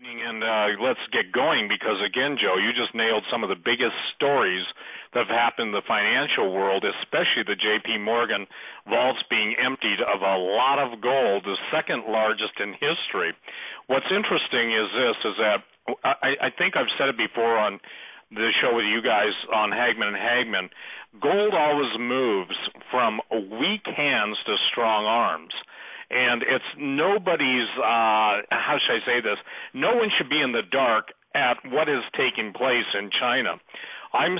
And let's get going because, again, Joe, you just nailed some of the biggest stories that have happened in the financial world, especially the J.P. Morgan vaults being emptied of a lot of gold, the second largest in history. What's interesting is this, is that I think I've said it before on the show with you guys on Hagman and Hagman, gold always moves from weak hands to strong arms. And it's nobody's, how should I say this, no one should be in the dark at what is taking place in China. I'm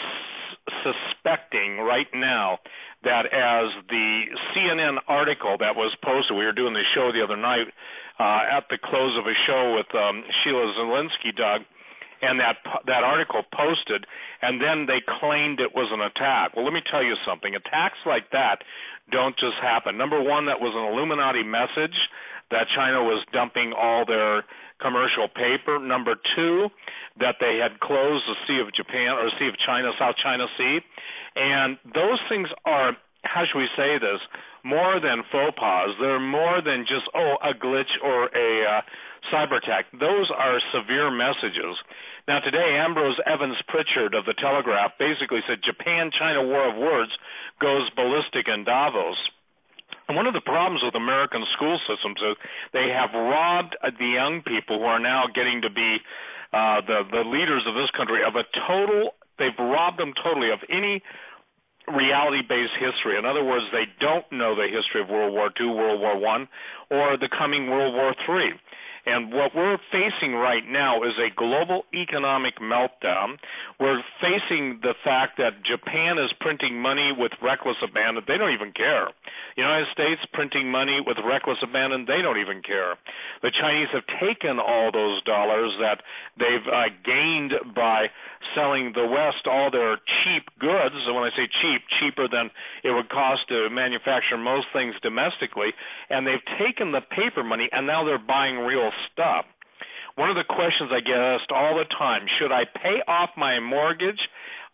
suspecting right now that as the CNN article that was posted, we were doing the show the other night at the close of a show with Sheila Zielinski, Doug, and that article posted, and then they claimed it was an attack. Well, let me tell you something. Attacks like that don't just happen. Number one, that was an Illuminati message that China was dumping all their commercial paper. Number two, that they had closed the Sea of Japan or Sea of China, South China Sea. And those things are, how should we say this, more than faux pas. They're more than just, a glitch or a cyber attack. Those are severe messages. Now, today, Ambrose Evans Pritchard of The Telegraph basically said Japan-China war of words goes ballistic in Davos. And one of the problems with American school systems is they have robbed the young people who are now getting to be the leaders of this country of they've robbed them totally of any reality-based history. In other words, they don't know the history of World War II, World War I, or the coming World War III. And what we're facing right now is a global economic meltdown. We're facing the fact that Japan is printing money with reckless abandon. They don't even care. The United States printing money with reckless abandon. They don't even care. The Chinese have taken all those dollars that they've gained by selling the West all their cheap goods. And when I say cheap, cheaper than it would cost to manufacture most things domestically. And they've taken the paper money, and now they're buying real stuff. One of the questions I get asked all the time, should I pay off my mortgage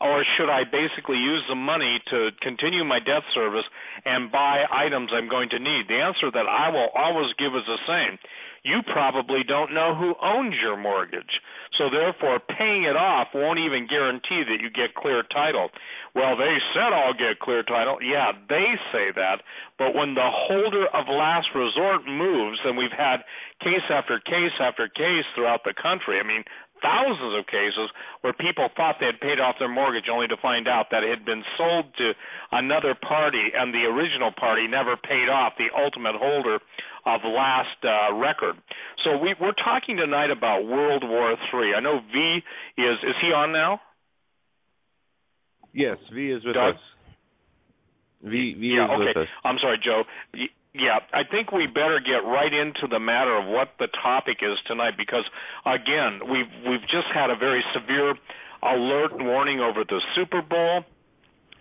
or should I basically use the money to continue my debt service and buy items I'm going to need? The answer that I will always give is the same. You probably don't know who owns your mortgage. So therefore, paying it off won't even guarantee that you get clear title. Well, they said I'll get clear title. Yeah, they say that. But when the holder of last resort moves, and we've had case after case after case throughout the country, I mean, thousands of cases where people thought they had paid off their mortgage only to find out that it had been sold to another party and the original party never paid off the ultimate holder of last record. So we're talking tonight about World War III. I know V is he on now? Yes, V is with Doug? us. V is with us. I'm sorry, Joe. Yeah, I think we better get right into the matter of what the topic is tonight because, again, we've just had a very severe alert and warning over the Super Bowl.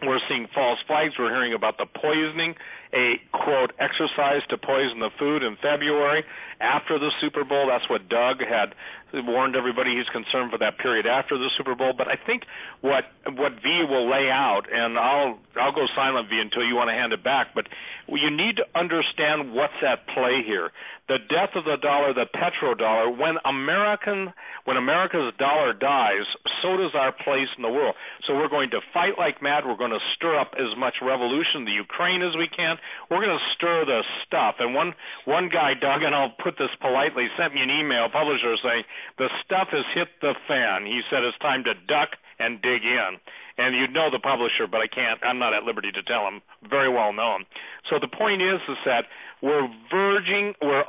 We're seeing false flags. We're hearing about the poisoning, a, quote, exercise to poison the food in February after the Super Bowl. That's what Doug had warned everybody. He's concerned for that period after the Super Bowl. But I think what V will lay out, and I'll go silent, V, until you want to hand it back, but you need to understand what's at play here. The death of the dollar, the petrodollar, when America's dollar dies, so does our place in the world. So we're going to fight like mad. We're going to stir up as much revolution in the Ukraine as we can. We're going to stir the stuff. And one guy, Doug, and I'll put this politely, sent me an email, publisher, saying, the stuff has hit the fan. He said it's time to duck and dig in. And you'd know the publisher, but I'm not at liberty to tell him. Very well known. So the point is that we're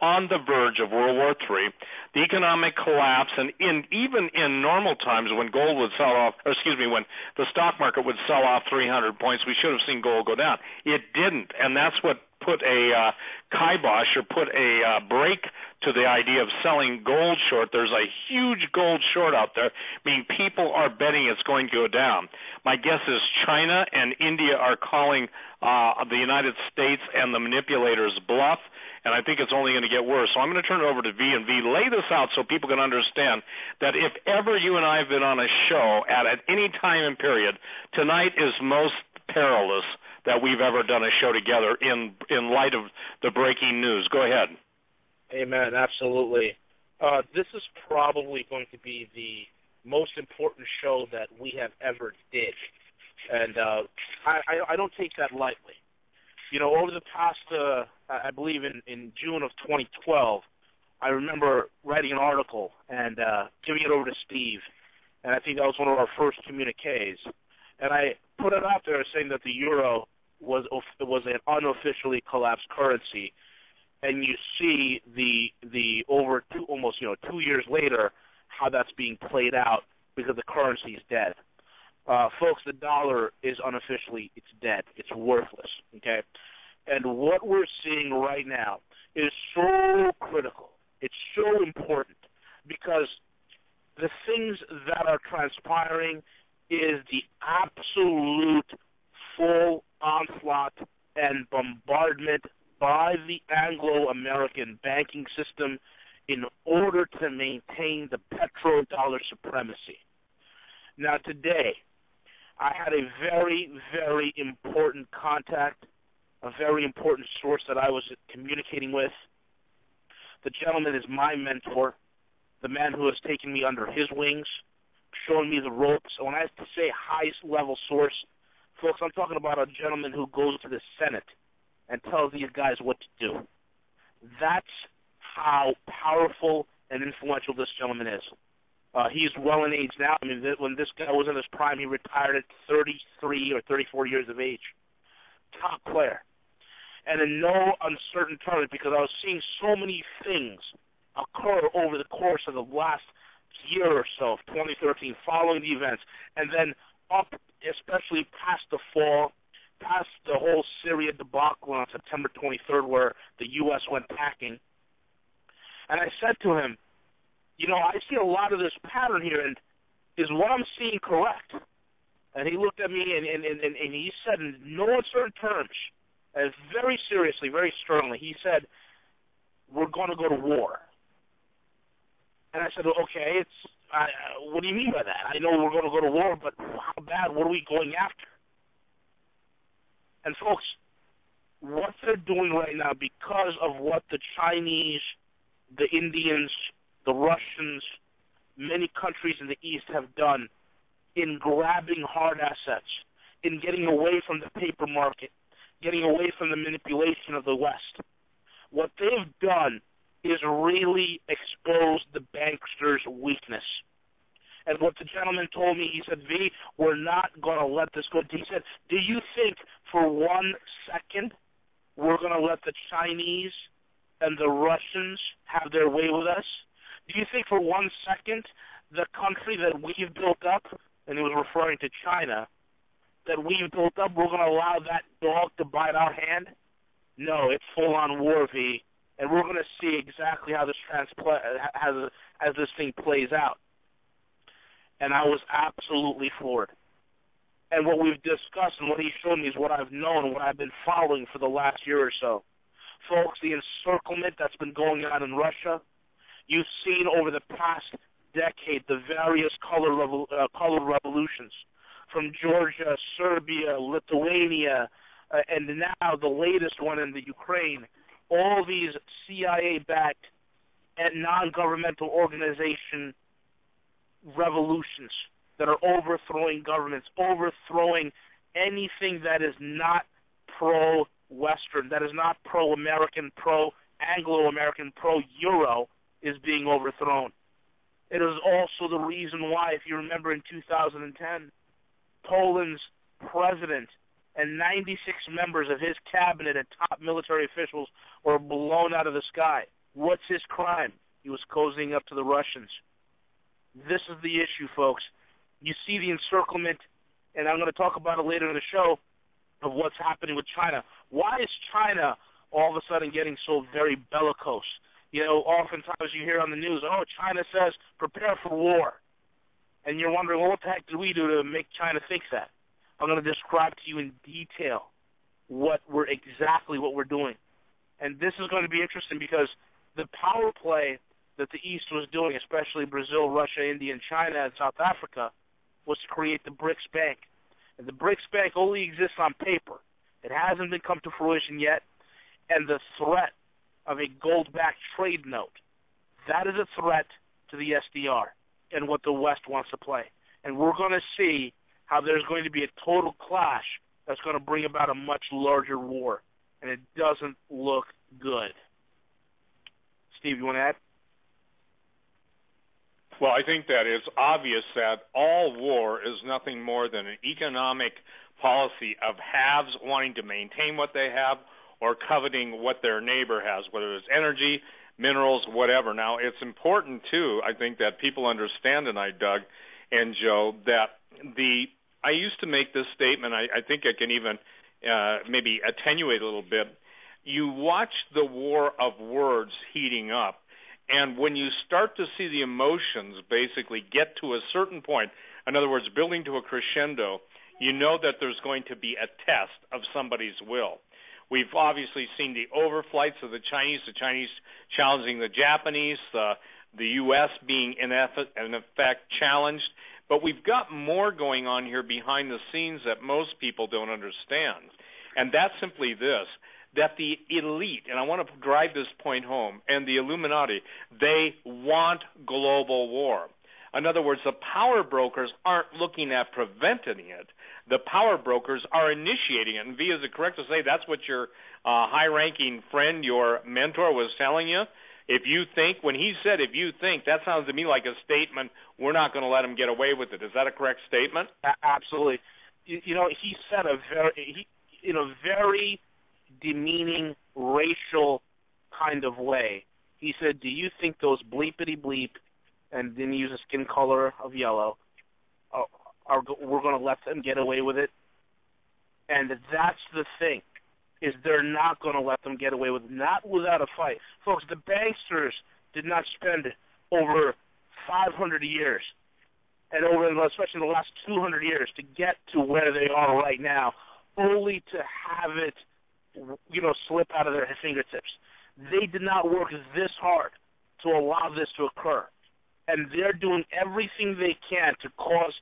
on the verge of World War III, the economic collapse, and even in normal times when gold would sell off, when the stock market would sell off 300 points, we should have seen gold go down. It didn't, and that's what put a kibosh or put a break to the idea of selling gold short. There's a huge gold short out there, meaning people are betting it's going to go down. My guess is China and India are calling the United States and the manipulators bluff, and I think it's only going to get worse. So I'm going to turn it over to V, and V, lay this out so people can understand that if ever you and I have been on a show at any time and period, tonight is most perilous that we've ever done a show together in light of the breaking news. Go ahead. Amen. Absolutely. This is probably going to be the most important show that we have ever did, and I don't take that lightly. You know, over the past, I believe in June of 2012, I remember writing an article and giving it over to Steve, and I think that was one of our first communiques. And I put it out there saying that the euro was an unofficially collapsed currency, and you see the over almost 2 years later how that's being played out because the currency is dead. Folks, the dollar is unofficially, it's dead. It's worthless, okay? And what we're seeing right now is so critical. It's so important because the things that are transpiring is the absolute full onslaught and bombardment by the Anglo-American banking system in order to maintain the petrodollar supremacy. Now, today, I had a very, very important contact, a very important source that I was communicating with. The gentleman is my mentor, the man who has taken me under his wings, showing me the ropes. And when I say highest-level source, folks, I'm talking about a gentleman who goes to the Senate and tells these guys what to do. That's how powerful and influential this gentleman is. He's well in age now. I mean, when this guy was in his prime, he retired at 33 or 34 years of age. Top player. And in no uncertain terms, because I was seeing so many things occur over the course of the last year or so of 2013, following the events, and then up, especially past the fall, past the whole Syria debacle on September 23rd, where the U.S. went packing. And I said to him, I see a lot of this pattern here, and is what I'm seeing correct? And he looked at me, and he said in no uncertain terms, very seriously, very sternly, he said, we're going to go to war. And I said, okay, what do you mean by that? I know we're going to go to war, but how bad? What are we going after? And folks, what they're doing right now, because of what the Chinese, the Indians, the Russians, many countries in the East have done in grabbing hard assets, in getting away from the paper market, getting away from the manipulation of the West. What they've done is really expose the banksters' weakness. And what the gentleman told me, he said, V, we're not going to let this go. He said, do you think for 1 second we're going to let the Chinese and the Russians have their way with us? Do you think for 1 second the country that we've built up, and he was referring to China, that we've built up, we're going to allow that dog to bite our hand? No, it's full-on war, V, and we're going to see exactly how this as this thing plays out. And I was absolutely floored. And what we've discussed and what he showed me is what I've known, what I've been following for the last year or so. Folks, the encirclement that's been going on in Russia, you've seen over the past decade the various color revolutions from Georgia, Serbia, Lithuania, and now the latest one in the Ukraine. All these CIA-backed and non-governmental organization revolutions that are overthrowing governments, overthrowing anything that is not pro-Western, that is not pro-American, pro-Anglo-American, pro-Euro, is being overthrown. It is also the reason why, if you remember in 2010, Poland's president and 96 members of his cabinet and top military officials were blown out of the sky. What's his crime? He was cozying up to the Russians. This is the issue, folks. You see the encirclement, and I'm going to talk about it later in the show, of what's happening with China. Why is China all of a sudden getting so very bellicose? Oftentimes you hear on the news, China says, prepare for war. And you're wondering, well, what the heck did we do to make China think that? I'm going to describe to you in detail what we're doing. And this is going to be interesting because the power play that the East was doing, especially Brazil, Russia, India, and China, and South Africa, was to create the BRICS Bank. And the BRICS Bank only exists on paper. It hasn't been come to fruition yet. And the threat of a gold-backed trade note, That is a threat to the SDR and what the West wants to play. And we're going to see how there's going to be a total clash that's going to bring about a much larger war. And it doesn't look good. Steve, you want to add? Well, I think that it's obvious that all war is nothing more than an economic policy of haves wanting to maintain what they have or coveting what their neighbor has, whether it's energy, minerals, whatever. Now, it's important, too, I think, that people understand tonight, Doug and Joe, that I used to make this statement, I think I can even maybe attenuate a little bit. You watch the war of words heating up, and when you start to see the emotions basically get to a certain point, in other words, building to a crescendo, you know that there's going to be a test of somebody's will. We've obviously seen the overflights of the Chinese challenging the Japanese, the U.S. being in effect challenged. But we've got more going on here behind the scenes that most people don't understand. And that's simply this, that the elite, and I want to drive this point home, and the Illuminati, they want global war. In other words, the power brokers aren't looking at preventing it. The power brokers are initiating it. And V, is it correct to say that's what your high-ranking friend, your mentor, was telling you? If you think, when he said if you think, that sounds to me like a statement, we're not going to let him get away with it. Is that a correct statement? Absolutely. You know, he said in a very demeaning, racial kind of way. He said, do you think those bleepity bleep, and then use a skin color of yellow, we're going to let them get away with it? And that's the thing, is they're not going to let them get away with it, not without a fight. Folks, the banksters did not spend over 500 years, and especially in the last 200 years, to get to where they are right now, only to have it, slip out of their fingertips. They did not work this hard to allow this to occur. And they're doing everything they can to cause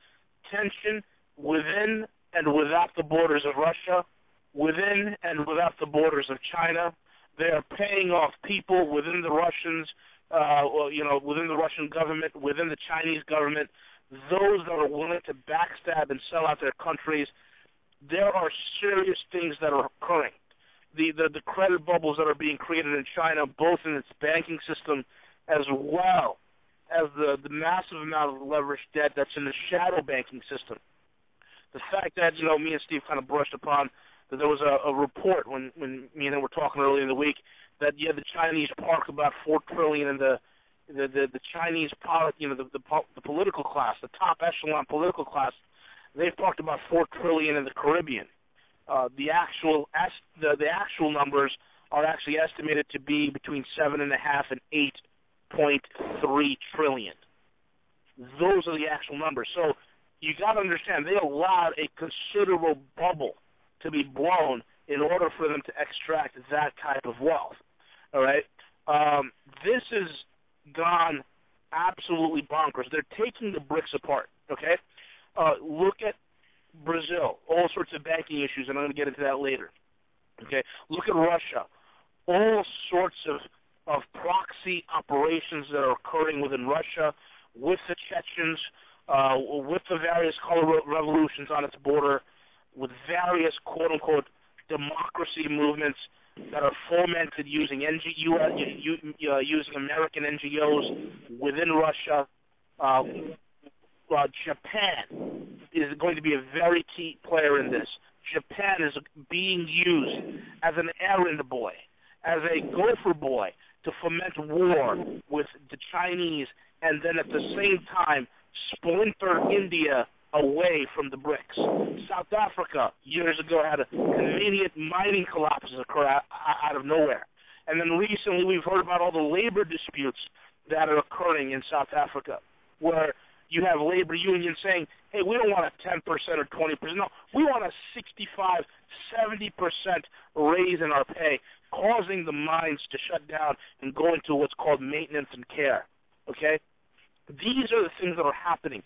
tension within and without the borders of Russia, within and without the borders of China. They are paying off people within the Russians, within the Russian government, within the Chinese government, those that are willing to backstab and sell out their countries. There are serious things that are occurring. The credit bubbles that are being created in China, both in its banking system as well as the massive amount of leveraged debt that's in the shadow banking system. The fact that, me and Steve kind of brushed upon that there was a report when me and him were talking earlier in the week that, the Chinese park about $4 trillion in the Chinese, the political class, the top echelon political class, they've parked about $4 trillion in the Caribbean. The actual numbers are actually estimated to be between 7.5 and 8.3 trillion. Those are the actual numbers. So you got to understand, they allowed a considerable bubble to be blown in order for them to extract that type of wealth. All right, this has gone absolutely bonkers. They're taking the BRICS apart. Okay, look at Brazil, all sorts of banking issues, and I'm going to get into that later. Okay, look at Russia, all sorts of proxy operations that are occurring within Russia, with the Chechens, with the various color revolutions on its border, with various quote-unquote democracy movements that are fomented using using American NGOs within Russia. Japan is going to be a very key player in this. Japan is being used as an errand boy, as a gopher boy, to foment war with the Chinese, and then at the same time splinter India away from the BRICS. South Africa, years ago, had a convenient mining collapse occur out of nowhere. And then recently we've heard about all the labor disputes that are occurring in South Africa, where you have labor unions saying, hey, we don't want a 10% or 20%. No, we want a 65, 70% raise in our pay, causing the mines to shut down and go into what's called maintenance and care. Okay? These are the things that are happening.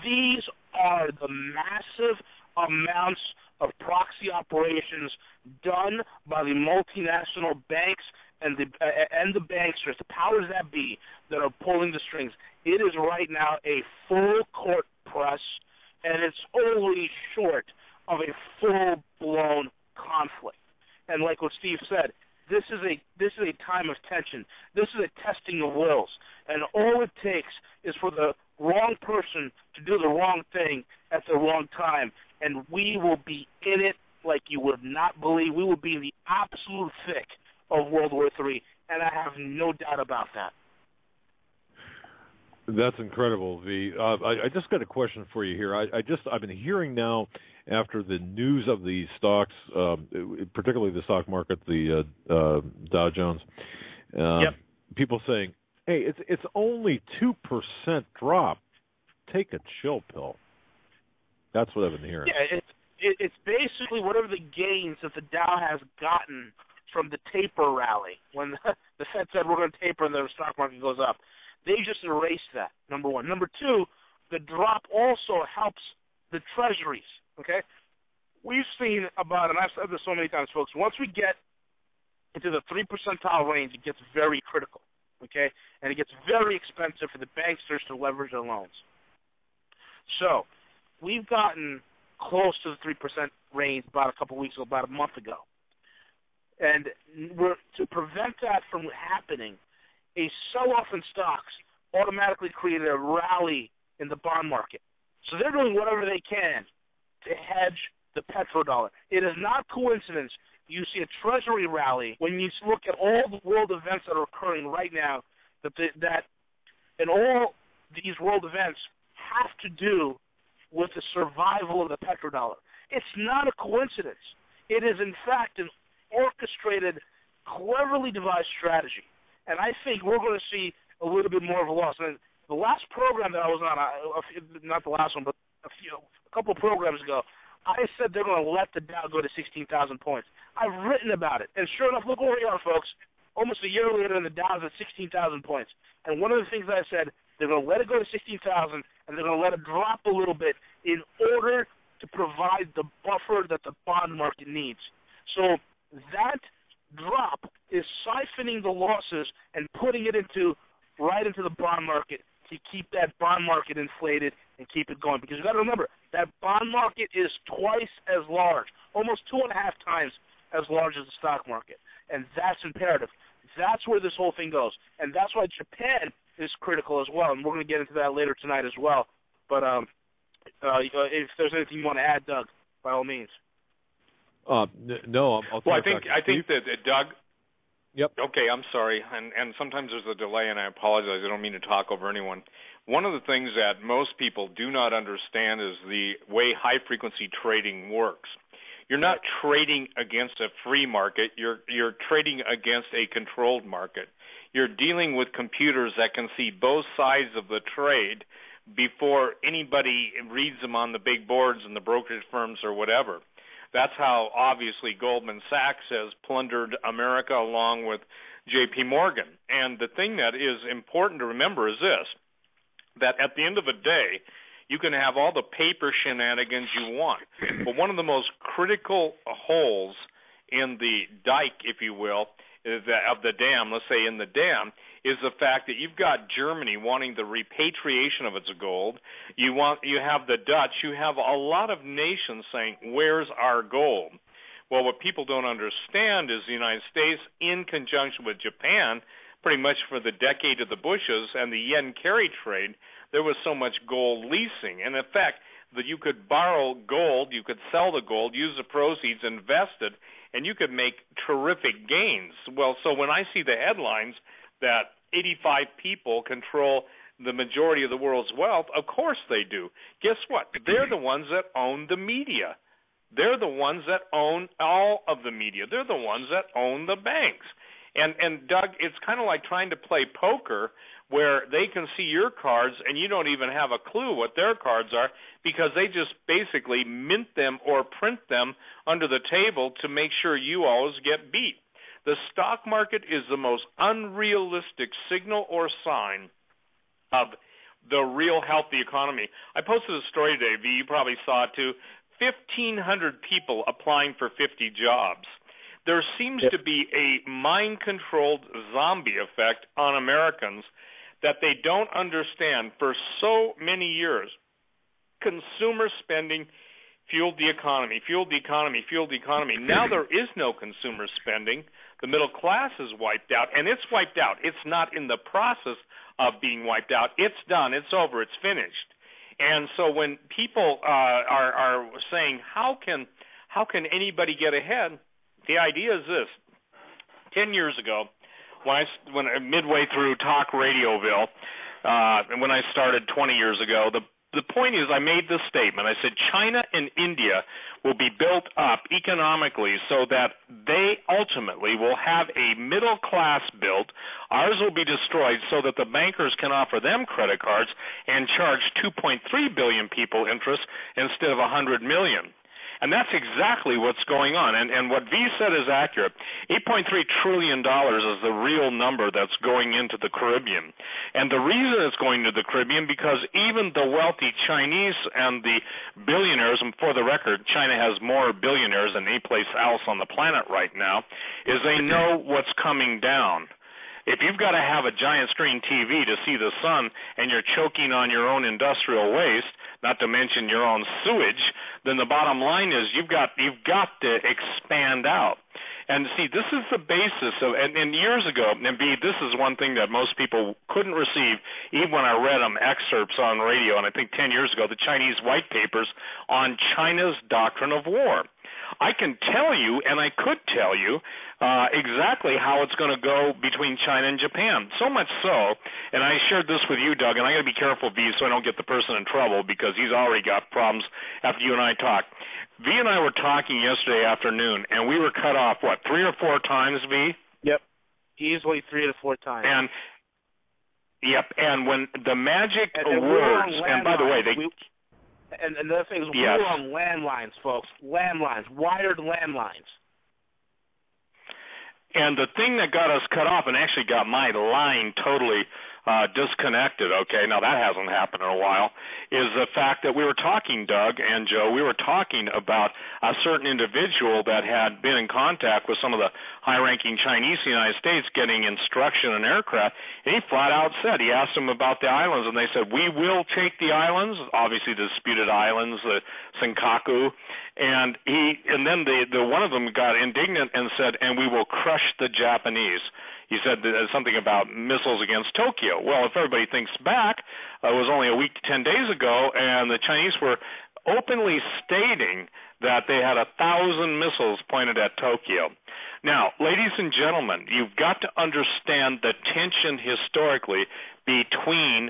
These are the massive amounts of proxy operations done by the multinational banks and the banksters, the powers that be that are pulling the strings. It is right now a full court press, and it's only short of a full-blown conflict. And like what Steve said, this is a time of tension. This is a testing of wills, and all it takes is for the wrong person to do the wrong thing at the wrong time, and we will be in it like you would not believe. We will be in the absolute thick of World War III, and I have no doubt about that. That's incredible, V. I just got a question for you here. I've been hearing now, after the news of the stocks, particularly the stock market, the Dow Jones, people saying, "Hey, it's only 2% drop. Take a chill pill." That's what I've been hearing. Yeah, it's basically whatever the gains that the Dow has gotten from the taper rally when the Fed said we're going to taper and the stock market goes up. They just erased that, number one. Number two, the drop also helps the treasuries, okay? We've seen about, and I've said this so many times, folks, once we get into the 3 percentile range, it gets very critical, okay? And it gets very expensive for the banksters to leverage their loans. So we've gotten close to the 3% range about a couple weeks ago, about a month ago. And to prevent that from happening, a sell-off in stocks automatically created a rally in the bond market. So they're doing whatever they can to hedge the petrodollar. It is not coincidence you see a treasury rally when you look at all the world events that are occurring right now, and all these world events have to do with the survival of the petrodollar. It's not a coincidence. It is, in fact, an orchestrated, cleverly devised strategy. And I think we're going to see a little bit more of a loss. And the last program that I was on, not the last one, but a couple programs ago, I said they're going to let the Dow go to 16,000 points. I've written about it. And sure enough, look where we are, folks. Almost a year later, and the Dow's at 16,000 points. And one of the things that I said, they're going to let it go to 16,000, and they're going to let it drop a little bit in order to provide the buffer that the bond market needs. So that drop is siphoning the losses and putting it right into the bond market to keep that bond market inflated and keep it going. Because you've got to remember, that bond market is twice as large, almost 2.5 times as large as the stock market. And that's imperative. That's where this whole thing goes. And that's why Japan is critical as well. And we're going to get into that later tonight as well. But if there's anything you want to add, Doug, by all means. No, I'll I think that Doug. Yep. Okay, I'm sorry, and sometimes there's a delay, and I apologize. I don't mean to talk over anyone. One of the things that most people do not understand is the way high-frequency trading works. You're not trading against a free market. You're trading against a controlled market. You're dealing with computers that can see both sides of the trade before anybody reads them on the big boards and the brokerage firms or whatever. That's how, obviously, Goldman Sachs has plundered America along with J.P. Morgan. And the thing that is important to remember is this, that at the end of the day, you can have all the paper shenanigans you want, but one of the most critical holes in the dike, if you will, of the dam, let's say in the dam, is the fact that you've got Germany wanting the repatriation of its gold. You have the Dutch. You have a lot of nations saying, "Where's our gold?" Well, what people don't understand is the United States, in conjunction with Japan, pretty much for the decade of the Bushes and the yen carry trade, there was so much gold leasing. And in fact, that you could borrow gold, you could sell the gold, use the proceeds, invest it, and you could make terrific gains. Well, so when I see the headlines that 85 people control the majority of the world's wealth, of course they do. Guess what? They're the ones that own the media. They're the ones that own all of the media. They're the ones that own the banks. And Doug, it's kind of like trying to play poker where they can see your cards and you don't even have a clue what their cards are because they just basically mint them or print them under the table to make sure you always get beat. The stock market is the most unrealistic signal or sign of the real healthy economy. I posted a story today, V, you probably saw it too, 1,500 people applying for 50 jobs. there seems to be a mind-controlled zombie effect on Americans that they don't understand. For so many years, consumer spending fueled the economy, fueled the economy, fueled the economy. Now there is no consumer spending. The middle class is wiped out, and it's wiped out. It's not in the process of being wiped out. It's done. It's over. It's finished. And so when people are saying, how can anybody get ahead, the idea is this. 10 years ago, when midway through talk radioville, and when I started 20 years ago, the point is I made this statement. I said China and India will be built up economically so that they ultimately will have a middle class built. Ours will be destroyed so that the bankers can offer them credit cards and charge 2.3 billion people interest instead of 100 million. And that's exactly what's going on. And what V said is accurate. $8.3 trillion is the real number that's going into the Caribbean. And the reason it's going to the Caribbean because even the wealthy Chinese and the billionaires, and for the record, China has more billionaires than any place else on the planet right now, is they know what's coming down. If you've got to have a giant screen TV to see the sun and you're choking on your own industrial waste, not to mention your own sewage, then the bottom line is you've got to expand out. And see, this is the basis of, and years ago, and B, this is one thing that most people couldn't receive, even when I read them excerpts on radio, and I think 10 years ago, the Chinese white papers on China's doctrine of war. I can tell you, and I could tell you, exactly how it's going to go between China and Japan. So much so, and I shared this with you, Doug, and I got to be careful, V, so I don't get the person in trouble because he's already got problems after you and I talked. V and I were talking yesterday afternoon, and we were cut off, 3 or 4 times, V? Yep, easily 3 to 4 times. And when the magic words, and by the way, And the other thing is, we were on landlines, folks. Landlines, wired landlines. And the thing that got us cut off and actually got my line totally disconnected, okay, now that hasn't happened in a while, is the fact that we were talking, Doug and Joe, we were talking about a certain individual that had been in contact with some of the high-ranking Chinese in the United States getting instruction in aircraft, and he flat out said, he asked them about the islands, and they said, we will take the islands, obviously the disputed islands, the Senkaku, and then the one of them got indignant and said, and we will crush the Japanese. He said something about missiles against Tokyo. Well, if everybody thinks back, it was only a week to 10 days ago, and the Chinese were openly stating that they had 1,000 missiles pointed at Tokyo. Now, ladies and gentlemen, you've got to understand the tension historically between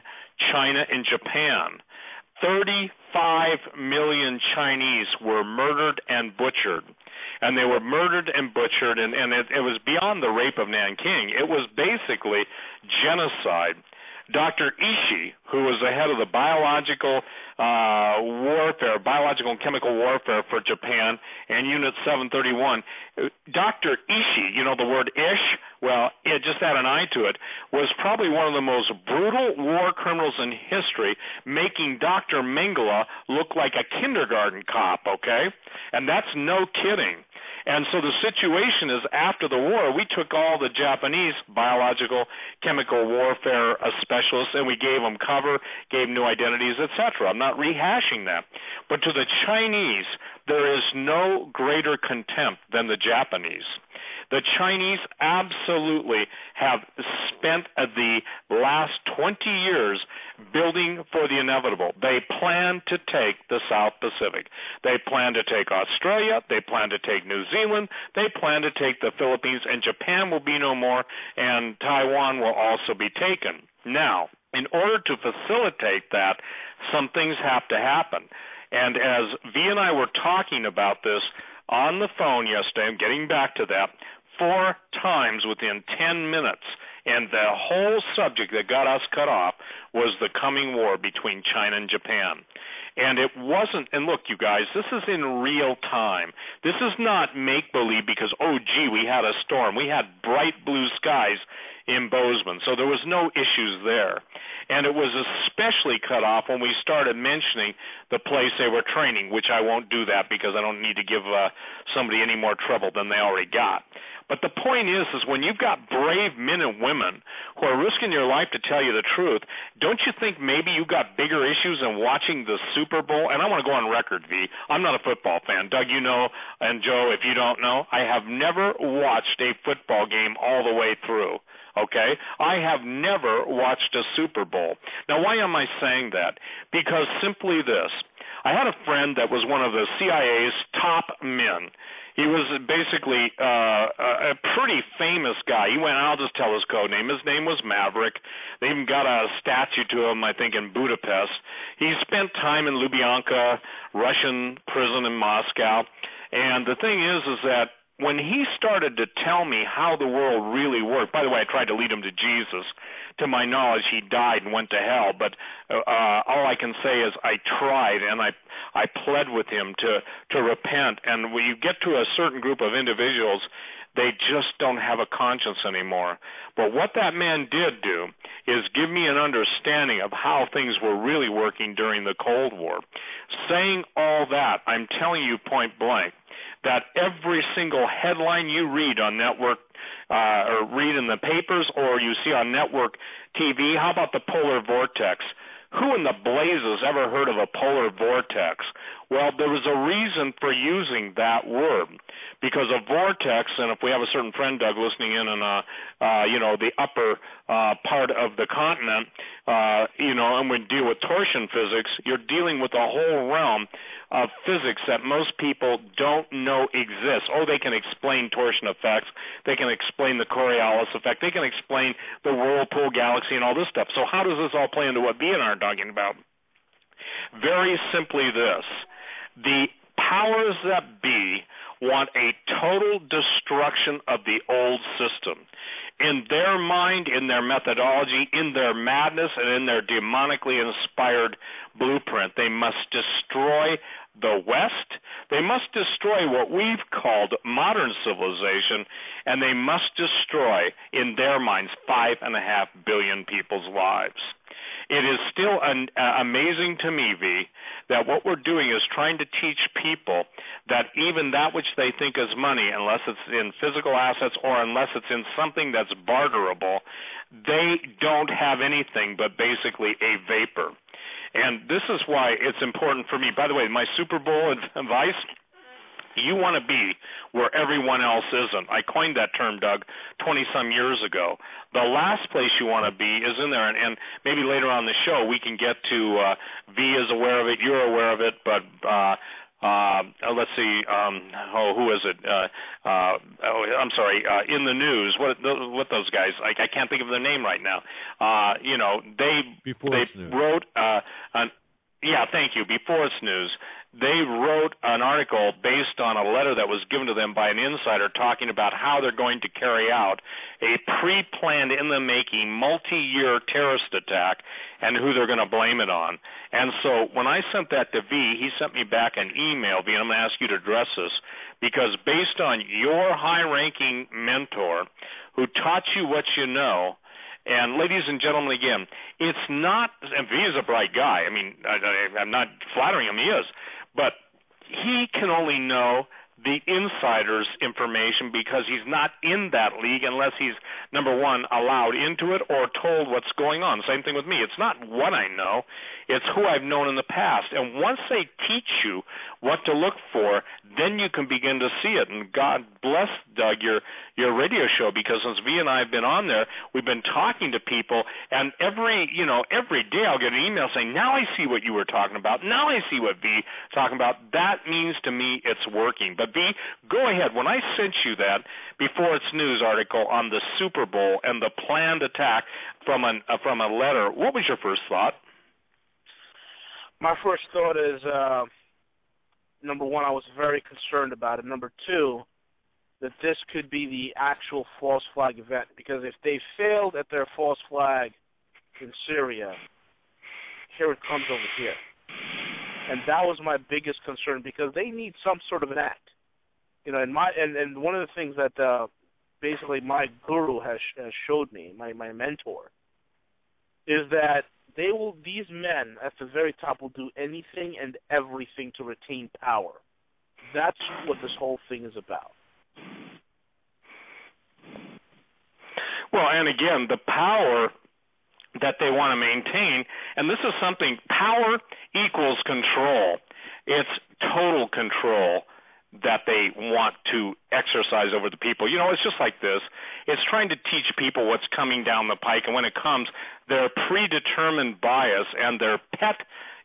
China and Japan. 35 million Chinese were murdered and butchered. And they were murdered and butchered, and it was beyond the rape of Nanking. It was basically genocide. Dr. Ishii, who was the head of the biological and chemical warfare for Japan and Unit 731, Dr. Ishii, you know the word ish? Well, it just had an eye to it, was probably one of the most brutal war criminals in history, making Dr. Mengele look like a kindergarten cop, okay? And that's no kidding. And so the situation is, after the war, we took all the Japanese biological, chemical warfare specialists, and we gave them cover, gave new identities, etc. I'm not rehashing that. But to the Chinese, there is no greater contempt than the Japanese. The Chinese absolutely have spent the last 20 years building for the inevitable. They plan to take the South Pacific. They plan to take Australia. They plan to take New Zealand. They plan to take the Philippines, and Japan will be no more, and Taiwan will also be taken. Now, in order to facilitate that, some things have to happen. And as V and I were talking about this on the phone yesterday, I'm getting back to that, 4 times within 10 minutes, and the whole subject that got us cut off was the coming war between China and Japan. And it wasn't, and look, you guys, this is in real time. This is not make-believe because, oh, gee, we had a storm. We had bright blue skies in Bozeman, so there was no issues there. And it was especially cut off when we started mentioning the place they were training, which I won't do that because I don't need to give somebody any more trouble than they already got. But the point is when you've got brave men and women who are risking your life to tell you the truth, don't you think maybe you got bigger issues than watching the Super Bowl? And I want to go on record, V. I'm not a football fan. Doug, you know, and Joe, if you don't know, I have never watched a football game all the way through. Okay? I have never watched a Super Bowl. Now, why am I saying that? Because simply this. I had a friend that was one of the CIA's top men. He was basically a pretty famous guy. I'll just tell his code name. His name was Maverick. They even got a statue to him, I think, in Budapest. He spent time in Lubyanka, Russian prison in Moscow. And the thing is that when he started to tell me how the world really worked, by the way, I tried to lead him to Jesus. To my knowledge, he died and went to hell. But all I can say is I tried, and I pled with him to repent. And when you get to a certain group of individuals, they just don't have a conscience anymore. But what that man did do is give me an understanding of how things were really working during the Cold War. Saying all that, I'm telling you point blank, that every single headline you read on network or read in the papers or you see on network TV, how about the polar vortex? Who in the blazes ever heard of a polar vortex? Well, there was a reason for using that word, because a vortex, and if we have a certain friend, Doug, listening in on, the upper part of the continent, and we deal with torsion physics, you're dealing with a whole realm of physics that most people don't know exists. Oh, they can explain torsion effects. They can explain the Coriolis effect. They can explain the whirlpool galaxy and all this stuff. So how does this all play into what B and I are talking about? Very simply this. The powers that be want a total destruction of the old system. In their mind, in their methodology, in their madness, and in their demonically inspired blueprint, they must destroy the West. They must destroy what we've called modern civilization, and they must destroy, in their minds, 5.5 billion people's lives. It is still amazing to me, V, that what we're doing is trying to teach people that even that which they think is money, unless it's in physical assets or unless it's in something that's barterable, they don't have anything but basically a vapor. And this is why it's important for me. By the way, my Super Bowl advice, you want to be where everyone else isn't. I coined that term, Doug, 20-some years ago. The last place you want to be is in there, and maybe later on the show we can get to V is aware of it, you're aware of it, but let's see, who is it? I'm sorry, in the news. What those guys? I can't think of their name right now. They wrote thank you. Before It's News, they wrote an article based on a letter that was given to them by an insider talking about how they're going to carry out a pre-planned, in-the-making, multi-year terrorist attack and who they're going to blame it on. And so when I sent that to V, he sent me back an email, V, and I'm going to ask you to address this, because based on your high-ranking mentor who taught you what you know, and ladies and gentlemen, again, it's not, and V is a bright guy. I mean, I'm not flattering him, he is. But he can only know the insider's information because he's not in that league unless he's, number one, allowed into it or told what's going on. Same thing with me. It's not what I know. It's who I've known in the past. And once they teach you what to look for, then you can begin to see it. And God bless, Doug, your radio show, because since V and I have been on there, we've been talking to people, and every day I'll get an email saying, now I see what you were talking about. Now I see what V is talking about. That means to me it's working. But V, go ahead. When I sent you that Before It's News article on the Super Bowl and the planned attack from a letter, what was your first thought? My first thought is, number one, I was very concerned about it. Number two, that this could be the actual false flag event, because if they failed at their false flag in Syria, here it comes over here. And that was my biggest concern, because they need some sort of an act. And one of the things that basically my guru has showed me, my mentor, is that these men at the very top will do anything and everything to retain power. That's what this whole thing is about. Well, and again, the power that they want to maintain, and this is something, power equals control. It's total control that they want to exercise over the people. You know, it's just like this. It's trying to teach people what's coming down the pike, and when it comes, their predetermined bias and their pet,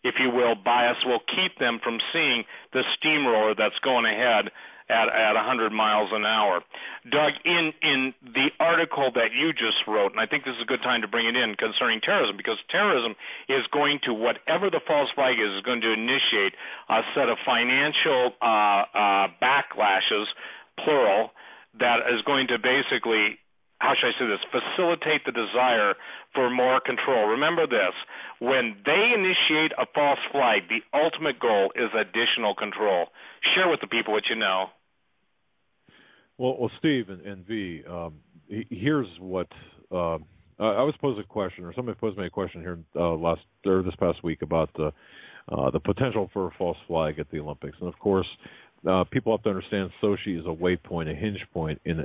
if you will, bias will keep them from seeing the steamroller that's going ahead at 100 miles an hour. Doug, in the article that you just wrote, and I think this is a good time to bring it in concerning terrorism, because terrorism is going to, whatever the false flag is going to initiate a set of financial backlashes, plural, that is going to basically, how should I say this, facilitate the desire for more control. Remember this, when they initiate a false flag, the ultimate goal is additional control. Share with the people what you know. Well, Steve and V, here's what I was posed a question, or somebody posed me a question here this past week about the potential for a false flag at the Olympics, and of course, people have to understand Sochi is a waypoint, a hinge point in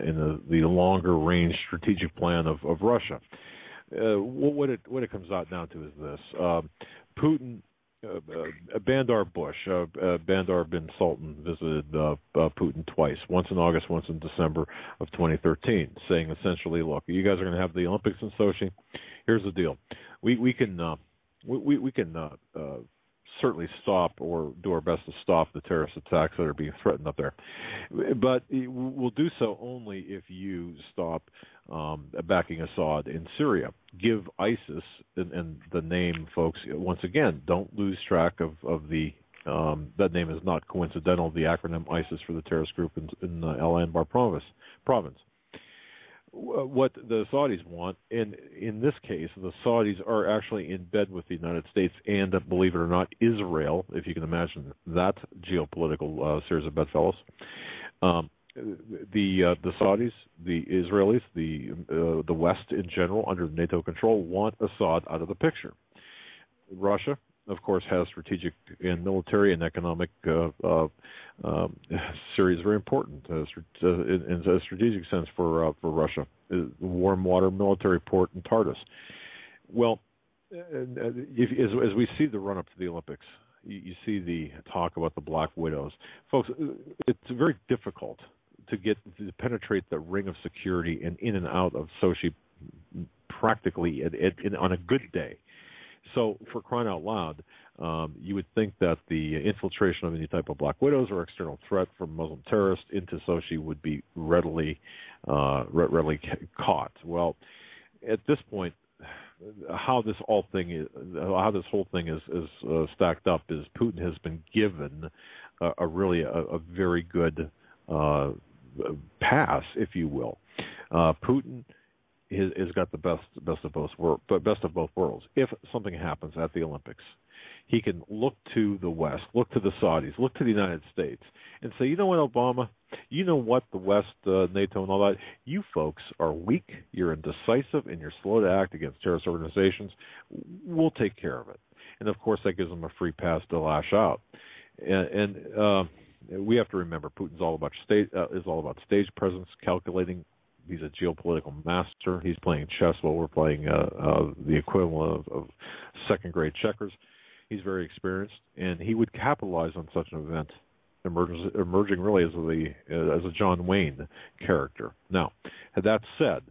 the longer range strategic plan of Russia. What it comes out down to is this: Putin. Bandar Bush, Bandar bin Sultan visited Putin twice, once in August, once in December of 2013, saying essentially, look, you guys are going to have the Olympics in Sochi. Here's the deal: we can certainly stop or do our best to stop the terrorist attacks that are being threatened up there, but we'll do so only if you stop backing Assad in Syria. Give ISIS, and the name, folks, once again, don't lose track of the, that name is not coincidental, the acronym ISIS for the terrorist group in Al Anbar province. What the Saudis want, and in this case, the Saudis are actually in bed with the United States and, believe it or not, Israel, if you can imagine that geopolitical series of bedfellows. The Saudis, the Israelis, the West in general, under NATO control, want Assad out of the picture. Russia, of course, has strategic and military and economic series very important in a strategic sense for Russia. Warm water military port in Tartus. Well, as we see the run-up to the Olympics, you see the talk about the Black Widows. Folks, it's very difficult to penetrate the ring of security and in and out of Sochi practically on a good day. So, for crying out loud, you would think that the infiltration of any type of Black Widows or external threat from Muslim terrorists into Sochi would be readily caught. Well, at this point, how this whole thing is stacked up is Putin has been given a very good pass, if you will. Putin has got the best of both worlds. If something happens at the Olympics, he can look to the West, look to the Saudis, look to the United States, and say, you know what, Obama, you know what, the West, NATO and all that, you folks are weak, you're indecisive, and you're slow to act against terrorist organizations. We'll take care of it. And, of course, that gives them a free pass to lash out. And we have to remember, Putin's all about stage presence, calculating. He's a geopolitical master. He's playing chess while we're playing the equivalent of second-grade checkers. He's very experienced, and he would capitalize on such an event, emerging really as a John Wayne character. Now, that said,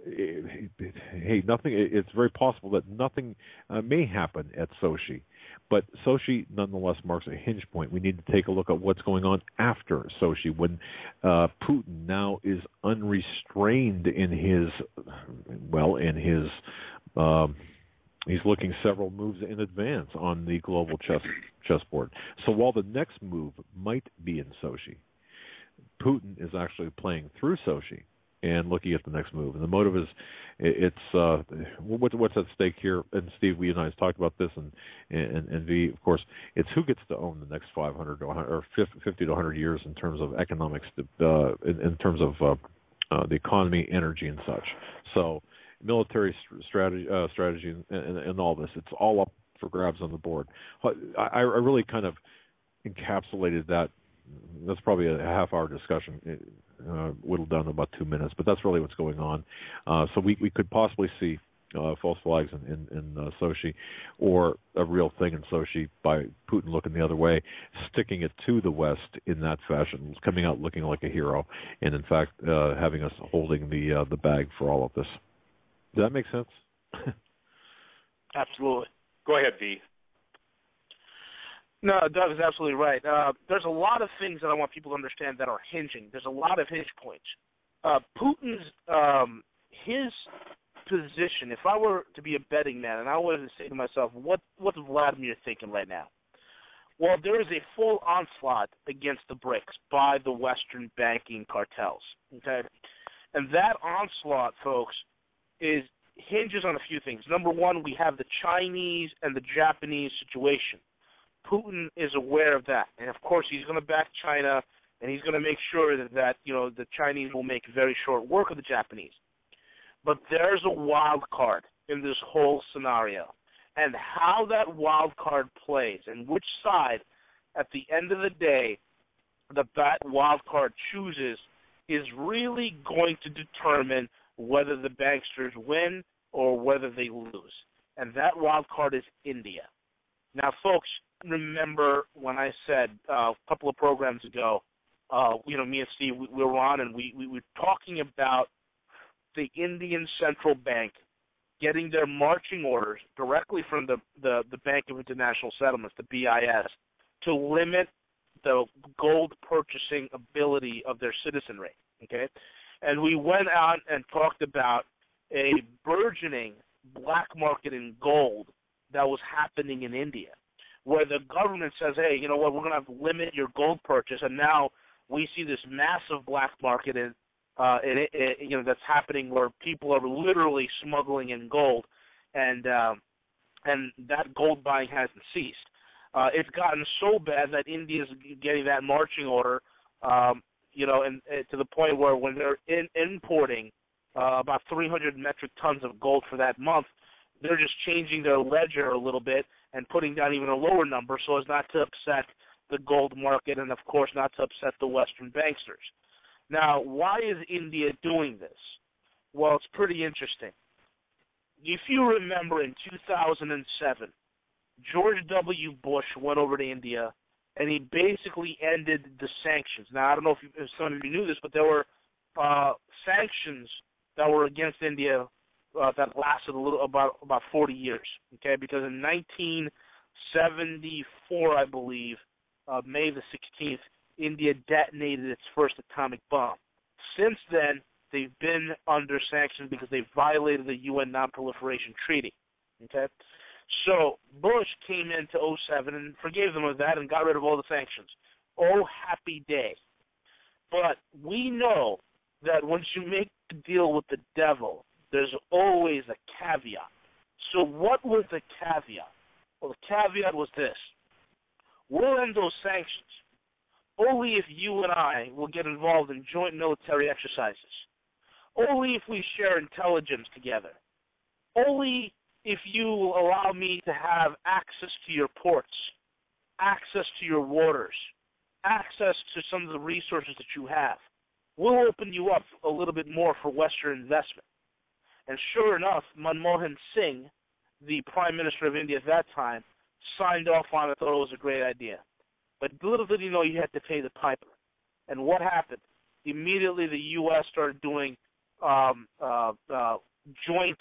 it's very possible that nothing may happen at Sochi, but Sochi nonetheless marks a hinge point. We need to take a look at what's going on after Sochi, when Putin now is unrestrained in his he's looking several moves in advance on the global chessboard. So while the next move might be in Sochi, Putin is actually playing through Sochi and looking at the next move. And the motive is, what's at stake here? And Steve, we and I have talked about this, and V, of course, it's who gets to own the next 500 or 50 to 100 years in terms of economics, in terms of the economy, energy, and such. So military strategy and all this, it's all up for grabs on the board. I really kind of encapsulated that. That's probably a half-hour discussion, whittled down to about 2 minutes, but that's really what's going on. So we could possibly see false flags in Sochi, or a real thing in Sochi by Putin looking the other way, sticking it to the West in that fashion, coming out looking like a hero, and in fact having us holding the bag for all of this. Does that make sense? Absolutely. Go ahead, V. No, Doug is absolutely right. There's a lot of things that I want people to understand that are hinging. There's a lot of hinge points. Putin's his position, if I were to be a betting man and I were to say to myself, what's Vladimir thinking right now? Well, there is a full onslaught against the BRICS by the Western banking cartels. Okay, and that onslaught, folks, hinges on a few things. Number one, we have the Chinese and the Japanese situation. Putin is aware of that, and of course he's going to back China, and he's going to make sure that the Chinese will make very short work of the Japanese. But there's a wild card in this whole scenario, and how that wild card plays and which side, at the end of the day, that wild card chooses is really going to determine whether the banksters win or whether they lose. And that wild card is India. Now, folks, remember when I said a couple of programs ago, me and Steve, we were on and we were talking about the Indian Central Bank getting their marching orders directly from the Bank of International Settlements, the BIS, to limit the gold purchasing ability of their citizenry, okay? And we went out and talked about a burgeoning black market in gold that was happening in India, where the government says, hey, you know what, we're going to have to limit your gold purchase, and now we see this massive black market that's happening where people are literally smuggling in gold, and that gold buying hasn't ceased. It's gotten so bad that India's getting that marching order, and to the point where when they're importing about 300 metric tons of gold for that month, they're just changing their ledger a little bit and putting down even a lower number so as not to upset the gold market and, of course, not to upset the Western banksters. Now, why is India doing this? Well, it's pretty interesting. If you remember in 2007, George W. Bush went over to India and he basically ended the sanctions. Now, I don't know if some of you knew this, but there were sanctions that were against India that lasted about 40 years, okay? Because in 1974, I believe, May the 16th, India detonated its first atomic bomb. Since then, they've been under sanctions because they violated the UN Non-Proliferation Treaty, okay? So Bush came into 2007 and forgave them of that and got rid of all the sanctions. Oh, happy day. But we know that once you make a deal with the devil, there's always a caveat. So what was the caveat? Well, the caveat was this. We'll end those sanctions only if you and I will get involved in joint military exercises, only if we share intelligence together, only if you will allow me to have access to your ports, access to your waters, access to some of the resources that you have. We'll open you up a little bit more for Western investment. And sure enough, Manmohan Singh, the Prime Minister of India at that time, signed off on it, thought it was a great idea. But little did he know you had to pay the piper. And what happened? Immediately the U.S. started doing joint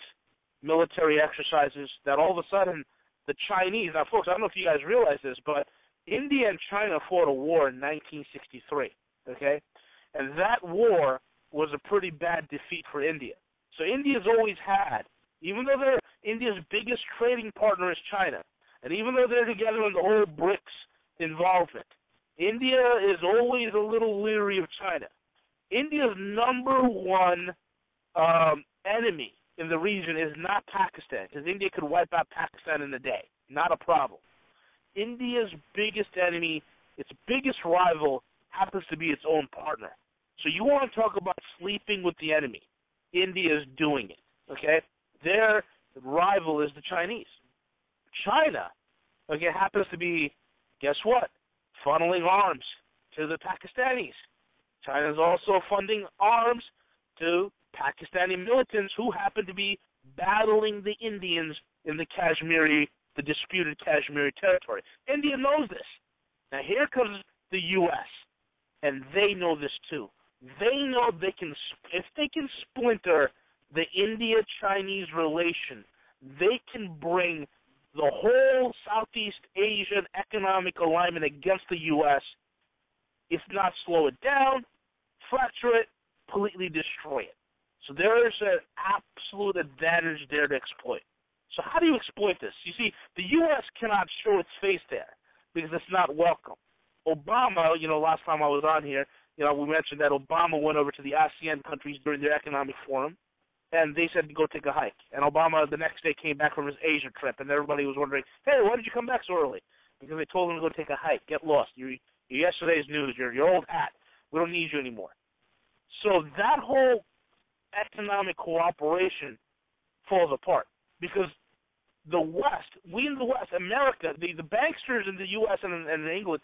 military exercises that all of a sudden the Chinese, now folks, I don't know if you guys realize this, but India and China fought a war in 1963, okay? And that war was a pretty bad defeat for India. So India's always had, even though India's biggest trading partner is China, and even though they're together in the whole BRICS involvement, India is always a little leery of China. India's number one enemy in the region is not Pakistan, because India could wipe out Pakistan in a day. Not a problem. India's biggest enemy, its biggest rival, happens to be its own partner. So you want to talk about sleeping with the enemy. India is doing it, okay? Their rival is the Chinese. China, okay, happens to be, guess what? Funneling arms to the Pakistanis. China is also funding arms to Pakistani militants who happen to be battling the Indians in the disputed Kashmiri territory. India knows this. Now here comes the U.S., and they know this too. They know if they can splinter the India-Chinese relation, they can bring the whole Southeast Asian economic alignment against the U.S., if not slow it down, fracture it, completely destroy it. So there is an absolute advantage there to exploit. So how do you exploit this? You see, the U.S. cannot show its face there because it's not welcome. Obama, last time I was on here, we mentioned that Obama went over to the ASEAN countries during their economic forum, and they said to go take a hike. And Obama the next day came back from his Asia trip, and everybody was wondering, hey, why did you come back so early? Because they told him to go take a hike. Get lost. You're yesterday's news. You're your old hat. We don't need you anymore. So that whole economic cooperation falls apart because the West, we in the West, America, the banksters in the U.S. and in England,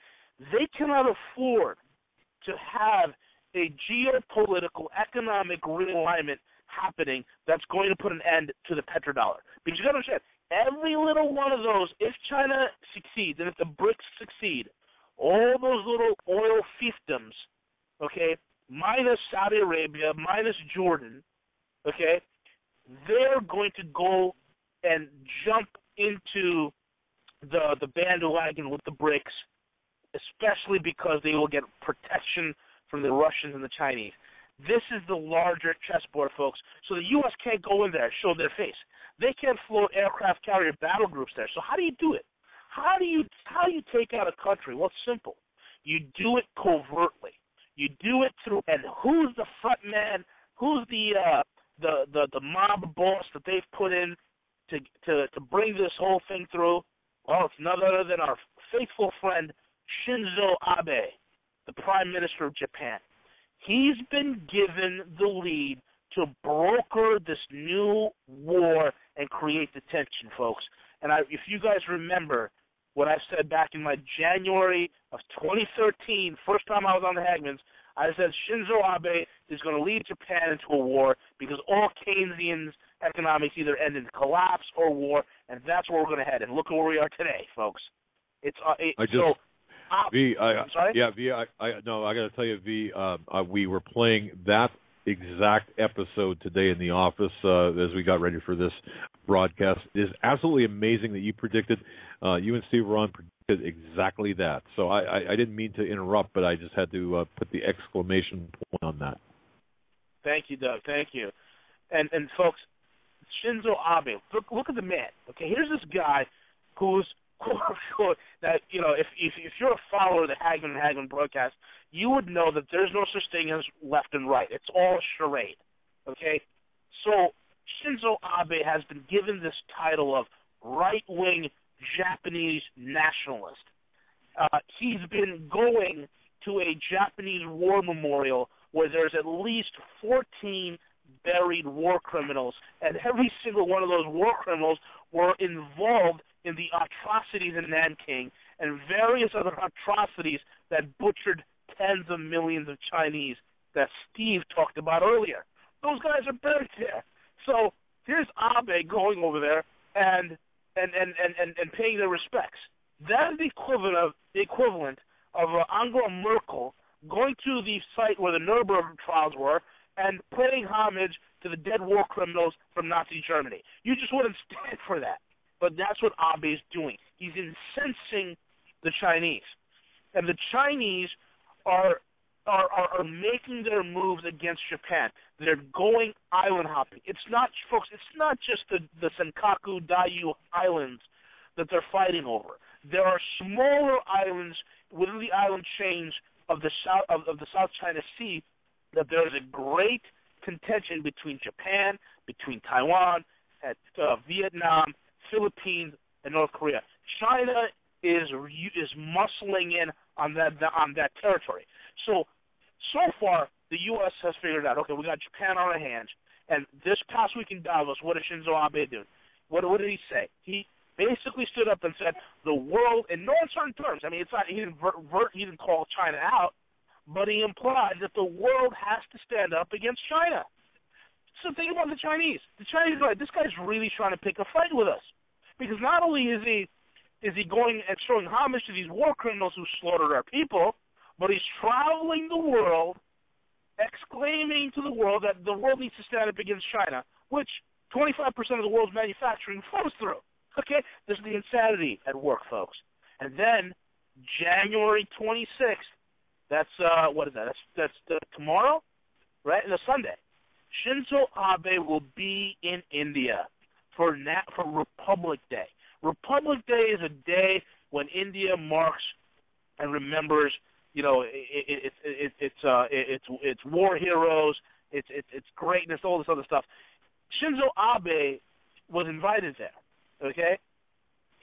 they cannot afford to have a geopolitical economic realignment happening that's going to put an end to the petrodollar. Because you got to understand, every little one of those, if China succeeds and if the BRICS succeed, all those little oil fiefdoms, okay, minus Saudi Arabia, minus Jordan, okay, they're going to go and jump into the bandwagon with the BRICS, especially because they will get protection from the Russians and the Chinese. This is the larger chessboard, folks. So the U.S. can't go in there and show their face. They can't float aircraft carrier battle groups there. So how do you do it? How do you take out a country? Well, it's simple. You do it covertly. You do it through, and who's the front man? Who's the mob boss that they've put in to bring this whole thing through? Well, it's none other than our faithful friend Shinzo Abe, the Prime Minister of Japan. He's been given the lead to broker this new war and create the tension, folks. And if you guys remember what I said back in my January of 2013, first time I was on the Hagmans, I said Shinzo Abe is going to lead Japan into a war because all Keynesian economics either end in collapse or war, and that's where we're going to head. And look at where we are today, folks. I got to tell you, V, we were playing that exact episode today in the office as we got ready for this broadcast. It is absolutely amazing that you predicted, you and Steve were on, predicted exactly that. So I didn't mean to interrupt, but I just had to put the exclamation point on that. Thank you, Doug. Thank you. And folks, Shinzo Abe, look at the man. Okay, here's this guy who's that, if you're a follower of the Hagman broadcast, you would know that there's no such thing as left and right. It's all charade. Okay? So Shinzo Abe has been given this title of right-wing Japanese nationalist. He's been going to a Japanese war memorial where there's at least 14 buried war criminals, and every single one of those war criminals were involved in the atrocities in Nanking and various other atrocities that butchered tens of millions of Chinese that Steve talked about earlier. Those guys are buried there. So here's Abe going over there and paying their respects. That is the equivalent of Angela Merkel going to the site where the Nuremberg trials were and paying homage to the dead war criminals from Nazi Germany. You just wouldn't stand for that. But that's what Abe is doing. He's incensing the Chinese. And the Chinese are making their moves against Japan. They're going island hopping. It's not, folks, it's not just the Senkaku Dayu Islands that they're fighting over. There are smaller islands within the island chains of the South China Sea that there is a great contention between Japan, between Taiwan, Vietnam, Philippines, and North Korea. China is muscling in on that territory. So far, the U.S. has figured out, okay, we got Japan on our hands, and this past week in Davos, what did Shinzo Abe do? What did he say? He basically stood up and said the world, in no uncertain terms, I mean, it's not, he didn't call China out, but he implied that the world has to stand up against China. So think about the Chinese. The Chinese are like, this guy's really trying to pick a fight with us. Because not only is he going and showing homage to these war criminals who slaughtered our people, but he's traveling the world exclaiming to the world that the world needs to stand up against China, which 25% of the world's manufacturing flows through. Okay? This is the insanity at work, folks. And then January 26th, that's what is that? That's tomorrow, right? And a Sunday. Shinzo Abe will be in India for Republic Day. Republic Day is a day when India marks and remembers, you know, it's war heroes, it's greatness, all this other stuff. Shinzo Abe was invited there. Okay,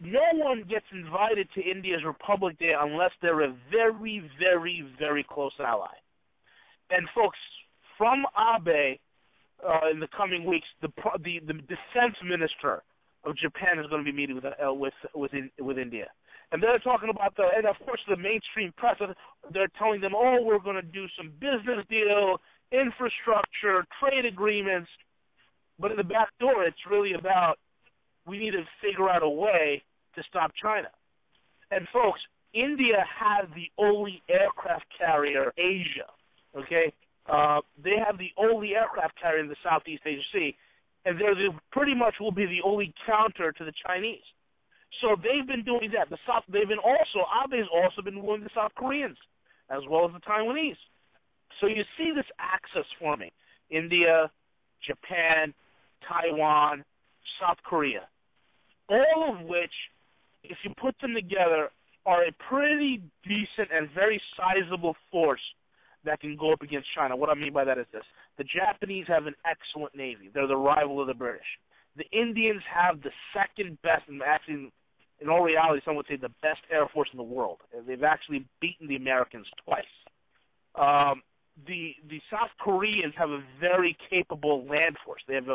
no one gets invited to India's Republic Day unless they're a very, very, very close ally. And folks, from Abe, in the coming weeks, the defense minister of Japan is going to be meeting with India, and they're talking about and of course the mainstream press. They're telling them, oh, we're going to do some business deal, infrastructure, trade agreements, but in the back door, it's really about we need to figure out a way to stop China. And folks, India has the only aircraft carrier Asia. Okay. They have the only aircraft carrier in the Southeast Asia Sea, and pretty much will be the only counter to the Chinese. So they've been doing that. Abe's also been wooing the South Koreans, as well as the Taiwanese. So you see this axis forming: India, Japan, Taiwan, South Korea, all of which, if you put them together, are a pretty decent and very sizable force that can go up against China. What I mean by that is this. The Japanese have an excellent Navy. They're the rival of the British. The Indians have the second best, and actually, in all reality, some would say the best Air Force in the world. They've actually beaten the Americans twice. The South Koreans have a very capable land force. They have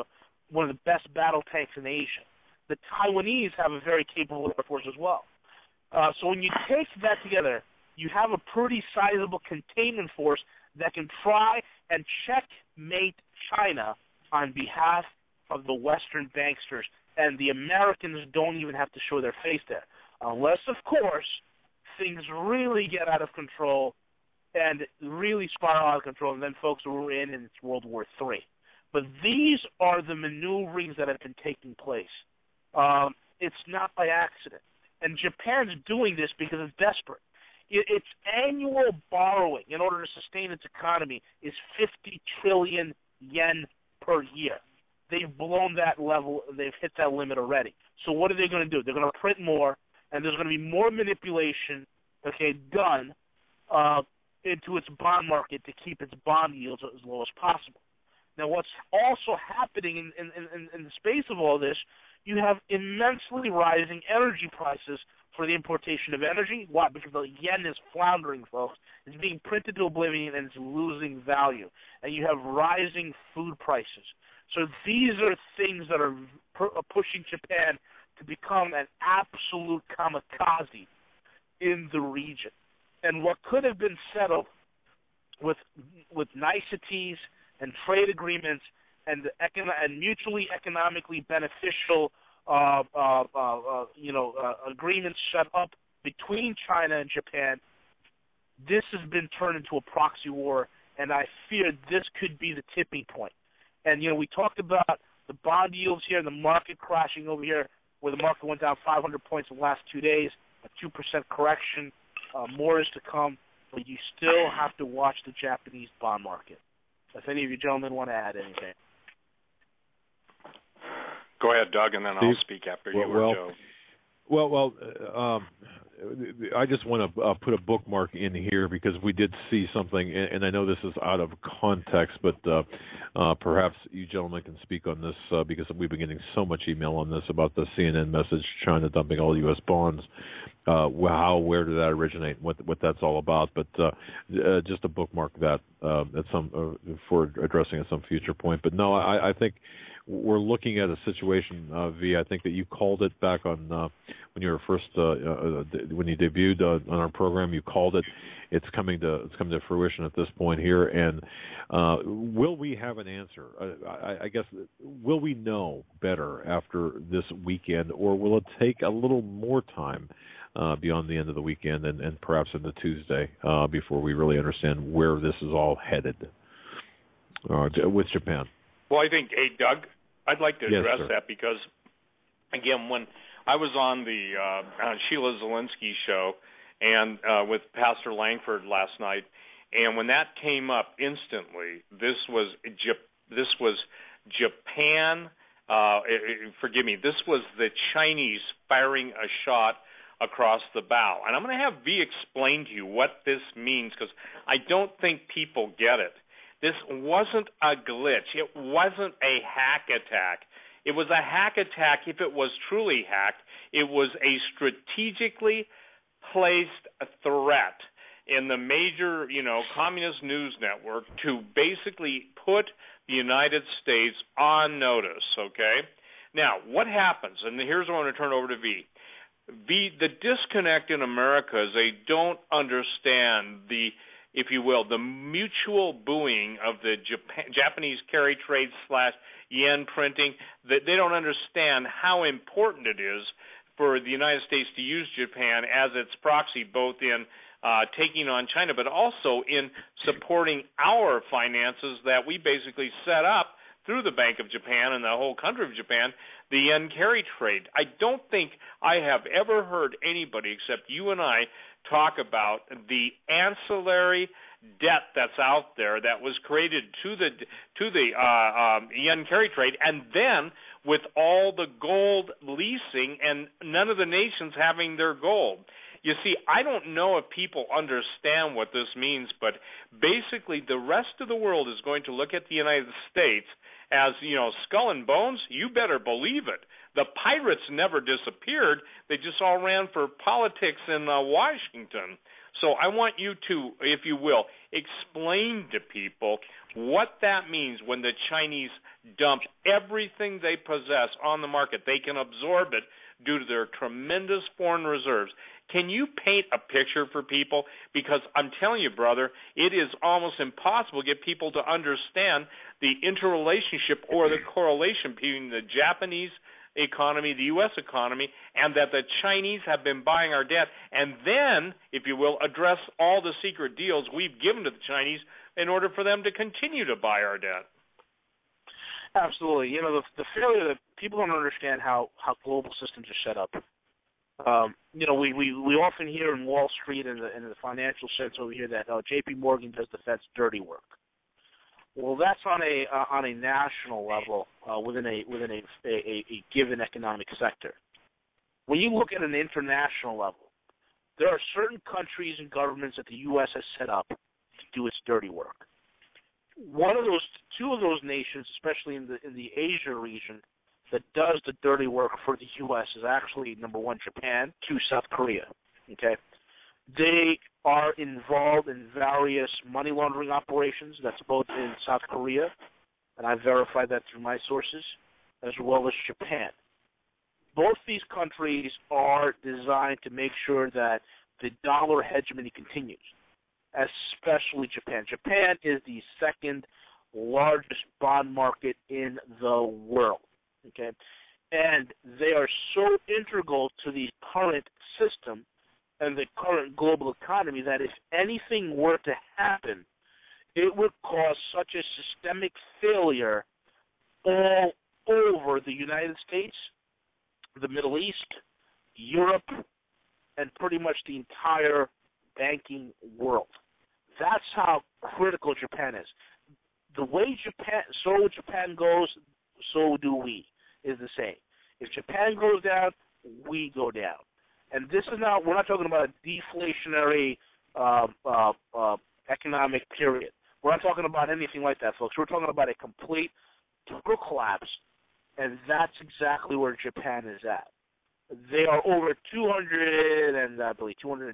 one of the best battle tanks in Asia. The Taiwanese have a very capable Air Force as well. So when you take that together, you have a pretty sizable containment force that can try and checkmate China on behalf of the Western banksters, and the Americans don't even have to show their face there. Unless, of course, things really get out of control and really spiral out of control, and then, folks, we're in, and it's World War III. But these are the maneuverings that have been taking place. It's not by accident. And Japan's doing this because it's desperate. Its annual borrowing in order to sustain its economy is 50 trillion yen per year. They've blown that level. They've hit that limit already. So what are they going to do? They're going to print more, and there's going to be more manipulation, done into its bond market to keep its bond yields as low as possible. Now, what's also happening in the space of all this, you have immensely rising energy prices for the importation of energy. Why? Because the yen is floundering, folks. It's being printed to oblivion, and it's losing value. And you have rising food prices. So these are things that are pushing Japan to become an absolute kamikaze in the region. And what could have been settled with niceties and trade agreements and mutually economically beneficial agreements set up between China and Japan, this has been turned into a proxy war, and I fear this could be the tipping point. And, we talked about the bond yields here and the market crashing over here, where the market went down 500 points in the last 2 days, a 2% correction. More is to come, but you still have to watch the Japanese bond market. If any of you gentlemen want to add anything. Go ahead, Doug, and then I'll speak after you or Joe. Well, I just want to put a bookmark in here because we did see something, and I know this is out of context, but perhaps you gentlemen can speak on this because we've been getting so much email on this about the CNN message, China dumping all U.S. bonds. where did that originate, what that's all about. But just to bookmark that at some for addressing at some future point. But no, I think we're looking at a situation, V. I think that you called it back on when you were first when you debuted on our program. You called it. It's coming to fruition at this point here. And will we have an answer? I guess, will we know better after this weekend, or will it take a little more time beyond the end of the weekend and perhaps into Tuesday before we really understand where this is all headed with Japan? Well, I think, hey, Doug, I'd like to address Yes, that because, again, when I was on the Sheila Zielinski show and with Pastor Langford last night, and when that came up instantly, this was Japan. Forgive me. This was the Chinese firing a shot across the bow, and I'm going to have V explain to you what this means because I don't think people get it. This wasn't a glitch. It wasn't a hack attack. It was a hack attack if it was truly hacked. It was a strategically placed threat in the major, communist news network to basically put the United States on notice, okay? Now, what happens, and here's what I want to turn over to V. The disconnect in America is they don't understand the, if you will, the mutual buoying of the Japanese carry trade / yen printing. That they don't understand how important it is for the United States to use Japan as its proxy, both in taking on China, but also in supporting our finances that we basically set up through the Bank of Japan and the whole country of Japan, the yen carry trade. I don't think I have ever heard anybody except you and I talk about the ancillary debt that's out there that was created to the yen carry trade, and then with all the gold leasing and none of the nations having their gold. You see, I don't know if people understand what this means, but basically the rest of the world is going to look at the United States as, skull and bones. You better believe it. The pirates never disappeared. They just all ran for politics in Washington. So I want you to, if you will, explain to people what that means when the Chinese dump everything they possess on the market. They can absorb it due to their tremendous foreign reserves. Can you paint a picture for people? Because I'm telling you, brother, it is almost impossible to get people to understand the interrelationship or the correlation between the Japanese economy, the U.S. economy, and that the Chinese have been buying our debt, and then, if you will, address all the secret deals we've given to the Chinese in order for them to continue to buy our debt. Absolutely. The failure that people don't understand how global systems are set up. We often hear in Wall Street and in the financial sense over here that J.P. Morgan does the Fed's dirty work. Well, that's on a national level within a given economic sector. When you look at an international level, there are certain countries and governments that the U.S. has set up to do its dirty work. Two of those nations, especially in the Asia region, that does the dirty work for the U.S. is actually, number one, Japan, two, South Korea. Okay, they are involved in various money laundering operations. That's both in South Korea, and I verified that through my sources, as well as Japan. Both these countries are designed to make sure that the dollar hegemony continues, especially Japan. Japan is the second largest bond market in the world. Okay, and they are so integral to the current system and the current global economy that if anything were to happen, it would cause such a systemic failure all over the United States, the Middle East, Europe, and pretty much the entire banking world. That's how critical Japan is. The way Japan goes, so do we, is the same. If Japan goes down, we go down. And this is not, we're not talking about a deflationary economic period. We're not talking about anything like that, folks. We're talking about a complete total collapse, and that's exactly where Japan is at. They are over 200 and I believe 250%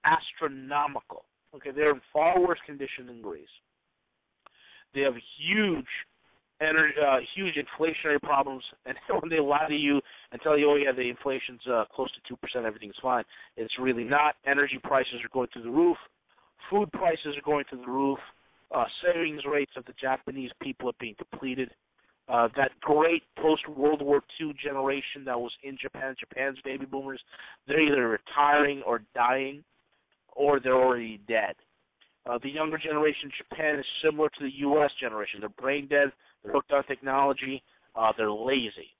astronomical. Okay, they're in far worse condition than Greece. They have huge inflationary problems, and when they lie to you and tell you, oh yeah, the inflation's close to 2%, everything's fine, it's really not. Energy prices are going through the roof. Food prices are going through the roof. Savings rates of the Japanese people are being depleted. That great post-World War II generation that was in Japan, Japan's baby boomers, they're either retiring or dying, or they're already dead. The younger generation in Japan is similar to the U.S. generation. They're brain dead, they're hooked on technology, they're lazy.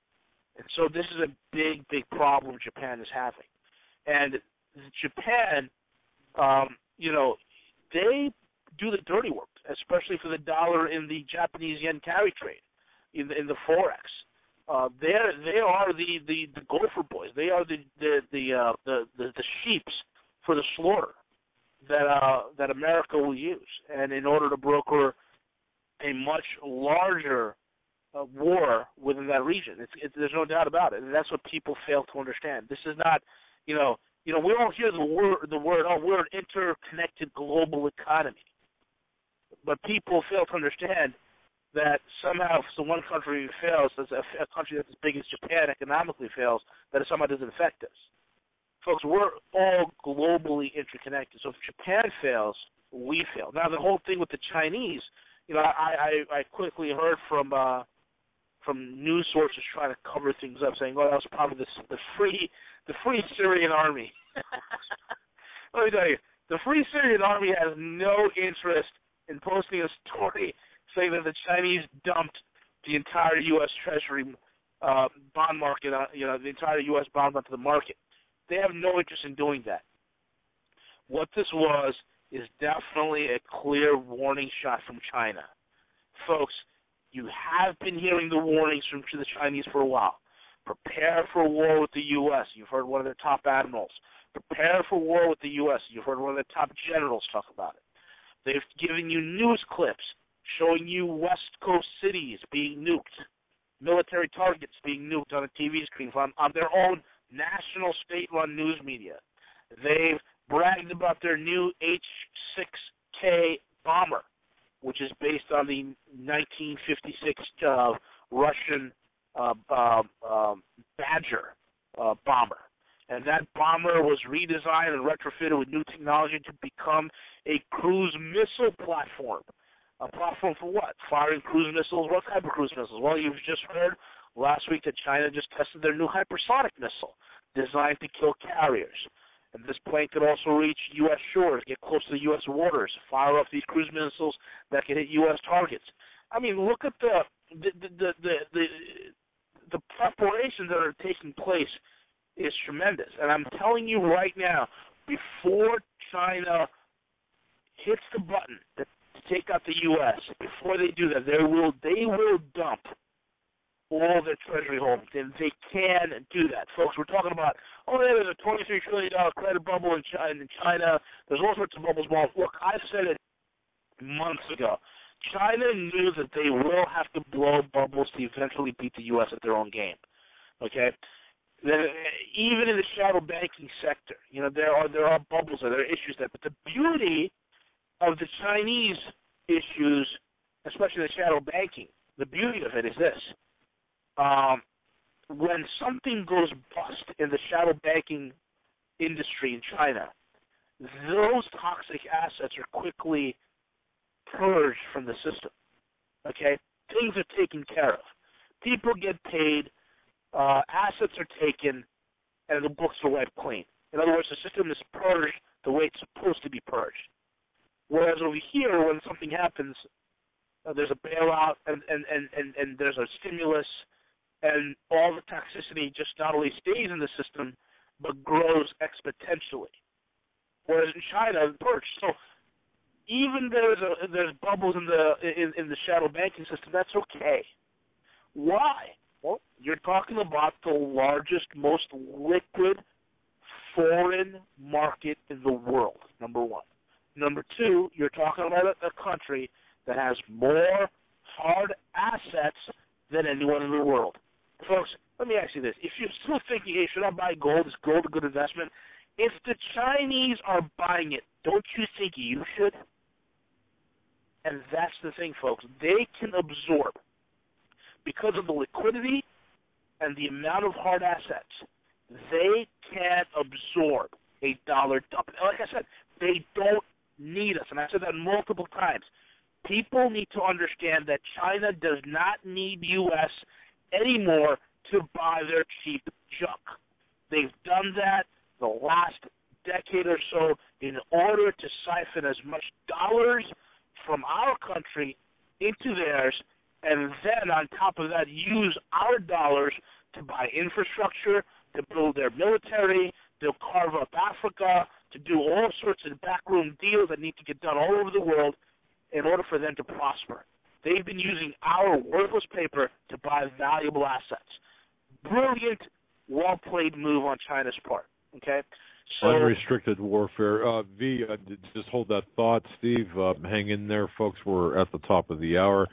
And so this is a big, big problem Japan is having. And Japan, they do the dirty work, especially for the dollar in the Japanese yen carry trade, in the forex. They are the gopher boys. They are the sheeps for the slaughter that America will use, and in order to broker a much larger war within that region. There's no doubt about it, and that's what people fail to understand. This is not, we all hear the word, oh, we're an interconnected global economy, but people fail to understand that somehow if one country fails, a country that's as big as Japan economically fails, that it somehow doesn't affect us. Folks, we're all globally interconnected. So if Japan fails, we fail. Now, the whole thing with the Chinese, I quickly heard from news sources trying to cover things up, saying, "Oh, that was probably the Free Syrian Army." Let me tell you, the Free Syrian Army has no interest in posting a story saying that the Chinese dumped the entire U.S. Treasury bond market, the entire U.S. bond onto the market. They have no interest in doing that. What this was is definitely a clear warning shot from China. Folks, you have been hearing the warnings from the Chinese for a while. Prepare for a war with the U.S. You've heard one of their top admirals. Prepare for war with the U.S. You've heard one of their top generals talk about it. They've given you news clips showing you West Coast cities being nuked, military targets being nuked on a TV screen on their own national state-run news media. They've bragged about their new H-6K bomber, which is based on the 1956 Russian Badger bomber. And that bomber was redesigned and retrofitted with new technology to become a cruise missile platform. A platform for what? Firing cruise missiles. What type of cruise missiles? Well, you've just heard last week that China just tested their new hypersonic missile designed to kill carriers. And this plane could also reach U.S. shores, get close to the U.S. waters, fire off these cruise missiles that can hit U.S. targets. I mean, look at the preparations that are taking place is tremendous. And I'm telling you right now, before China hits the button to take out the U.S., before they do that, they will dump all their treasury holdings, and they can do that. Folks, we're talking about, there's a $23 trillion credit bubble in China. There's all sorts of bubbles. Well, look, I've said it months ago. China knew that they will have to blow bubbles to eventually beat the U.S. at their own game, okay? Even in the shadow banking sector, there are bubbles there are issues there. But the beauty of the Chinese issues, especially the shadow banking, the beauty of it is this. When something goes bust in the shadow banking industry in China, those toxic assets are quickly purged from the system. Okay? Things are taken care of. People get paid, assets are taken, and the books are wiped clean. In other words, the system is purged the way it's supposed to be purged. Whereas over here, when something happens, there's a bailout and there's a stimulus, and all the toxicity just not only stays in the system, but grows exponentially. Whereas in China, it's purged. So even there's bubbles in the shadow banking system, that's okay. Why? Well, you're talking about the largest, most liquid foreign market in the world, number one. Number two, you're talking about a country that has more hard assets than anyone in the world. Folks, let me ask you this. If you're still thinking, hey, should I buy gold? Is gold a good investment? If the Chinese are buying it, don't you think you should? And that's the thing, folks. They can absorb, because of the liquidity and the amount of hard assets, they can absorb a dollar dump. Like I said, they don't need us. And I said that multiple times. People need to understand that China does not need U.S. anymore to buy their cheap junk. They've done that the last decade or so in order to siphon as much dollars from our country into theirs, and then on top of that use our dollars to buy infrastructure, to build their military, to carve up Africa, to do all sorts of backroom deals that need to get done all over the world in order for them to prosper. They've been using our worthless paper to buy valuable assets. Brilliant, well-played move on China's part. Okay? So, unrestricted warfare. Just hold that thought, Steve. Hang in there, folks. We're at the top of the hour.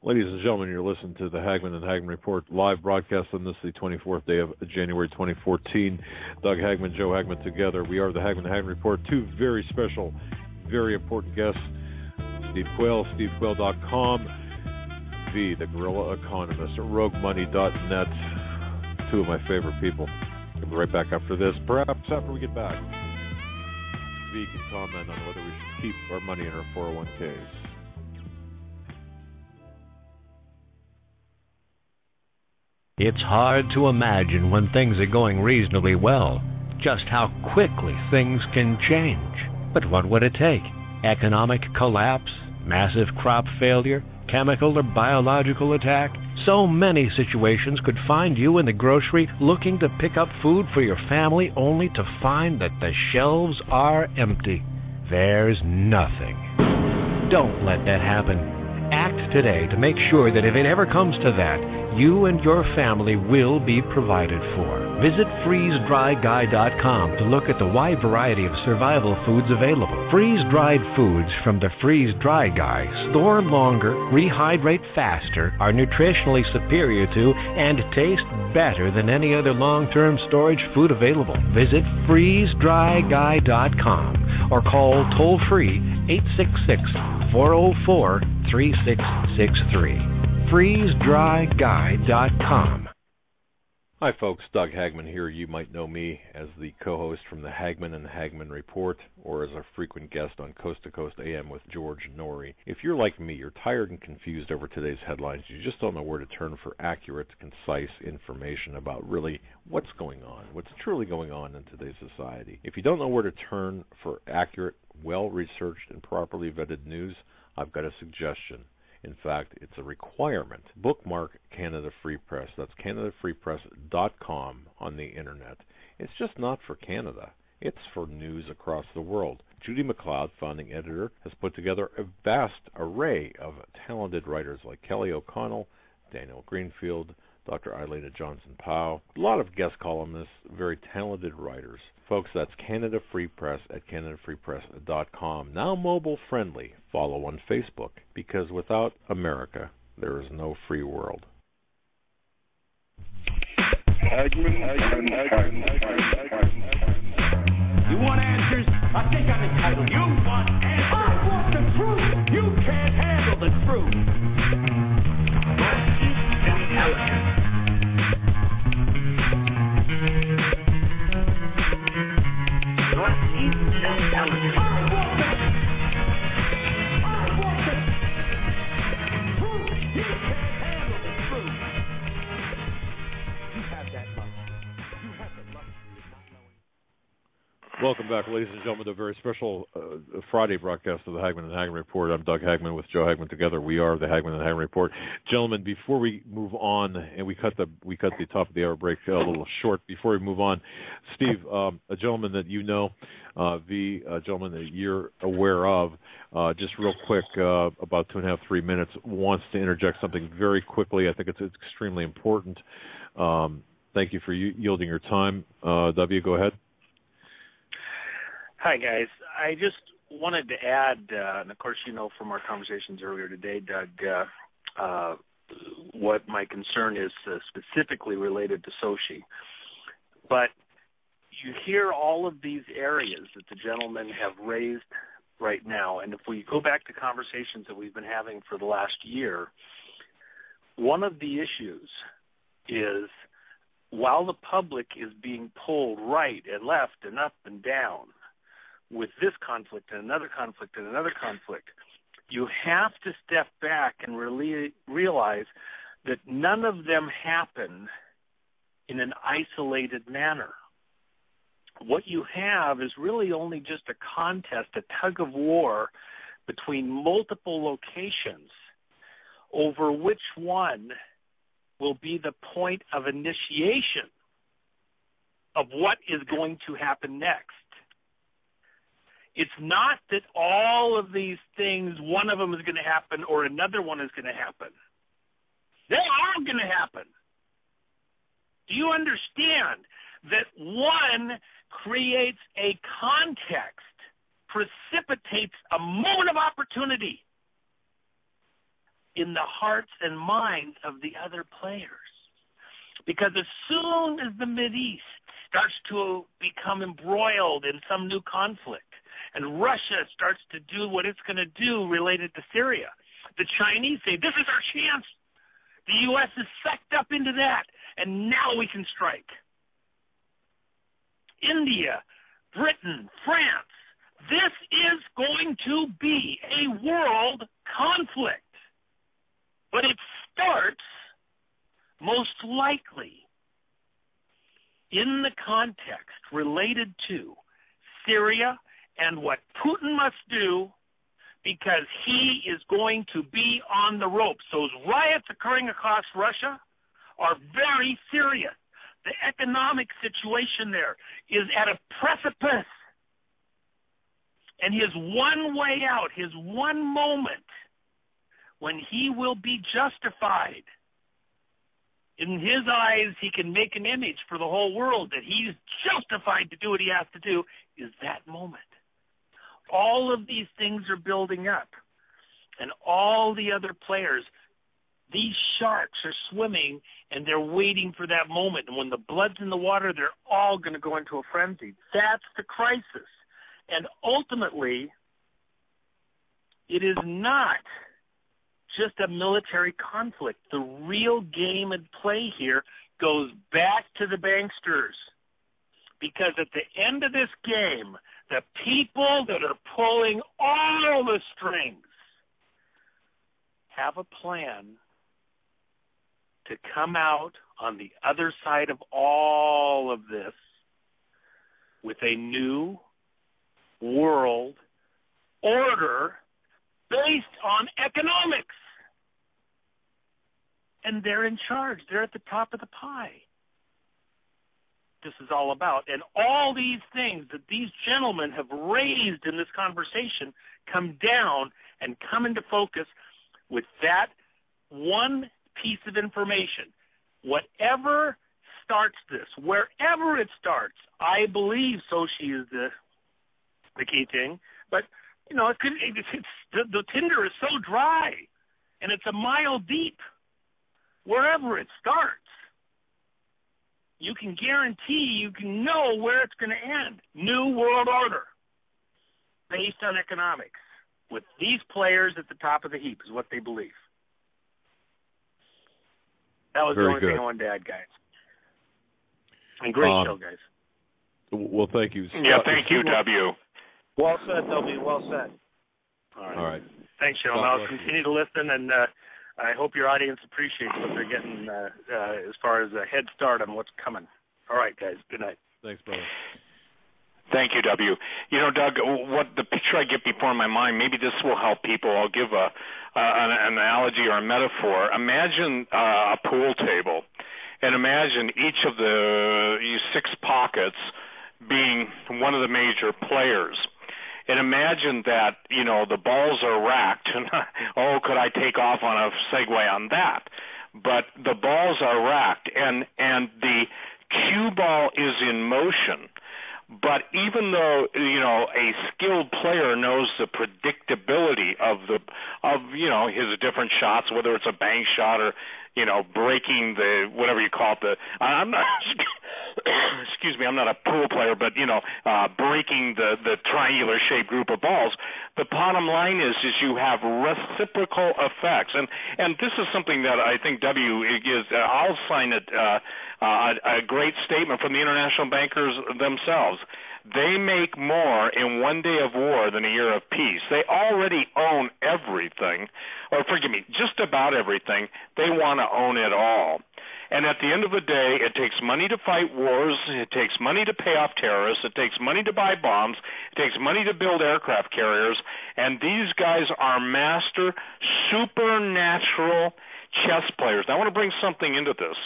Ladies and gentlemen, you're listening to the Hagman and Hagman Report live broadcast on this, the 24th day of January 2014. Doug Hagman, Joe Hagman together. We are the Hagman and Hagman Report. Two very special, very important guests. Steve Quayle, stevequayle.com. The Guerrilla Economist, roguemoney.net. Two of my favorite people. We'll be right back after this. Perhaps after we get back, V can comment on whether we should keep our money in our 401ks. It's hard to imagine when things are going reasonably well, just how quickly things can change. But what would it take? Economic collapse? Massive crop failure? Chemical or biological attack? So many situations could find you in the grocery looking to pick up food for your family only to find that the shelves are empty. There's nothing. Don't let that happen. Act today to make sure that if it ever comes to that, you and your family will be provided for. Visit freezedryguy.com to look at the wide variety of survival foods available. Freeze-dried foods from the Freeze Dry Guy store longer, rehydrate faster, are nutritionally superior to, and taste better than any other long-term storage food available. Visit freezedryguy.com or call toll-free 866-404-3663. freezedryguy.com. Hi folks, Doug Hagman here. You might know me as the co-host from the Hagman and Hagman Report, or as a frequent guest on Coast to Coast AM with George Norrie. If you're like me, you're tired and confused over today's headlines. You just don't know where to turn for accurate, concise information about really what's going on, what's truly going on in today's society. If you don't know where to turn for accurate, well-researched, and properly vetted news, I've got a suggestion. In fact, it's a requirement. Bookmark Canada Free Press. That's CanadaFreePress.com on the internet. It's just not for Canada. It's for news across the world. Judy McLeod, founding editor, has put together a vast array of talented writers like Kelly O'Connell, Daniel Greenfield, Dr. Eilena Johnson-Powell, a lot of guest columnists, very talented writers. Folks, that's Canada Free Press at CanadaFreePress.com. Now mobile friendly. Follow on Facebook, because without America, there is no free world. You want answers? I think I'm entitled. You want answers? I want the truth. You can't handle the truth. Intelligence. Welcome back, ladies and gentlemen, to a very special Friday broadcast of the Hagman and Hagman Report. I'm Doug Hagman with Joe Hagman. Together we are the Hagman and Hagman Report. Gentlemen, before we move on, and we cut the top of the hour break a little short. Before we move on, Steve, a gentleman that you know, a gentleman that you're aware of, just real quick, about 2.5, 3 minutes, wants to interject something very quickly. I think it's extremely important. Thank you for yielding your time. W, go ahead. Hi, guys. I just wanted to add, and of course, you know from our conversations earlier today, Doug, what my concern is specifically related to Sochi. But you hear all of these areas that the gentlemen have raised right now, and if we go back to conversations that we've been having for the last year, one of the issues is while the public is being pulled right and left and up and down with this conflict and another conflict and another conflict, you have to step back and really realize that none of them happen in an isolated manner. What you have is really only just a contest, a tug of war between multiple locations over which one will be the point of initiation of what is going to happen next. It's not that all of these things, one of them is going to happen or another one is going to happen. They are going to happen. Do you understand that one creates a context, precipitates a moment of opportunity in the hearts and minds of the other players? Because as soon as the Mideast starts to become embroiled in some new conflict, and Russia starts to do what it's going to do related to Syria, the Chinese say, this is our chance. The U.S. is sucked up into that, and now we can strike. India, Britain, France, this is going to be a world conflict. But it starts most likely in the context related to Syria and what Putin must do, because he is going to be on the ropes. Those riots occurring across Russia are very serious. The economic situation there is at a precipice. And his one way out, his one moment when he will be justified, in his eyes he can make an image for the whole world that he's justified to do what he has to do, is that moment. All of these things are building up. And all the other players, these sharks are swimming and they're waiting for that moment. And when the blood's in the water, they're all going to go into a frenzy. That's the crisis. And ultimately, it is not just a military conflict. The real game at play here goes back to the banksters. Because at the end of this game, the people that are pulling all the strings have a plan to come out on the other side of all of this with a new world order based on economics. And they're in charge. They're at the top of the pie. This is all about. And all these things that these gentlemen have raised in this conversation come down and come into focus with that one piece of information. Whatever starts this, wherever it starts, I believe Sochi is the key thing. But, you know, the tinder is so dry, and it's a mile deep. Wherever it starts, you can guarantee, you can know where it's going to end. New world order based on economics with these players at the top of the heap is what they believe. That was Very the only good. thing I wanted to add, guys. And great show, guys. Well, thank you. Yeah, thank you, W. Well said, W. Well said. All right. Thanks, Sean. I'll continue to listen, and I hope your audience appreciates what they're getting as far as a head start on what's coming. All right, guys. Good night. Thanks, brother. Thank you, W. You know, Doug, what the picture I get before my mind, maybe this will help people. I'll give an analogy or a metaphor. Imagine a pool table, and imagine each of the 6 pockets being one of the major players. And imagine that, you know, the balls are racked. And, oh, could I take off on a segue on that? But the balls are racked, and the cue ball is in motion. But even though a skilled player knows the predictability of his different shots, whether it's a bank shot or breaking the whatever you call it, I'm not excuse me, I'm not a pool player, but breaking the triangular shaped group of balls. The bottom line is you have reciprocal effects, and this is something that I think I'll sign it. A great statement from the international bankers themselves. They make more in one day of war than a year of peace. They already own everything, or forgive me, just about everything. They want to own it all. And at the end of the day, it takes money to fight wars. It takes money to pay off terrorists. It takes money to buy bombs. It takes money to build aircraft carriers. And these guys are master supernatural chess players. Now, I want to bring something into this.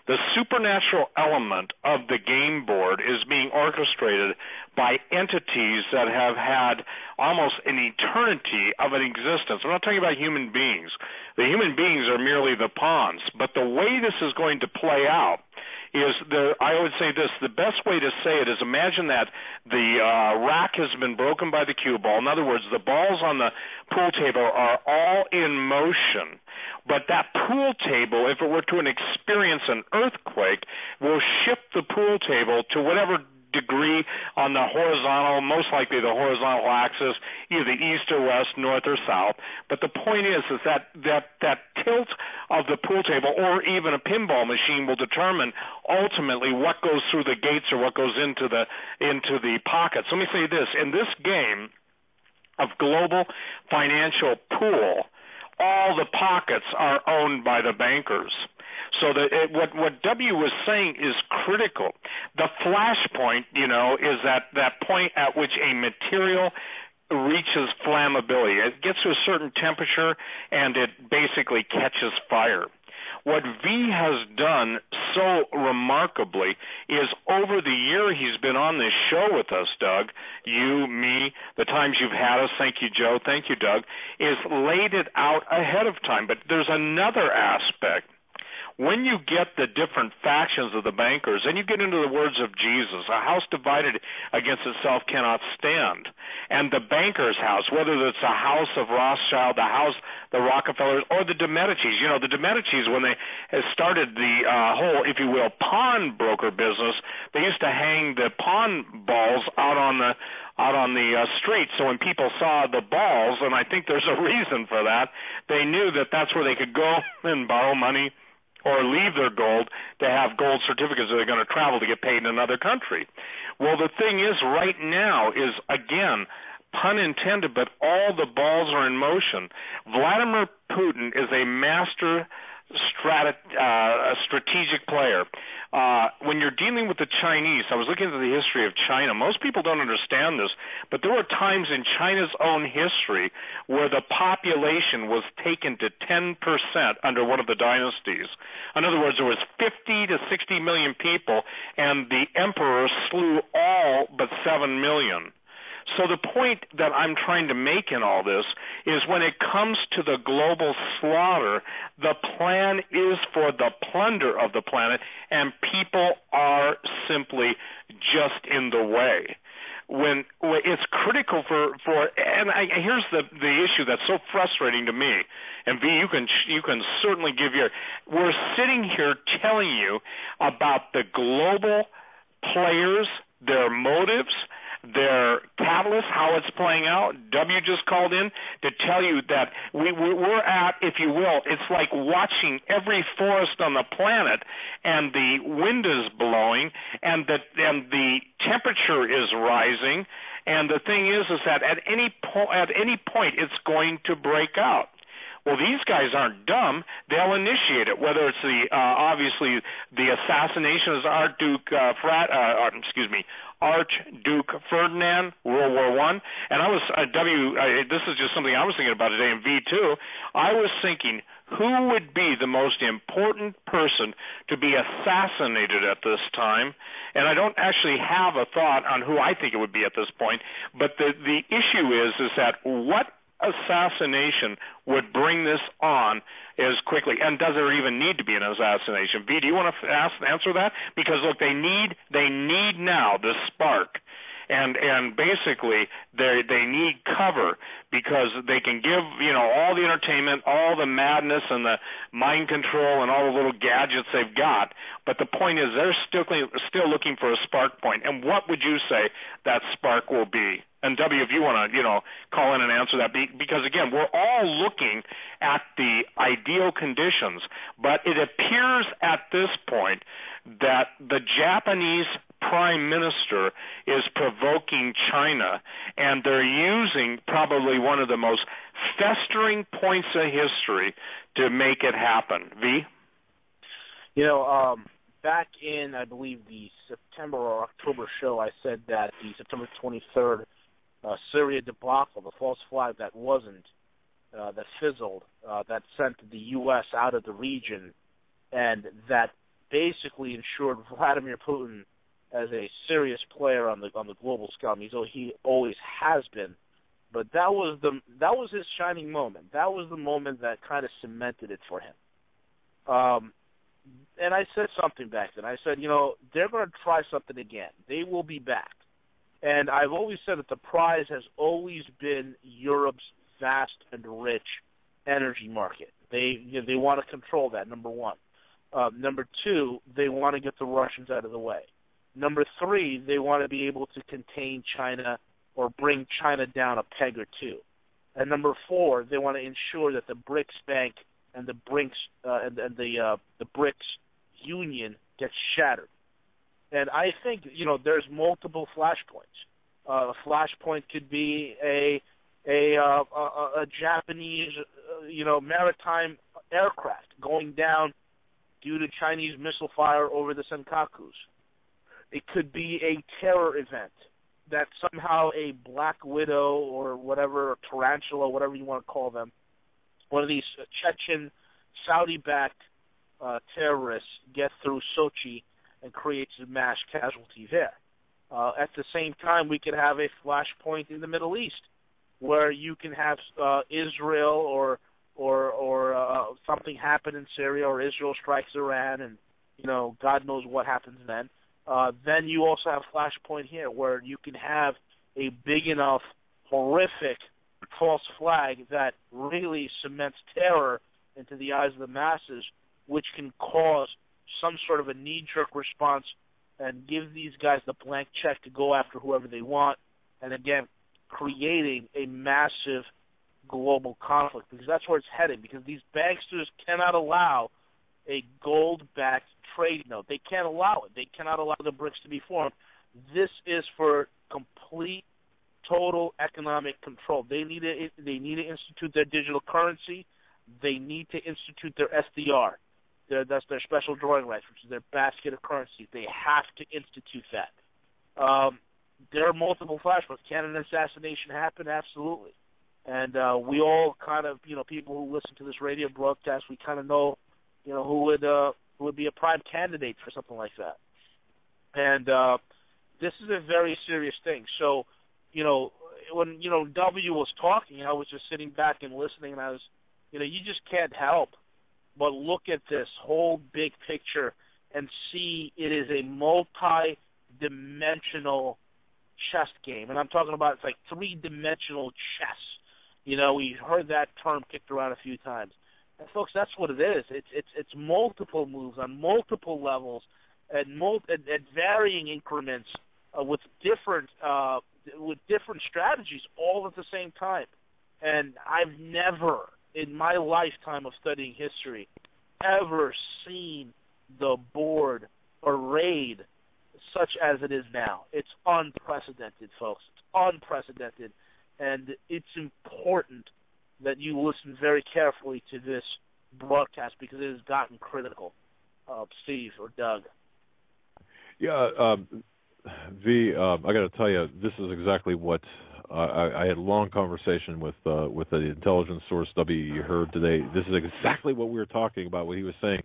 The supernatural element of the game board is being orchestrated by entities that have had almost an eternity of an existence. I'm not talking about human beings. The human beings are merely the pawns. But the way this is going to play out is I would say this, the best way to say it is imagine that the rack has been broken by the cue ball. In other words, the balls on the pool table are all in motion. But that pool table, if it were to experience an earthquake, will shift the pool table to whatever degree on the horizontal, most likely the horizontal axis, either east or west, north or south. But the point is that tilt of the pool table or even a pinball machine will determine ultimately what goes through the gates or what goes into the pockets. Let me say this. In this game of global financial pool, all the pockets are owned by the bankers. So what W was saying is critical. The flashpoint, is that point at which a material reaches flammability. It gets to a certain temperature and it basically catches fire. What V has done so remarkably is over the year he's been on this show with us, Doug, you, me, the times you've had us, thank you, Joe, thank you, Doug, is laid it out ahead of time. But there's another aspect. When you get the different factions of the bankers, and you get into the words of Jesus, a house divided against itself cannot stand. And the banker's house, whether it's a house of Rothschild, the Rockefellers, or the de Medicis. The de Medicis, when they started the whole, if you will, pawn broker business, they used to hang the pawn balls out on the street. So when people saw the balls, and I think there's a reason for that, they knew that that's where they could go and borrow money or leave their gold to have gold certificates that they're going to travel to get paid in another country. Well, the thing is right now is, again, pun intended, but all the balls are in motion. Vladimir Putin is a master strategic player. When you're dealing with the Chinese, I was looking at the history of China. Most people don't understand this, but there were times in China's own history where the population was taken to 10% under one of the dynasties. In other words, there was 50 to 60 million people, and the emperor slew all but 7 million. So the point that I'm trying to make in all this is when it comes to the global slaughter, the plan is for the plunder of the planet, and people are simply just in the way. When it's critical here's the issue that's so frustrating to me, and V, you can certainly we're sitting here telling you about the global players, their motives, their catalyst, how it's playing out. W just called in to tell you that we're at, if you will, it's like watching every forest on the planet, and the wind is blowing, and the temperature is rising, and the thing is that at any point it's going to break out. Well, these guys aren't dumb. They'll initiate it, whether it's obviously the assassination of Archduke Ferdinand, World War I. And I was, this is just something I was thinking about today in V2. I was thinking, who would be the most important person to be assassinated at this time? And I don't actually have a thought on who I think it would be at this point, but the issue is that what assassination would bring this on as quickly, and does there even need to be an assassination? V, do you want to answer that? Because look, they need now this spark. and basically they need cover because they can give all the entertainment, all the madness and the mind control and all the little gadgets they've got, but the point is they're still looking for a spark point. And what would you say that spark will be? And W, if you want to call in and answer that, because again we're all looking at the ideal conditions, but it appears at this point that the Japanese Prime Minister is provoking China, and they're using probably one of the most festering points of history to make it happen. V? Back in, I believe, the September or October show, I said that the September 23rd Syria debacle, the false flag that fizzled, that sent the U.S. out of the region, and that basically ensured Vladimir Putin as a serious player on the global scale. I mean, he always has been, but that was his shining moment. That was the moment that kind of cemented it for him. And I said something back then. I said, they're going to try something again. They will be back. And I've always said that the prize has always been Europe's vast and rich energy market. They want to control that, number one. Number two, they want to get the Russians out of the way. Number three, they want to be able to contain China or bring China down a peg or two. And number four, they want to ensure that the BRICS Bank and the BRICS Union gets shattered. And I think there's multiple flashpoints. A flashpoint could be a Japanese maritime aircraft going down due to Chinese missile fire over the Senkakus. It could be a terror event that somehow a Black Widow or whatever, tarantula, whatever you want to call them, one of these Chechen, Saudi-backed terrorists get through Sochi and creates a mass casualty there. At the same time, we could have a flashpoint in the Middle East where you can have Israel or something happen in Syria, or Israel strikes Iran, and God knows what happens then. Then you also have flashpoint here where you can have a big enough, horrific false flag that really cements terror into the eyes of the masses, which can cause some sort of a knee-jerk response and give these guys the blank check to go after whoever they want, and again, creating a massive global conflict, because that's where it's headed, because these banksters cannot allow a gold-backed trade note. They can't allow it. They cannot allow the BRICS to be formed. This is for complete, total economic control. They need to institute their digital currency. They need to institute their SDR. That's their special drawing rights, which is their basket of currency. They have to institute that. There are multiple flashpoints. Can an assassination happen? Absolutely. And we all kind of, people who listen to this radio broadcast, we kind of know, who would be a prime candidate for something like that. And this is a very serious thing. So, when W was talking, I was just sitting back and listening, and I was, you just can't help but look at this whole big picture and see it is a multi-dimensional chess game. And I'm talking about it's like three-dimensional chess. We heard that term kicked around a few times. And folks, that's what it is. It's multiple moves on multiple levels at varying increments with different strategies all at the same time. And I've never, in my lifetime of studying history, ever seen the board arrayed such as it is now. It's unprecedented, folks. It's unprecedented. And it's important that you listen very carefully to this broadcast because it has gotten critical. Steve or Doug. Yeah, V, I got to tell you, this is exactly what I had a long conversation with the intelligence source W you heard today. This is exactly what we were talking about, what he was saying.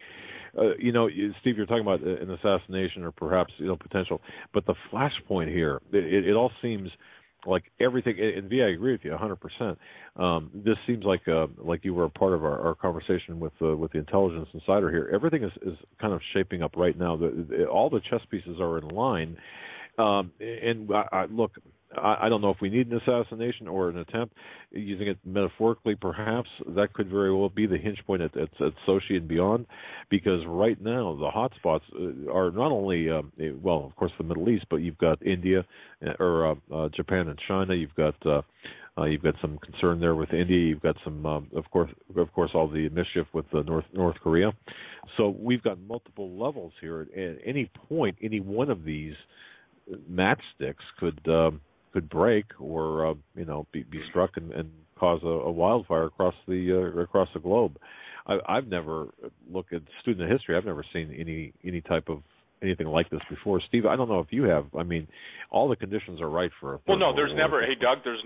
Steve, you're talking about an assassination or perhaps potential, but the flashpoint here, it all seems like everything. And V, I agree with you 100%. This seems like you were a part of our conversation with the intelligence insider here. Everything is kind of shaping up right now. All the chess pieces are in line. And look, I don't know if we need an assassination or an attempt. Using it metaphorically, perhaps that could very well be the hinge point at Sochi and beyond, because right now the hotspots are not only, well, of course, the Middle East, but you've got India, or Japan and China. You've got some concern there with India. You've got some, of course, all the mischief with North Korea. So we've got multiple levels here. At any point, any one of these matchsticks could break, or be struck and cause a wildfire across the globe. I've never looked at student of history. I've never seen any type of anything like this before. Steve, I don't know if you have. I mean, all the conditions are right for a third no, there's world never. war. Hey, Doug, there's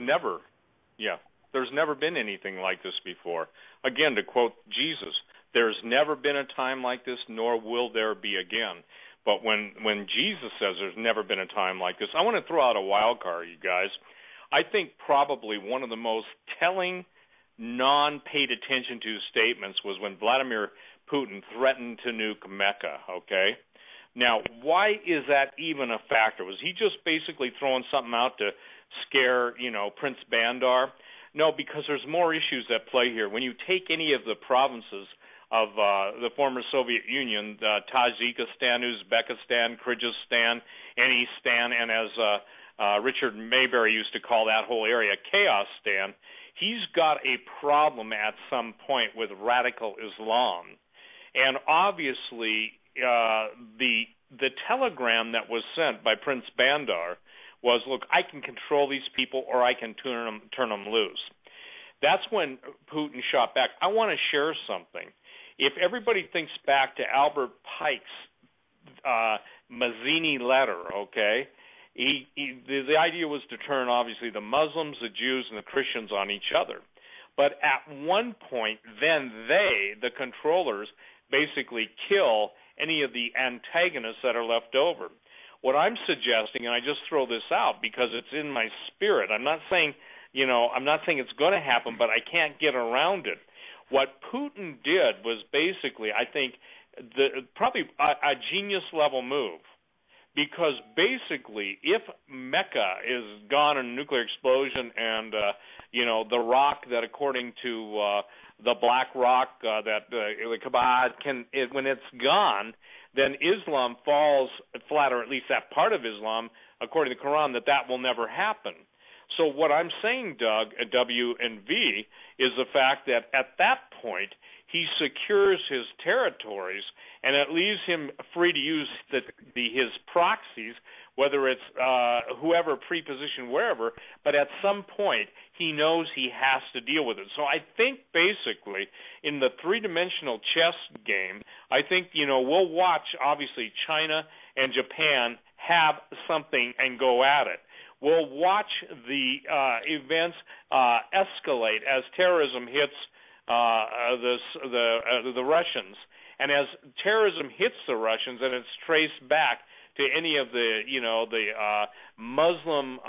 never been anything like this before. Again, to quote Jesus, there's never been a time like this, nor will there be again. But when Jesus says there's never been a time like this, I want to throw out a wild card, you guys. I think probably one of the most telling, non-paid attention to statements was when Vladimir Putin threatened to nuke Mecca, okay? Now, why is that even a factor? Was he just basically throwing something out to scare, Prince Bandar? No, because there's more issues at play here. When you take any of the provinces of the former Soviet Union, Tajikistan, Uzbekistan, Kyrgyzstan, Anistan, and as Richard Mayberry used to call that whole area, Chaosistan, he's got a problem at some point with radical Islam. And obviously, the telegram that was sent by Prince Bandar was, look, I can control these people or I can turn them loose. That's when Putin shot back. I want to share something. If everybody thinks back to Albert Pike's Mazzini letter, okay, the idea was to turn, obviously, the Muslims, the Jews, and the Christians on each other. But at one point, then the controllers, basically kill any of the antagonists that are left over. What I'm suggesting, and I just throw this out because it's in my spirit, I'm not saying it's going to happen, but I can't get around it. What Putin did was basically, I think, probably a genius-level move, because basically, if Mecca is gone in a nuclear explosion and, the rock that, according to the Black Rock, that the Kaaba, when it's gone, then Islam falls flat, or at least that part of Islam, according to the Quran, that will never happen. So what I'm saying, Doug, W and V, is the fact that at that point he secures his territories, and it leaves him free to use his proxies, whether it's whoever prepositioned wherever, but at some point he knows he has to deal with it. So I think basically in the three-dimensional chess game, I think, we'll watch, obviously, China and Japan have something and go at it. We'll watch the events escalate as terrorism hits the Russians, and as terrorism hits the Russians, and it's traced back to any of the Muslim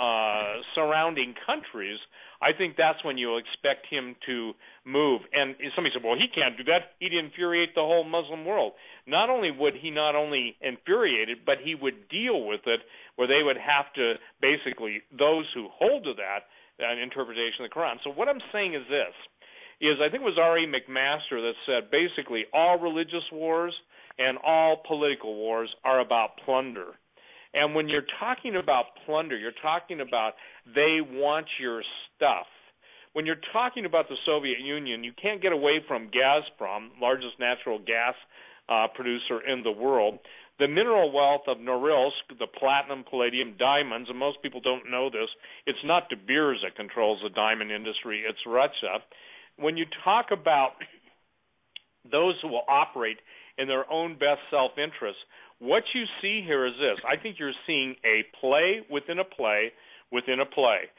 surrounding countries, I think that's when you'll expect him to move. And somebody said, well, he can't do that. He'd infuriate the whole Muslim world. Not only would he not only infuriate it, but he would deal with it, where they would have to basically, those who hold to that interpretation of the Quran. So what I'm saying is this, I think it was R.E. McMaster that said basically all religious wars and all political wars are about plunder. And when you're talking about plunder, you're talking about they want your stuff. When you're talking about the Soviet Union, you can't get away from Gazprom, largest natural gas producer in the world. The mineral wealth of Norilsk, the platinum, palladium, diamonds, and most people don't know this, it's not De Beers that controls the diamond industry, it's Russia. When you talk about those who will operate in their own best self-interest, what you see here is this. I think you're seeing a play within a play within a play.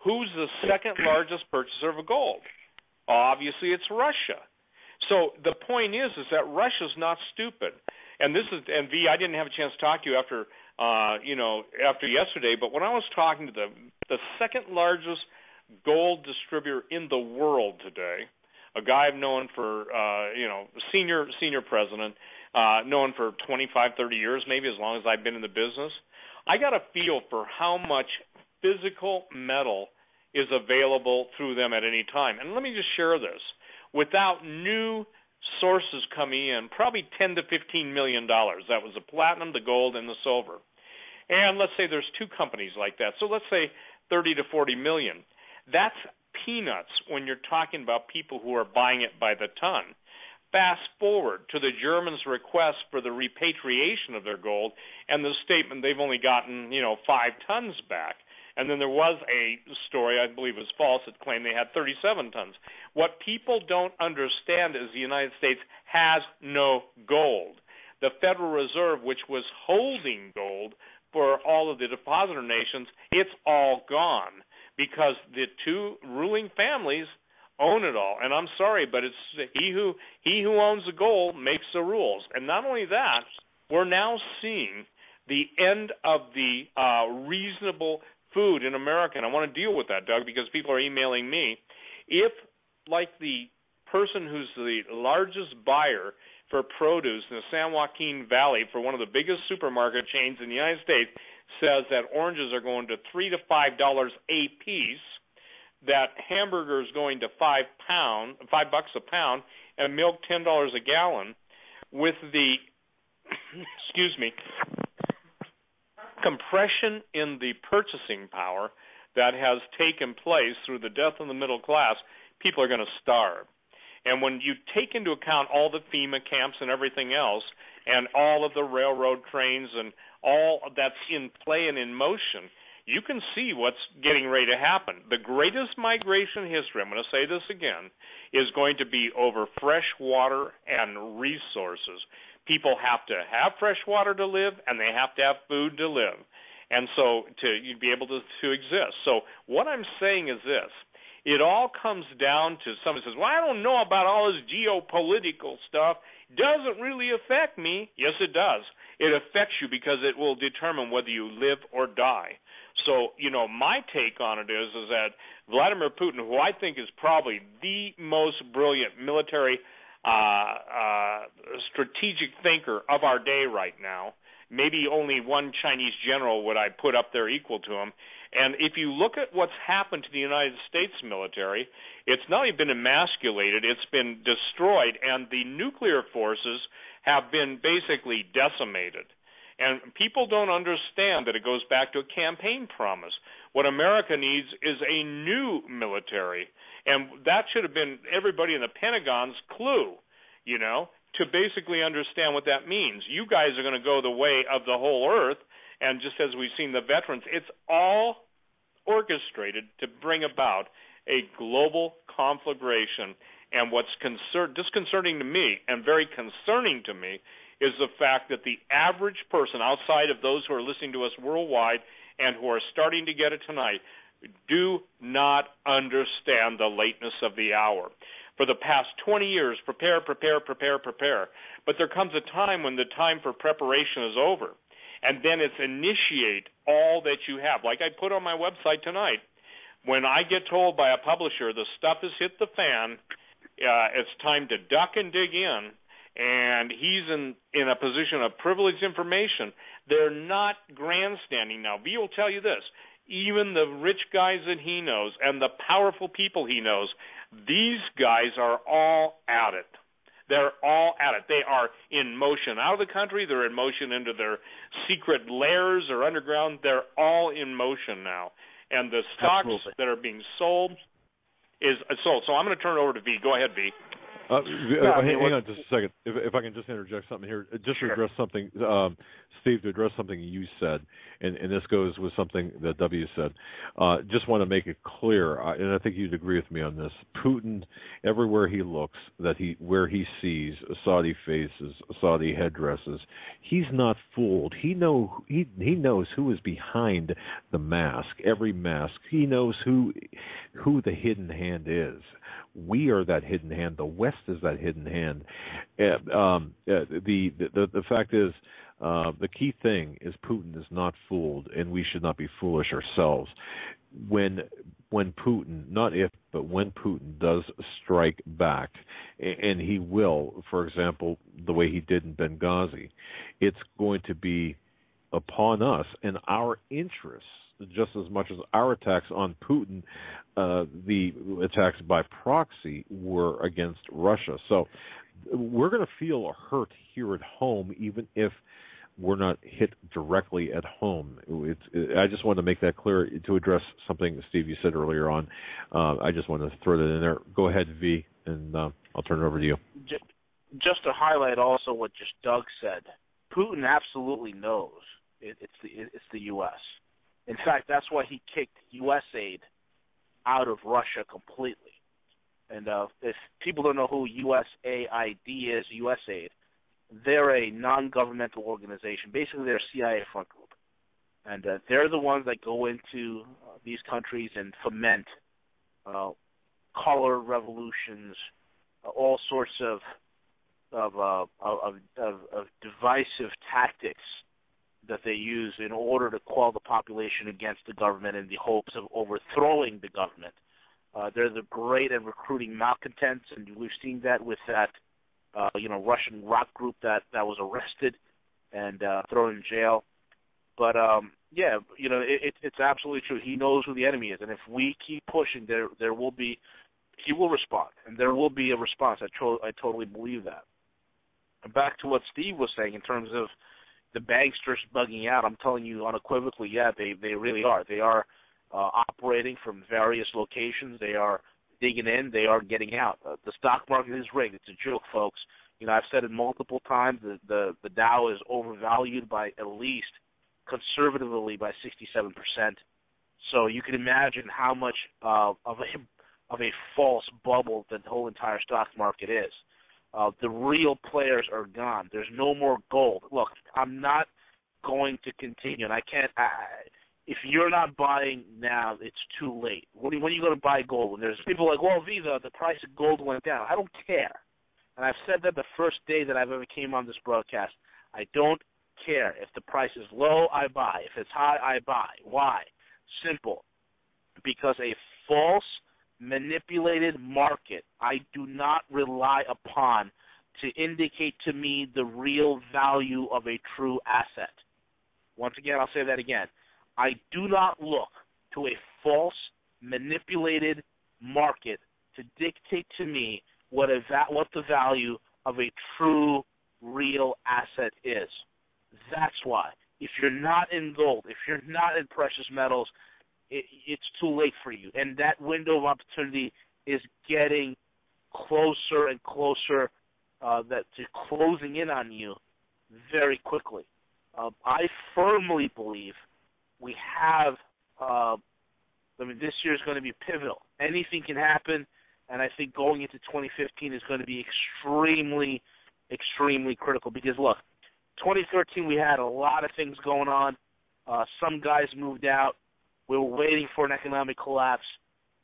Who's the second largest purchaser of gold? Obviously, it's Russia. So the point is that Russia's not stupid. And V, I didn't have a chance to talk to you after yesterday, but when I was talking to the second largest gold distributor in the world today, a guy I've known for, senior president, known for 25, 30 years, maybe as long as I've been in the business, I got a feel for how much physical metal is available through them at any time. And let me just share this. Without new sources coming in, probably $10 to $15 million. That was the platinum, the gold, and the silver. And let's say there's two companies like that. So let's say 30 to 40 million. That's peanuts when you're talking about people who are buying it by the ton. Fast forward to the Germans' request for the repatriation of their gold and the statement they've only gotten, 5 tons back. And then there was a story, I believe it was false, that claimed they had 37 tons. What people don't understand is the United States has no gold. The Federal Reserve, which was holding gold for all of the depositor nations, it's all gone because the two ruling families own it all. And I'm sorry, but it's he who owns the gold makes the rules. And not only that, we're now seeing the end of the reasonable food in America. And I want to deal with that, Doug, because people are emailing me. If, like the person who's the largest buyer for produce in the San Joaquin Valley for one of the biggest supermarket chains in the United States, says that oranges are going to $3 to $5 a piece, that hamburger is going to $5 a pound, and milk $10 a gallon, with the compression in the purchasing power that has taken place through the death of the middle class, people are going to starve. And when you take into account all the FEMA camps and everything else, and all of the railroad trains and all that's in play and in motion, you can see what's getting ready to happen. The greatest migration in history, I'm going to say this again, is going to be over fresh water and resources. People have to have fresh water to live, and they have to have food to live, and so to be able to exist. So what I'm saying is this. It all comes down to somebody says, well, I don't know about all this geopolitical stuff. Doesn't really affect me. Yes, it does. It affects you because it will determine whether you live or die. So, my take on it is that Vladimir Putin, who I think is probably the most brilliant military strategic thinker of our day right now, maybe only one Chinese general would I put up there equal to him. And if you look at what's happened to the United States military, it's not only been emasculated, it's been destroyed, and the nuclear forces have been basically decimated. And people don't understand that it goes back to a campaign promise. What America needs is a new military, and that should have been everybody in the Pentagon's clue, to basically understand what that means. You guys are going to go the way of the whole earth, and just as we've seen the veterans, it's all orchestrated to bring about a global conflagration. And what's disconcerting to me and very concerning to me is the fact that the average person outside of those who are listening to us worldwide and who are starting to get it tonight do not understand the lateness of the hour. For the past 20 years, prepare. But there comes a time when the time for preparation is over. And then it's initiate all that you have. Like I put on my website tonight, when I get told by a publisher the stuff has hit the fan, it's time to duck and dig in, and he's in a position of privileged information, they're not grandstanding now. V will tell you this. Even the rich guys that he knows and the powerful people he knows, these guys are all at it. They're all at it. They are in motion out of the country. They're in motion into their secret lairs or underground. They're all in motion now. And the stocks that are being sold is sold. So I'm going to turn it over to V. Go ahead, V. Hang on just a second. If I can just interject something here, just to address something, Steve, to address something you said, and this goes with something that W said. Just want to make it clear, and I think you'd agree with me on this. Putin, everywhere he looks, where he sees Saudi faces, Saudi headdresses, he's not fooled. He knows who is behind the mask. Every mask, he knows who the hidden hand is. We are that hidden hand. The West is that hidden hand. The fact is, the key thing is Putin is not fooled, and we should not be foolish ourselves. When Putin, not if, but when Putin does strike back, and he will, for example, the way he did in Benghazi, it's going to be upon us and our interests just as much as our attacks on Putin. The attacks by proxy were against Russia. So we're going to feel a hurt here at home, even if we're not hit directly at home. I just wanted to make that clear to address something, Steve, you said earlier on. I just wanted to throw that in there. Go ahead, V, and I'll turn it over to you. Just to highlight also what just Doug said, Putin absolutely knows it's the U.S. In fact, that's why he kicked U.S. aid out of Russia completely. And if people don't know who USAID is, USAID, they're a non-governmental organization. Basically, they're a CIA front group. And they're the ones that go into these countries and foment color revolutions, all sorts of divisive tactics that they use in order to quell the population against the government in the hopes of overthrowing the government. They're the great at recruiting malcontents, and we've seen that with that Russian rock group that was arrested and thrown in jail. But it's absolutely true. He knows who the enemy is, and if we keep pushing, he will respond, and there will be a response. I totally believe that. And back to what Steve was saying in terms of the banksters bugging out, I'm telling you unequivocally, yeah, they really are. They are operating from various locations. They are digging in. They are getting out. The stock market is rigged. It's a joke, folks. I've said it multiple times. The Dow is overvalued by at least conservatively by 67%. So you can imagine how much of a false bubble the whole entire stock market is. The real players are gone. There's no more gold. Look, I'm not going to continue, and I can't. If you're not buying now, it's too late. When are you going to buy gold? When there's people like, well, Viva, the price of gold went down. I don't care. And I've said that the first day that I've ever came on this broadcast. I don't care. If the price is low, I buy. If it's high, I buy. Why? Simple. Because a false, manipulated market I do not rely upon to indicate to me the real value of a true asset. Once again, I'll say that again. I do not look to a false, manipulated market to dictate to me what the value of a true, real asset is. That's why. If you're not in gold, if you're not in precious metals, it's too late for you. And that window of opportunity is getting closer and closer to closing in on you very quickly. I firmly believe we have this year is going to be pivotal. Anything can happen, and I think going into 2015 is going to be extremely, extremely critical because, look, 2013 we had a lot of things going on. Some guys moved out. We were waiting for an economic collapse.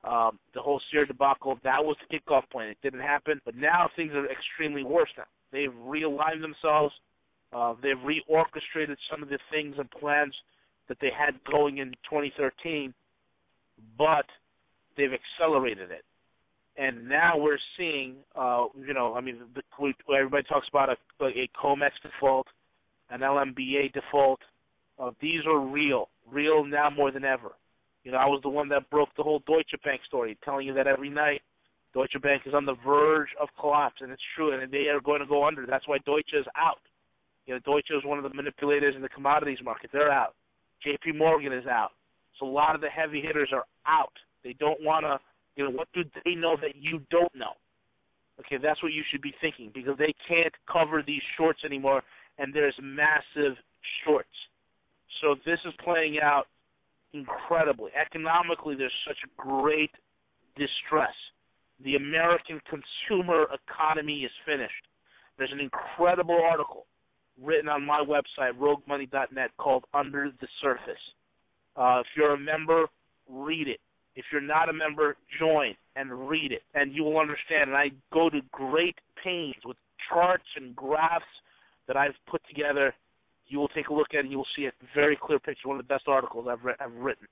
The whole Sears debacle, that was the kickoff point. It didn't happen, but now things are extremely worse now. They've realigned themselves. They've reorchestrated some of the things and plans that they had going in 2013, but they've accelerated it. And now we're seeing, everybody talks about a COMEX default, an LMBA default. These are real now more than ever. I was the one that broke the whole Deutsche Bank story, telling you that every night Deutsche Bank is on the verge of collapse, and it's true, and they are going to go under. That's why Deutsche is out. Deutsche is one of the manipulators in the commodities market. They're out. J.P. Morgan is out. So a lot of the heavy hitters are out. They don't want to, what do they know that you don't know? Okay, that's what you should be thinking because they can't cover these shorts anymore, and there's massive shorts. So this is playing out incredibly. Economically, there's such great distress. The American consumer economy is finished. There's an incredible article written on my website, roguemoney.net, called Under the Surface. If you're a member, read it. If you're not a member, join and read it, and you will understand. And I go to great pains with charts and graphs that I've put together. You will take a look at it, and you will see a very clear picture, one of the best articles I've written.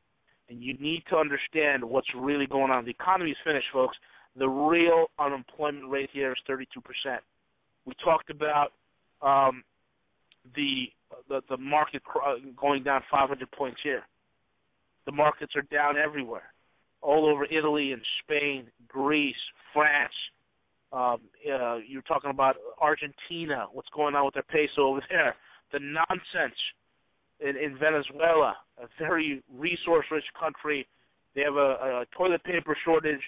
And you need to understand what's really going on. The economy is finished, folks. The real unemployment rate here is 32%. We talked about the market going down 500 points here. The markets are down everywhere, all over Italy and Spain, Greece, France. You're talking about Argentina, what's going on with their peso over there. The nonsense in Venezuela, a very resource-rich country. They have a toilet paper shortage,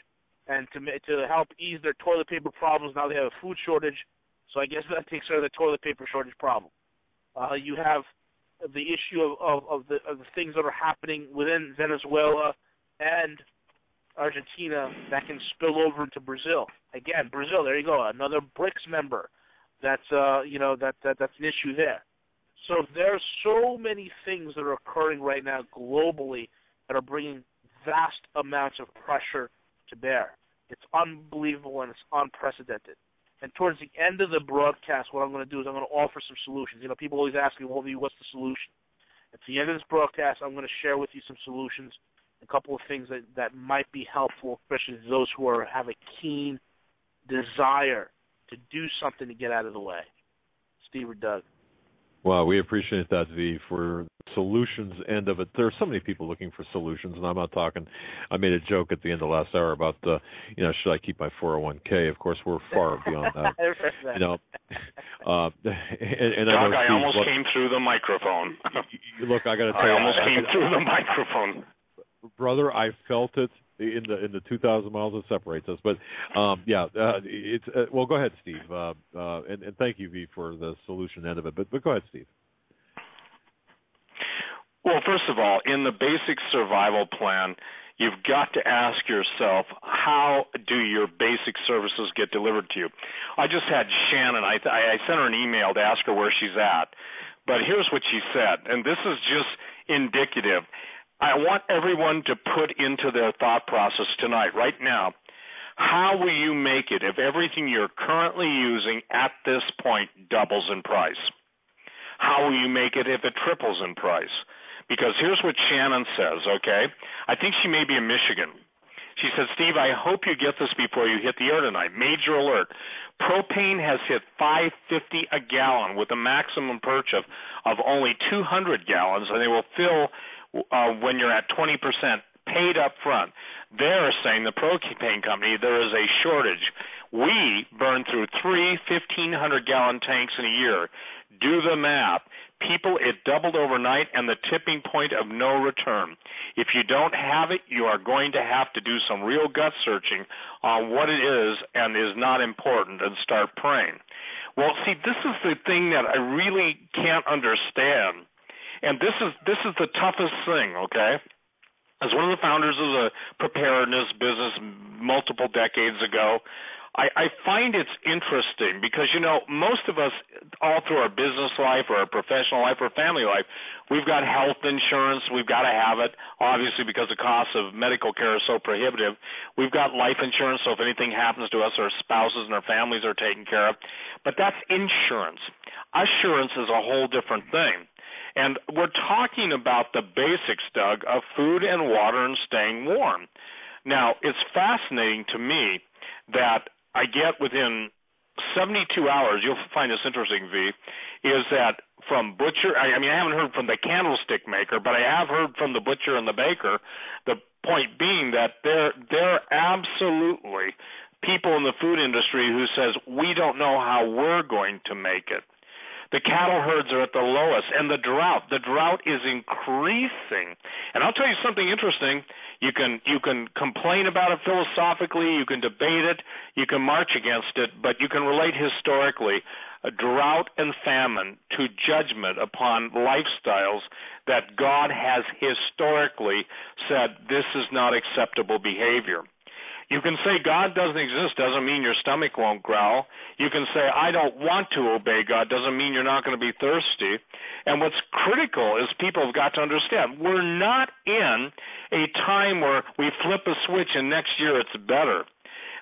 and to help ease their toilet paper problems, now they have a food shortage. So I guess that takes care of the toilet paper shortage problem. You have the issue of the things that are happening within Venezuela and Argentina that can spill over into Brazil. Again, Brazil, there you go, another BRICS member. That's that's an issue there. So there's so many things that are occurring right now globally that are bringing vast amounts of pressure to bear. It's unbelievable and it's unprecedented. And towards the end of the broadcast, what I'm going to do is I'm going to offer some solutions. People always ask me, well, what's the solution? At the end of this broadcast, I'm going to share with you some solutions, a couple of things that might be helpful, especially to those who have a keen desire to do something to get out of the way. Steve or Doug? Well, we appreciate that, V, for the solutions end of it. There are so many people looking for solutions, and I'm not talking. I made a joke at the end of last hour about, should I keep my 401k? Of course, we're far beyond that. And Doug, I almost came through the microphone. Look, I got to tell you, I almost came through the microphone. Brother, I felt it in the 2,000 miles that separates us. But it's well. Go ahead, Steve, and thank you, V, for the solution end of it. But go ahead, Steve. Well, first of all, in the basic survival plan, you've got to ask yourself, how do your basic services get delivered to you? I just had Shannon. I sent her an email to ask her where she's at. But here's what she said, and this is just indicative. I want everyone to put into their thought process tonight, right now, how will you make it if everything you're currently using at this point doubles in price? How will you make it if it triples in price? Because here's what Shannon says, okay? I think she may be in Michigan. She said, Steve, I hope you get this before you hit the air tonight. Major alert. Propane has hit $5.50 a gallon with a maximum purchase of only 200 gallons, and they will fill when you're at 20% paid up front. They're saying, the propane company, there is a shortage. We burn through 3 1,500-gallon tanks in a year. Do the math. People, it doubled overnight, and the tipping point of no return. If you don't have it, you are going to have to do some real gut searching on what it is and is not important and start praying. Well, see, this is the thing that I really can't understand. And this is the toughest thing, okay? As one of the founders of the preparedness business multiple decades ago, I find it's interesting because, most of us all through our business life or our professional life or family life, we've got health insurance. We've got to have it, obviously, because the cost of medical care is so prohibitive. We've got life insurance, so if anything happens to us, our spouses and our families are taken care of. But that's insurance. Assurance is a whole different thing. And we're talking about the basics, Doug, of food and water and staying warm. Now, it's fascinating to me that I get within 72 hours, you'll find this interesting, V, is that from butcher, I haven't heard from the candlestick maker, but I have heard from the butcher and the baker, the point being that they're absolutely people in the food industry who says, we don't know how we're going to make it. The cattle herds are at the lowest, and the drought is increasing. And I'll tell you something interesting. You can complain about it philosophically, you can debate it, you can march against it, but you can relate historically a drought and famine to judgment upon lifestyles that God has historically said this is not acceptable behavior. You can say God doesn't exist, doesn't mean your stomach won't growl. You can say I don't want to obey God, doesn't mean you're not going to be thirsty. And what's critical is people have got to understand we're not in a time where we flip a switch and next year it's better.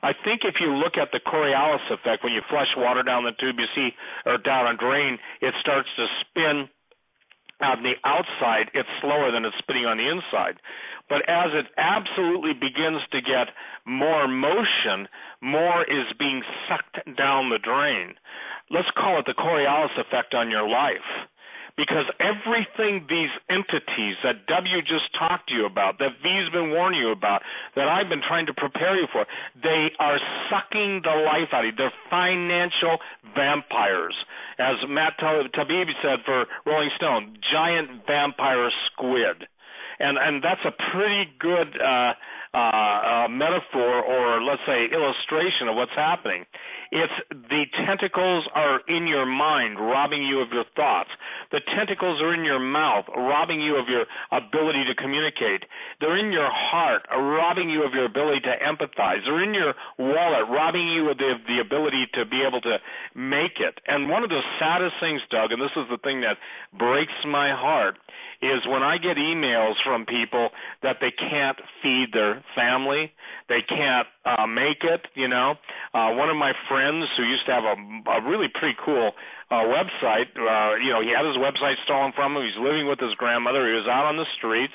I think if you look at the Coriolis effect, when you flush water down the tube, you see, or down a drain, it starts to spin on the outside. It's slower than it's spinning on the inside. But as it absolutely begins to get more motion, more is being sucked down the drain. let's call it the Coriolis effect on your life. Because everything these entities that W just talked to you about, that V's been warning you about, that I've been trying to prepare you for, they are sucking the life out of you. They're financial vampires. As Matt Taibbi said for Rolling Stone, giant vampire squid. And that's a pretty good metaphor, or let's say illustration of what's happening. It's the tentacles are in your mind, robbing you of your thoughts. The tentacles are in your mouth, robbing you of your ability to communicate. They're in your heart, robbing you of your ability to empathize. They're in your wallet, robbing you of the ability to be able to make it. And one of the saddest things, Doug, and this is the thing that breaks my heart, is when I get emails from people that they can't feed their family, they can't make it, One of my friends who used to have a really pretty cool website, he had his website stolen from him. He's living with his grandmother. He was out on the streets.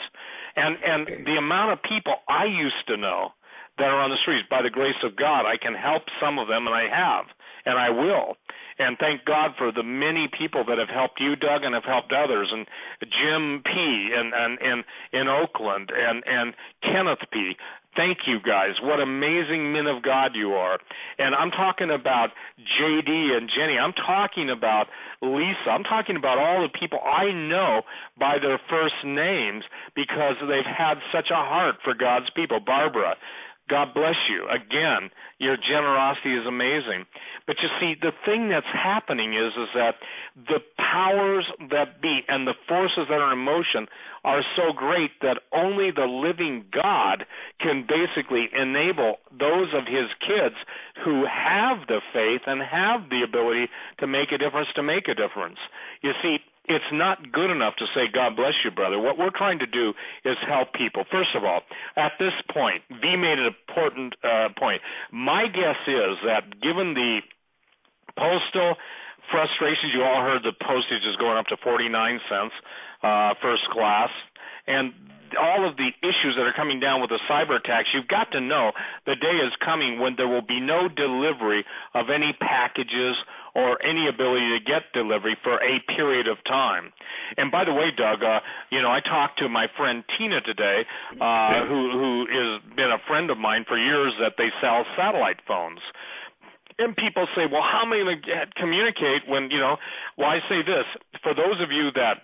And the amount of people I used to know that are on the streets, by the grace of God, I can help some of them, and I have, and I will. And thank God for the many people that have helped you, Doug, and have helped others, and Jim P. and in Oakland, and Kenneth P. Thank you, guys. What amazing men of God you are. And I'm talking about J.D. and Jenny. I'm talking about Lisa. I'm talking about all the people I know by their first names because they've had such a heart for God's people. Barbara, God bless you. Again, your generosity is amazing. But you see, the thing that's happening is that the powers that be and the forces that are in motion are so great that only the living God can basically enable those of his kids who have the faith and have the ability to make a difference to make a difference. You see, it's not good enough to say, God bless you, brother. What we're trying to do is help people. First of all, at this point, V made an important point. My guess is that given the postal frustrations, you all heard the postage is going up to 49 cents first class, and all of the issues that are coming down with the cyber attacks, you've got to know the day is coming when there will be no delivery of any packages or any ability to get delivery for a period of time. And by the way, Doug, I talked to my friend Tina today, who has been a friend of mine for years, that they sell satellite phones. And people say, well, how am I going to communicate when, well, I say this, for those of you that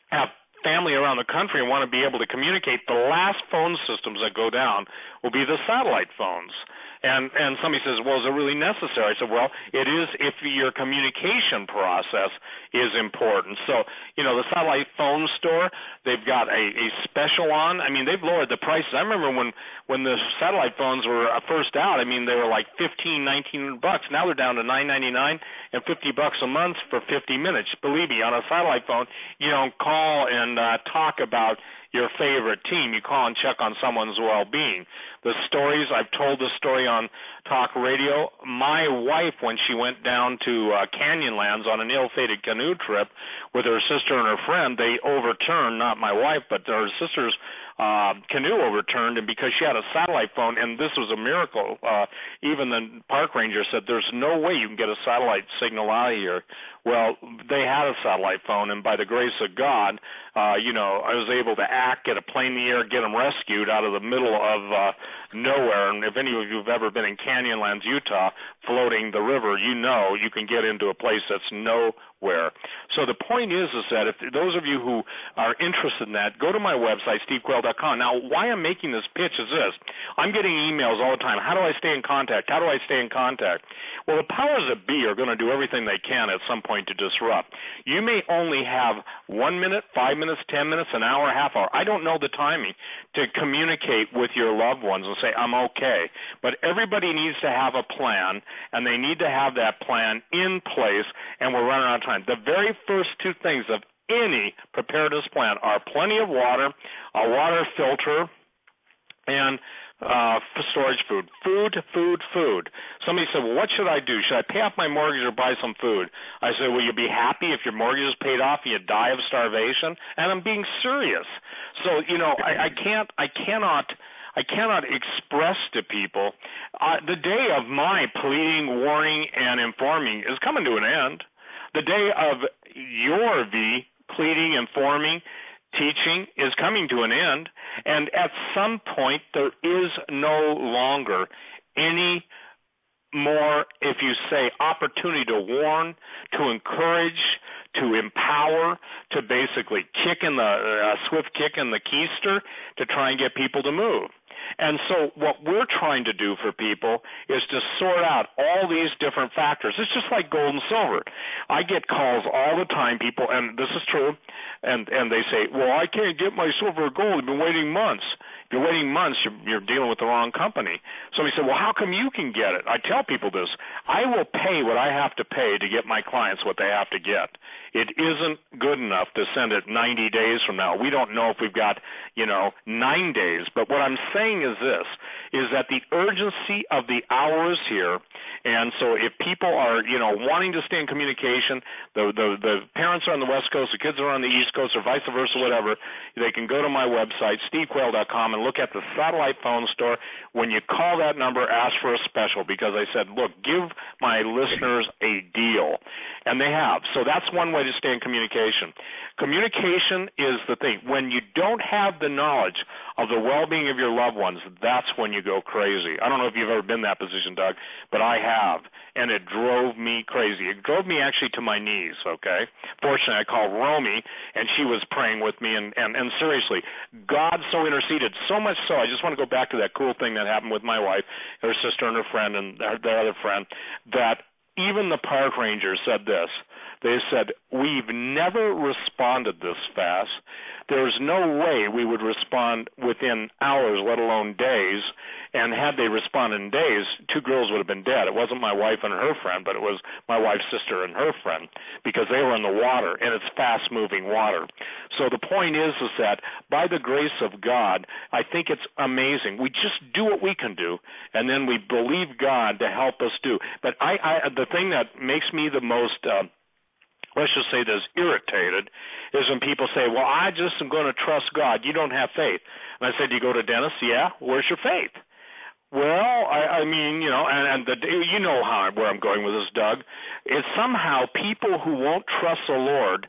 have family around the country and want to be able to communicate, the last phone systems that go down will be the satellite phones. And somebody says, well, is it really necessary? I said, well, it is if your communication process is important. So, the satellite phone store, they've got a special on. I mean, they've lowered the prices. I remember when the satellite phones were first out, I mean, they were like $15, $19. Now they're down to $9.99 and $50 a month for 50 minutes. Believe me, on a satellite phone, you don't call and talk about your favorite team. You call and check on someone's well-being. The stories, I've told the story on talk radio. My wife, when she went down to Canyonlands on an ill-fated canoe trip with her sister and her friend, they overturned, not my wife, but her sister's canoe overturned, and because she had a satellite phone, and this was a miracle, even the park ranger said, there's no way you can get a satellite signal out of here. Well, they had a satellite phone, and by the grace of God, I was able to get a plane in the air, get them rescued out of the middle of nowhere. And if any of you have ever been in Canyonlands, Utah, floating the river, you can get into a place that's nowhere. So the point is that if those of you who are interested in that, go to my website, stevequayle.com. Now, why I'm making this pitch is this. I'm getting emails all the time. How do I stay in contact? How do I stay in contact? Well, the powers that be are going to do everything they can at some point to disrupt. You may only have 1 minute, 5 minutes, 10 minutes, an hour, a half hour. I don't know the timing to communicate with your loved ones and say, I'm okay. But everybody needs to have a plan, and they need to have that plan in place, and we're running out of time. The very first two things of any preparedness plan are plenty of water, a water filter, and storage food. Food. Somebody said, well, what should I do? Should I pay off my mortgage or buy some food? I said, will you be happy if your mortgage is paid off and you die of starvation? And I'm being serious. So, I I cannot express to people. The day of my pleading, warning, and informing is coming to an end. The day of your pleading, informing, teaching is coming to an end, and at some point there is no longer any more, if you say, opportunity to warn, to encourage, to empower, to basically swift kick in the keister to try and get people to move. And so what we're trying to do for people is to sort out all these different factors. It's just like gold and silver. I get calls all the time, people, and this is true, and they say, well, I can't get my silver or gold. I've been waiting months. If you're waiting months, you're dealing with the wrong company. Somebody said, well, how come you can get it? I tell people this. I will pay what I have to pay to get my clients what they have to get. It isn't good enough to send it 90 days from now. We don't know if we've got, 9 days. But what I'm saying is this, is that the urgency of the hour is here. And so if people are, wanting to stay in communication, the parents are on the West Coast, the kids are on the East Coast, or vice versa, whatever, they can go to my website, stevequayle.com, and look at the satellite phone store. When you call that number, ask for a special, because I said, look, give my listeners a deal. And they have. So that's one way to stay in communication. Communication is the thing. When you don't have the knowledge of the well-being of your loved ones, that's when you go crazy. I don't know if you've ever been in that position, Doug, but I have, and it drove me crazy. It drove me actually to my knees, okay? Fortunately, I called Romy, and she was praying with me, and seriously, God so interceded, so much so, I just want to go back to that cool thing that happened with my wife, her sister and her friend, and their other friend, that even the park rangers said this. They said, we've never responded this fast. There's no way we would respond within hours, let alone days. And had they responded in days, 2 girls would have been dead. It wasn't my wife and her friend, but it was my wife's sister and her friend, because they were in the water, and it's fast-moving water. So the point is that by the grace of God, I think it's amazing. We just do what we can do, and then we believe God to help us do. But the thing that makes me the most let's just say this, irritated, is when people say, well, I just am going to trust God. You don't have faith. And I said, you go to dentist? Yeah. Where's your faith? Well, I mean, you know where I'm going with this, Doug. It's somehow people who won't trust the Lord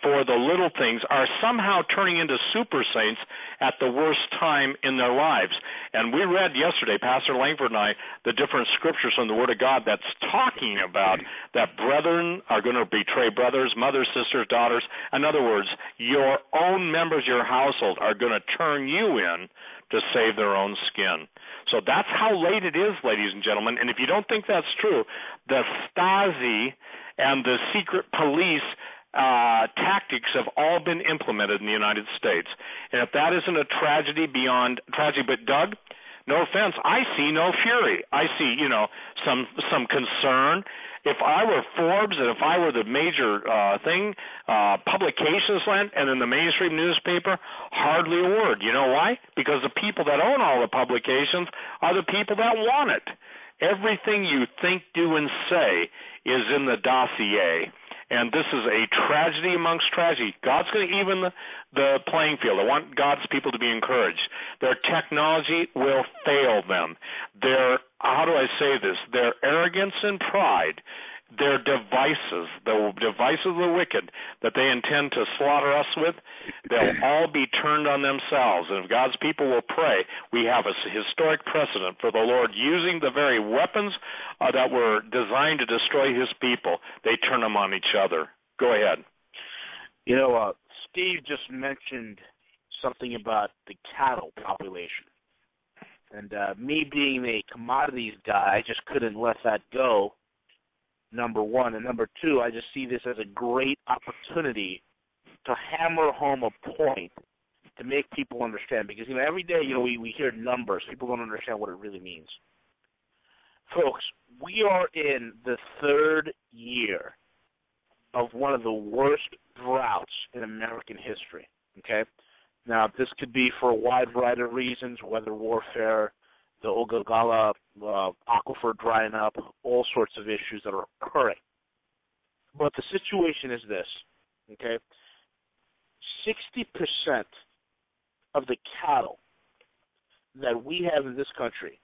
for the little things are somehow turning into super saints at the worst time in their lives. And we read yesterday, Pastor Langford and I, the different scriptures from the Word of God that's talking about that brethren are going to betray brothers, mothers, sisters, daughters. In other words, your own members of your household are going to turn you in to save their own skin. So that's how late it is, ladies and gentlemen. And if you don't think that's true, the Stasi and the secret police tactics have all been implemented in the United States. And if that isn't a tragedy beyond tragedy, but Doug, no offense, I see no fury. I see, some concern. If I were Forbes and if I were the major publications and in the mainstream newspaper, hardly a word. You know why? Because the people that own all the publications are the people that want it. Everything you think, do, and say is in the dossier. And this is a tragedy amongst tragedy. God's going to even the playing field. I want God's people to be encouraged. Their technology will fail them. Their arrogance and pride, their devices, the devices of the wicked that they intend to slaughter us with, they'll all be turned on themselves. And if God's people will pray, we have a historic precedent for the Lord using the very weapons that were designed to destroy his people. They turn them on each other. Go ahead. Steve just mentioned something about the cattle population. And me being a commodities guy, I just couldn't let that go, number one. And number two, I just see this as a great opportunity to hammer home a point to make people understand. Because, every day, we hear numbers. People don't understand what it really means. Folks, we are in the 3rd year of one of the worst droughts in American history, okay? Now, this could be for a wide variety of reasons, weather warfare, the Ogallala aquifer drying up, all sorts of issues that are occurring. But the situation is this, okay? 60% of the cattle that we have in this country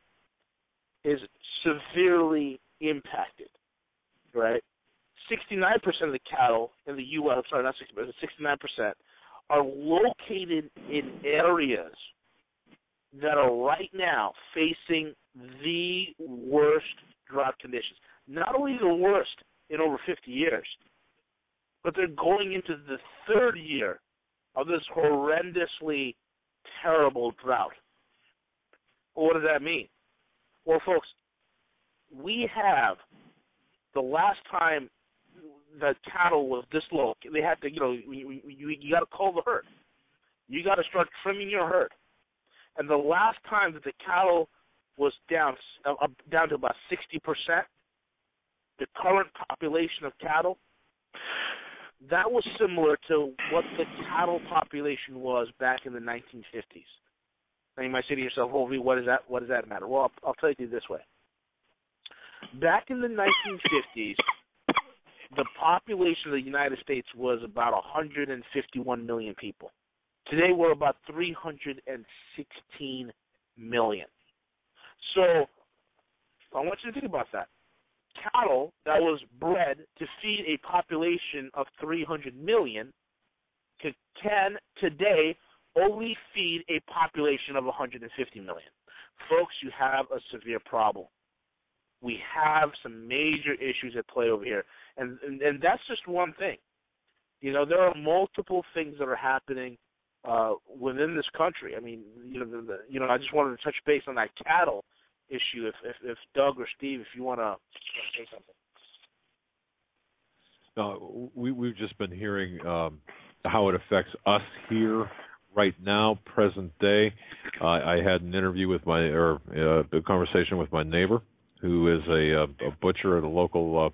is severely impacted, right? 69% of the cattle in the U.S., I'm sorry, not 60%, 69%, are located in areas that are right now facing the worst drought conditions. Not only the worst in over 50 years, but they're going into the third year of this horrendously terrible drought. Well, what does that mean? Well, folks, we have the last time that cattle was this low, they had to, you got to cull the herd. You got to start trimming your herd. And the last time that the cattle was down to about 60%, the current population of cattle, that was similar to what the cattle population was back in the 1950s. Now you might say to yourself, "Oh, what does that matter?" Well, I'll tell you this way. Back in the 1950s, the population of the United States was about 151 million people. Today we're about 316 million. So I want you to think about that. Cattle that was bred to feed a population of 300 million can today only feed a population of 150 million. Folks, you have a severe problem. We have some major issues at play over here. And that's just one thing. There are multiple things that are happening within this country. I mean, I just wanted to touch base on that cattle issue. If Doug or Steve, if you want to say something. No, we've just been hearing how it affects us here right now, present day. I had an interview with a conversation with my neighbor, who is a butcher at a local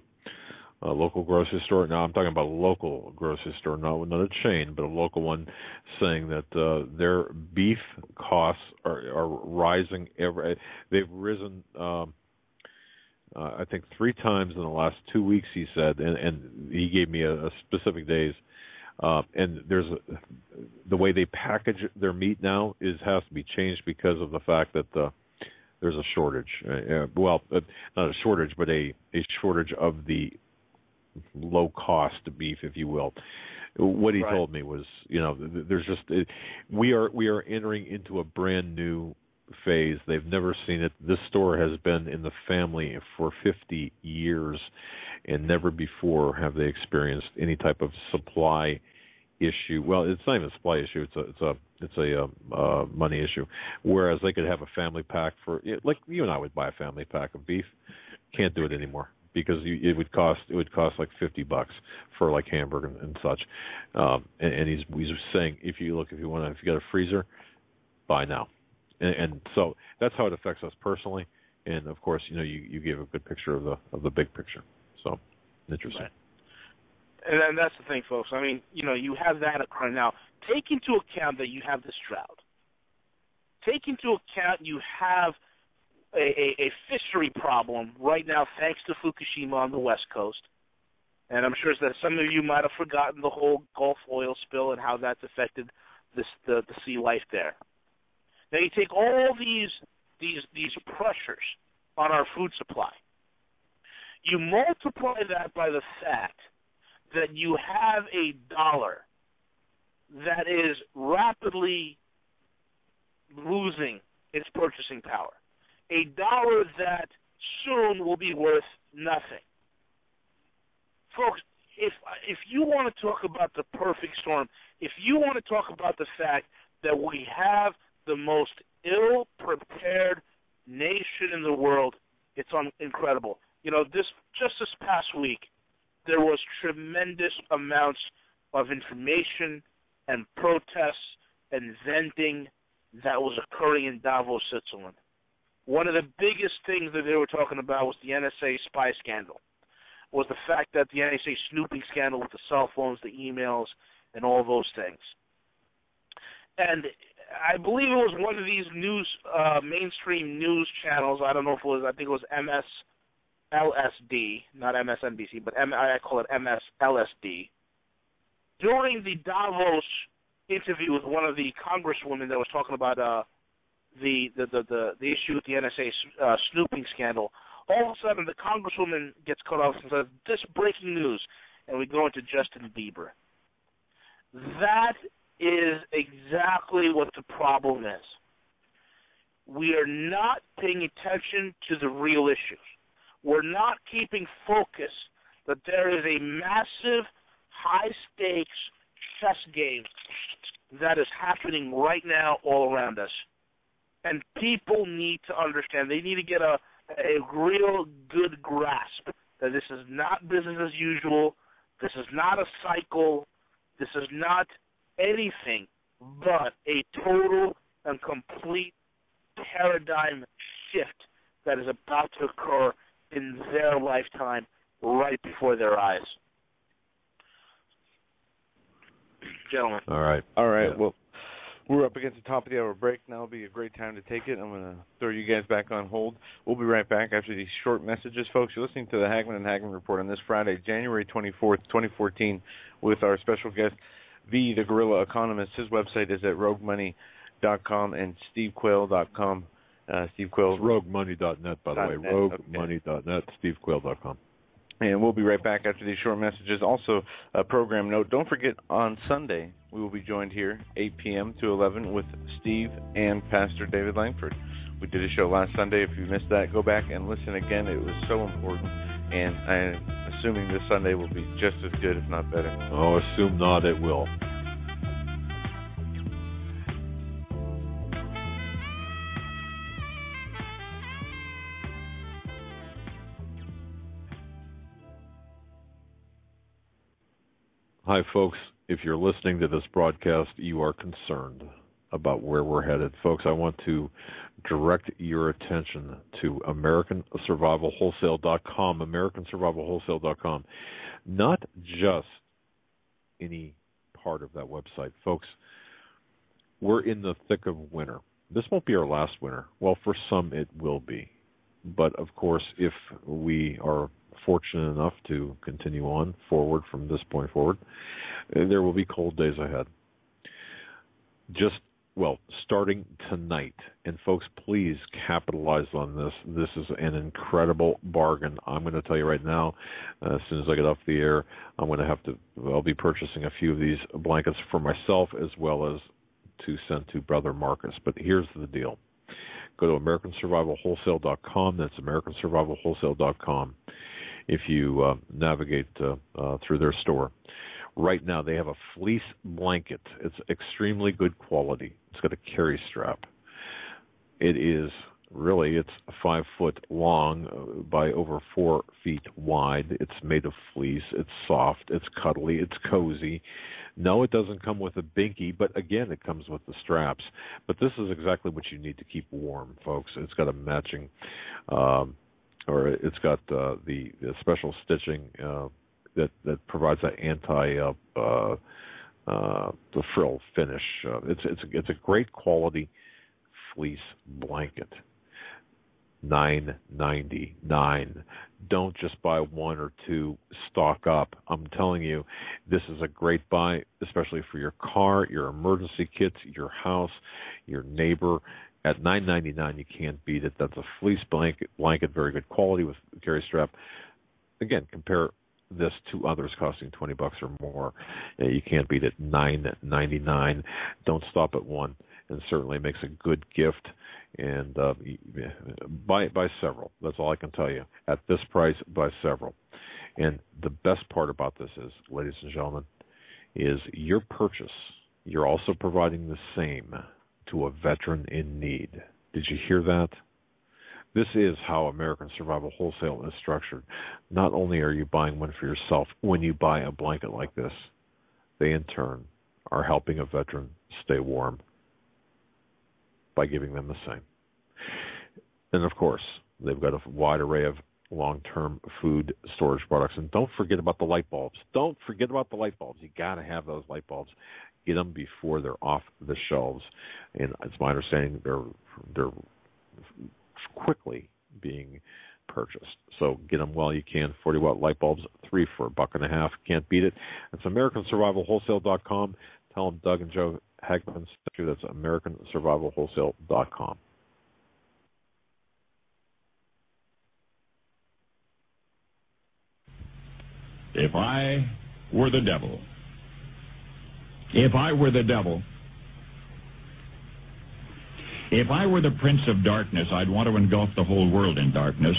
grocery store. Now I'm talking about a local grocery store, not a chain, but a local one, saying that their beef costs are rising. They've risen, I think, 3 times in the last 2 weeks. He said, and he gave me a specific days. And the way they package their meat now has to be changed because of the fact that there's a shortage. Well, not a shortage, but a shortage of the low-cost beef, if you will. What he told me was, there's just we are entering into a brand new phase. They've never seen it. This store has been in the family for 50 years, and never before have they experienced any type of supply issue. Well, it's not even a supply issue. It's a money issue. Whereas they could have a family pack for, like you and I would buy a family pack of beef. Can't do it anymore because it would cost like $50 for like hamburger and such. And he's saying if you got a freezer, buy now. And so that's how it affects us personally. And of course, you gave a good picture of the big picture. So interesting. Right. And that's the thing, folks. I mean, you have that occurring now. Take into account that you have this drought. Take into account you have a fishery problem right now, thanks to Fukushima on the West Coast. And I'm sure that some of you might have forgotten the whole Gulf oil spill and how that's affected the sea life there. Now you take all these pressures on our food supply. You multiply that by the fact that you have a dollar that is rapidly losing its purchasing power. A dollar that soon will be worth nothing. Folks, if you want to talk about the perfect storm, if you want to talk about the fact that we have the most ill-prepared nation in the world, it's incredible. Just this past week, there was tremendous amounts of information and protests and venting that was occurring in Davos, Switzerland. One of the biggest things that they were talking about was the NSA spy scandal, was the fact that the NSA snooping scandal with the cell phones, the emails, and all those things. And I believe it was one of these mainstream news channels. I don't know if it was, I think it was MSLSD, not MSNBC, but I call it MSLSD. During the Davos interview with one of the congresswomen that was talking about the issue with the NSA snooping scandal, all of a sudden the congresswoman gets cut off and says, "This breaking news," and we go into Justin Bieber. That is exactly what the problem is. We are not paying attention to the real issues. We're not keeping focus that there is a massive, high-stakes chess game that is happening right now all around us. And people need to understand. They need to get a real good grasp that this is not business as usual. This is not a cycle. This is not anything but a total and complete paradigm shift that is about to occur in their lifetime right before their eyes. Gentlemen. All right. Yeah. Well, we're up against the top of the hour break. Now will be a great time to take it. I'm going to throw you guys back on hold. We'll be right back after these short messages. Folks, you're listening to the Hagman and Hagman Report on this Friday, January 24th, 2014, with our special guest, the Guerrilla Economist. His website is at roguemoney.com and stevequail.com. Steve Quail. It's roguemoney.net, by the way. Roguemoney.net, stevequail.com. And we'll be right back after these short messages. Also, a program note, don't forget on Sunday we will be joined here 8 p.m. to 11 with Steve and Pastor David Langford. We did a show last Sunday. If you missed that, go back and listen again. It was so important, and I'm assuming this Sunday will be just as good, if not better. Oh, assume not, it will. Hi, folks. If you're listening to this broadcast, you are concerned about where we're headed. Folks, I want to direct your attention to AmericanSurvivalWholesale.com, AmericanSurvivalWholesale.com. Not just any part of that website. Folks, we're in the thick of winter. This won't be our last winter. Well, for some it will be. But, of course, if we are fortunate enough to continue on forward from this point forward, there will be cold days ahead. Starting tonight. And folks, please capitalize on this. This is an incredible bargain. I'm going to tell you right now, as soon as I get off the air, I'll be purchasing a few of these blankets for myself as well as to send to Brother Marcus. But here's the deal. Go to AmericanSurvivalWholesale.com. That's AmericanSurvivalWholesale.com. If you navigate through their store. Right now, they have a fleece blanket. It's extremely good quality. It's got a carry strap. It's 5 foot long by over 4 feet wide. It's made of fleece. It's soft. It's cuddly. It's cozy. No, it doesn't come with a binky, but again, it comes with the straps. But this is exactly what you need to keep warm, folks. It's got a matching, it's got the special stitching that provides that the frill finish. It's a great quality fleece blanket. $9.99. Don't just buy one or two. Stock up. I'm telling you, this is a great buy, especially for your car, your emergency kits, your house, your neighbor. At $9.99, you can't beat it. That's a fleece blanket, very good quality with carry strap. Again, compare this to others costing $20 or more. You can't beat it. $9.99. Don't stop at one, and certainly makes a good gift. And buy several. That's all I can tell you. At this price, buy several. And the best part about this is, ladies and gentlemen, is your purchase. You're also providing the same to a veteran in need. Did you hear that? This is how American Survival Wholesale is structured. Not only are you buying one for yourself, when you buy a blanket like this, they in turn are helping a veteran stay warm by giving them the same. And of course, they've got a wide array of long-term food storage products. And don't forget about the light bulbs. Don't forget about the light bulbs. You got to have those light bulbs. Get them before they're off the shelves. And it's my understanding they're quickly being purchased. So get them while you can. 40-watt light bulbs, 3 for $1.50. Can't beat it. It's AmericanSurvivalWholesale.com. Tell them Doug and Joe Hagman. That's AmericanSurvivalWholesale.com. If I were the devil. If I were the devil. If I were the prince of darkness, I'd want to engulf the whole world in darkness,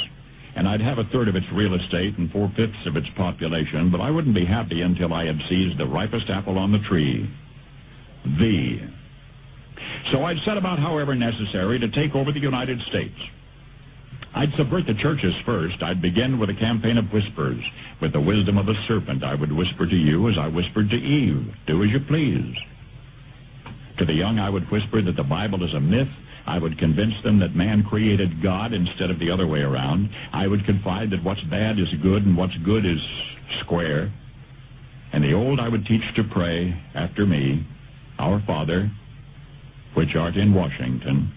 and I'd have a third of its real estate and 4/5 of its population, but I wouldn't be happy until I had seized the ripest apple on the tree. So I'd set about, however necessary, to take over the United States. I'd subvert the churches first. I'd begin with a campaign of whispers. With the wisdom of the serpent, I would whisper to you as I whispered to Eve, do as you please. To the young, I would whisper that the Bible is a myth. I would convince them that man created God instead of the other way around. I would confide that what's bad is good and what's good is square. And the old I would teach to pray after me, Our Father, which art in Washington.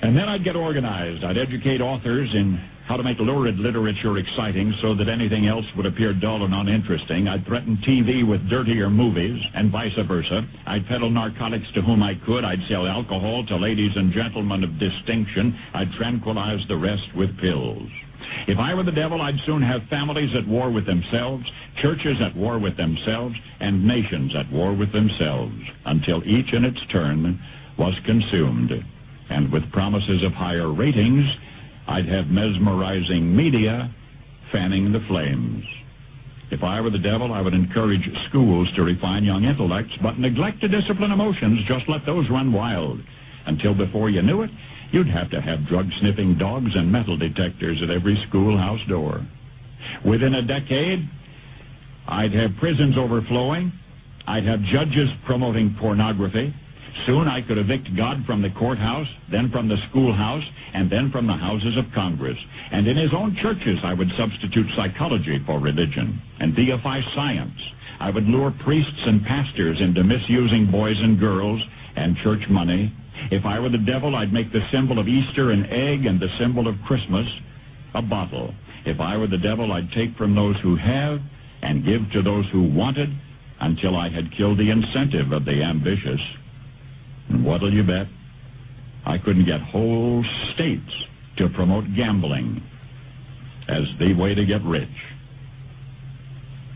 And then I'd get organized. I'd educate authors in how to make lurid literature exciting so that anything else would appear dull and uninteresting. I'd threaten TV with dirtier movies and vice versa. I'd peddle narcotics to whom I could. I'd sell alcohol to ladies and gentlemen of distinction. I'd tranquilize the rest with pills. If I were the devil, I'd soon have families at war with themselves, churches at war with themselves, and nations at war with themselves, until each in its turn was consumed. And with promises of higher ratings, I'd have mesmerizing media fanning the flames. If I were the devil, I would encourage schools to refine young intellects, but neglect to discipline emotions. Just let those run wild. Until before you knew it, you'd have to have drug-sniffing dogs and metal detectors at every schoolhouse door. Within a decade, I'd have prisons overflowing. I'd have judges promoting pornography. Soon I could evict God from the courthouse, then from the schoolhouse, and then from the houses of Congress. And in his own churches, I would substitute psychology for religion and deify science. I would lure priests and pastors into misusing boys and girls and church money. If I were the devil, I'd make the symbol of Easter an egg and the symbol of Christmas a bottle. If I were the devil, I'd take from those who have and give to those who wanted until I had killed the incentive of the ambitious. And what'll you bet? I couldn't get whole states to promote gambling as the way to get rich.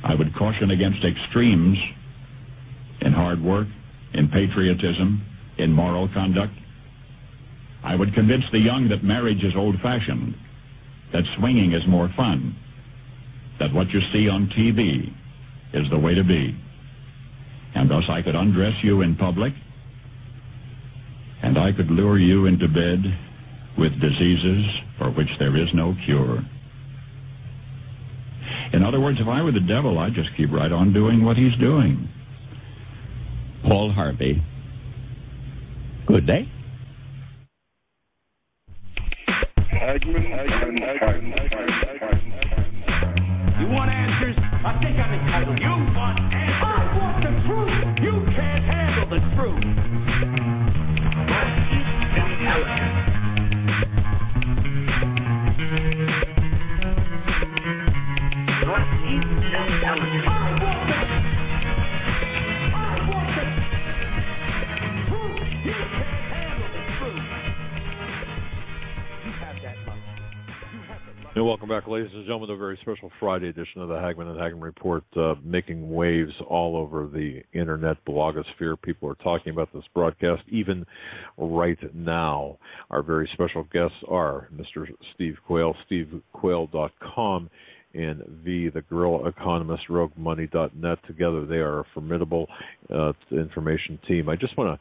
I would caution against extremes in hard work, in patriotism, in moral conduct. I would convince the young that marriage is old-fashioned, that swinging is more fun, that what you see on TV is the way to be. And thus I could undress you in public, and I could lure you into bed with diseases for which there is no cure. In other words, if I were the devil, I'd just keep right on doing what he's doing. Paul Harvey. Good day. You want answers? I think I'm entitled. You want answers? I want the truth. You can't handle the truth. And welcome back, ladies and gentlemen, to a very special Friday edition of the Hagman and Hagman Report, making waves all over the internet blogosphere. People are talking about this broadcast even right now. Our very special guests are Mr. Steve Quayle, stevequayle.com, and the Guerrilla Economist, roguemoney.net. Together, they are a formidable information team. I just want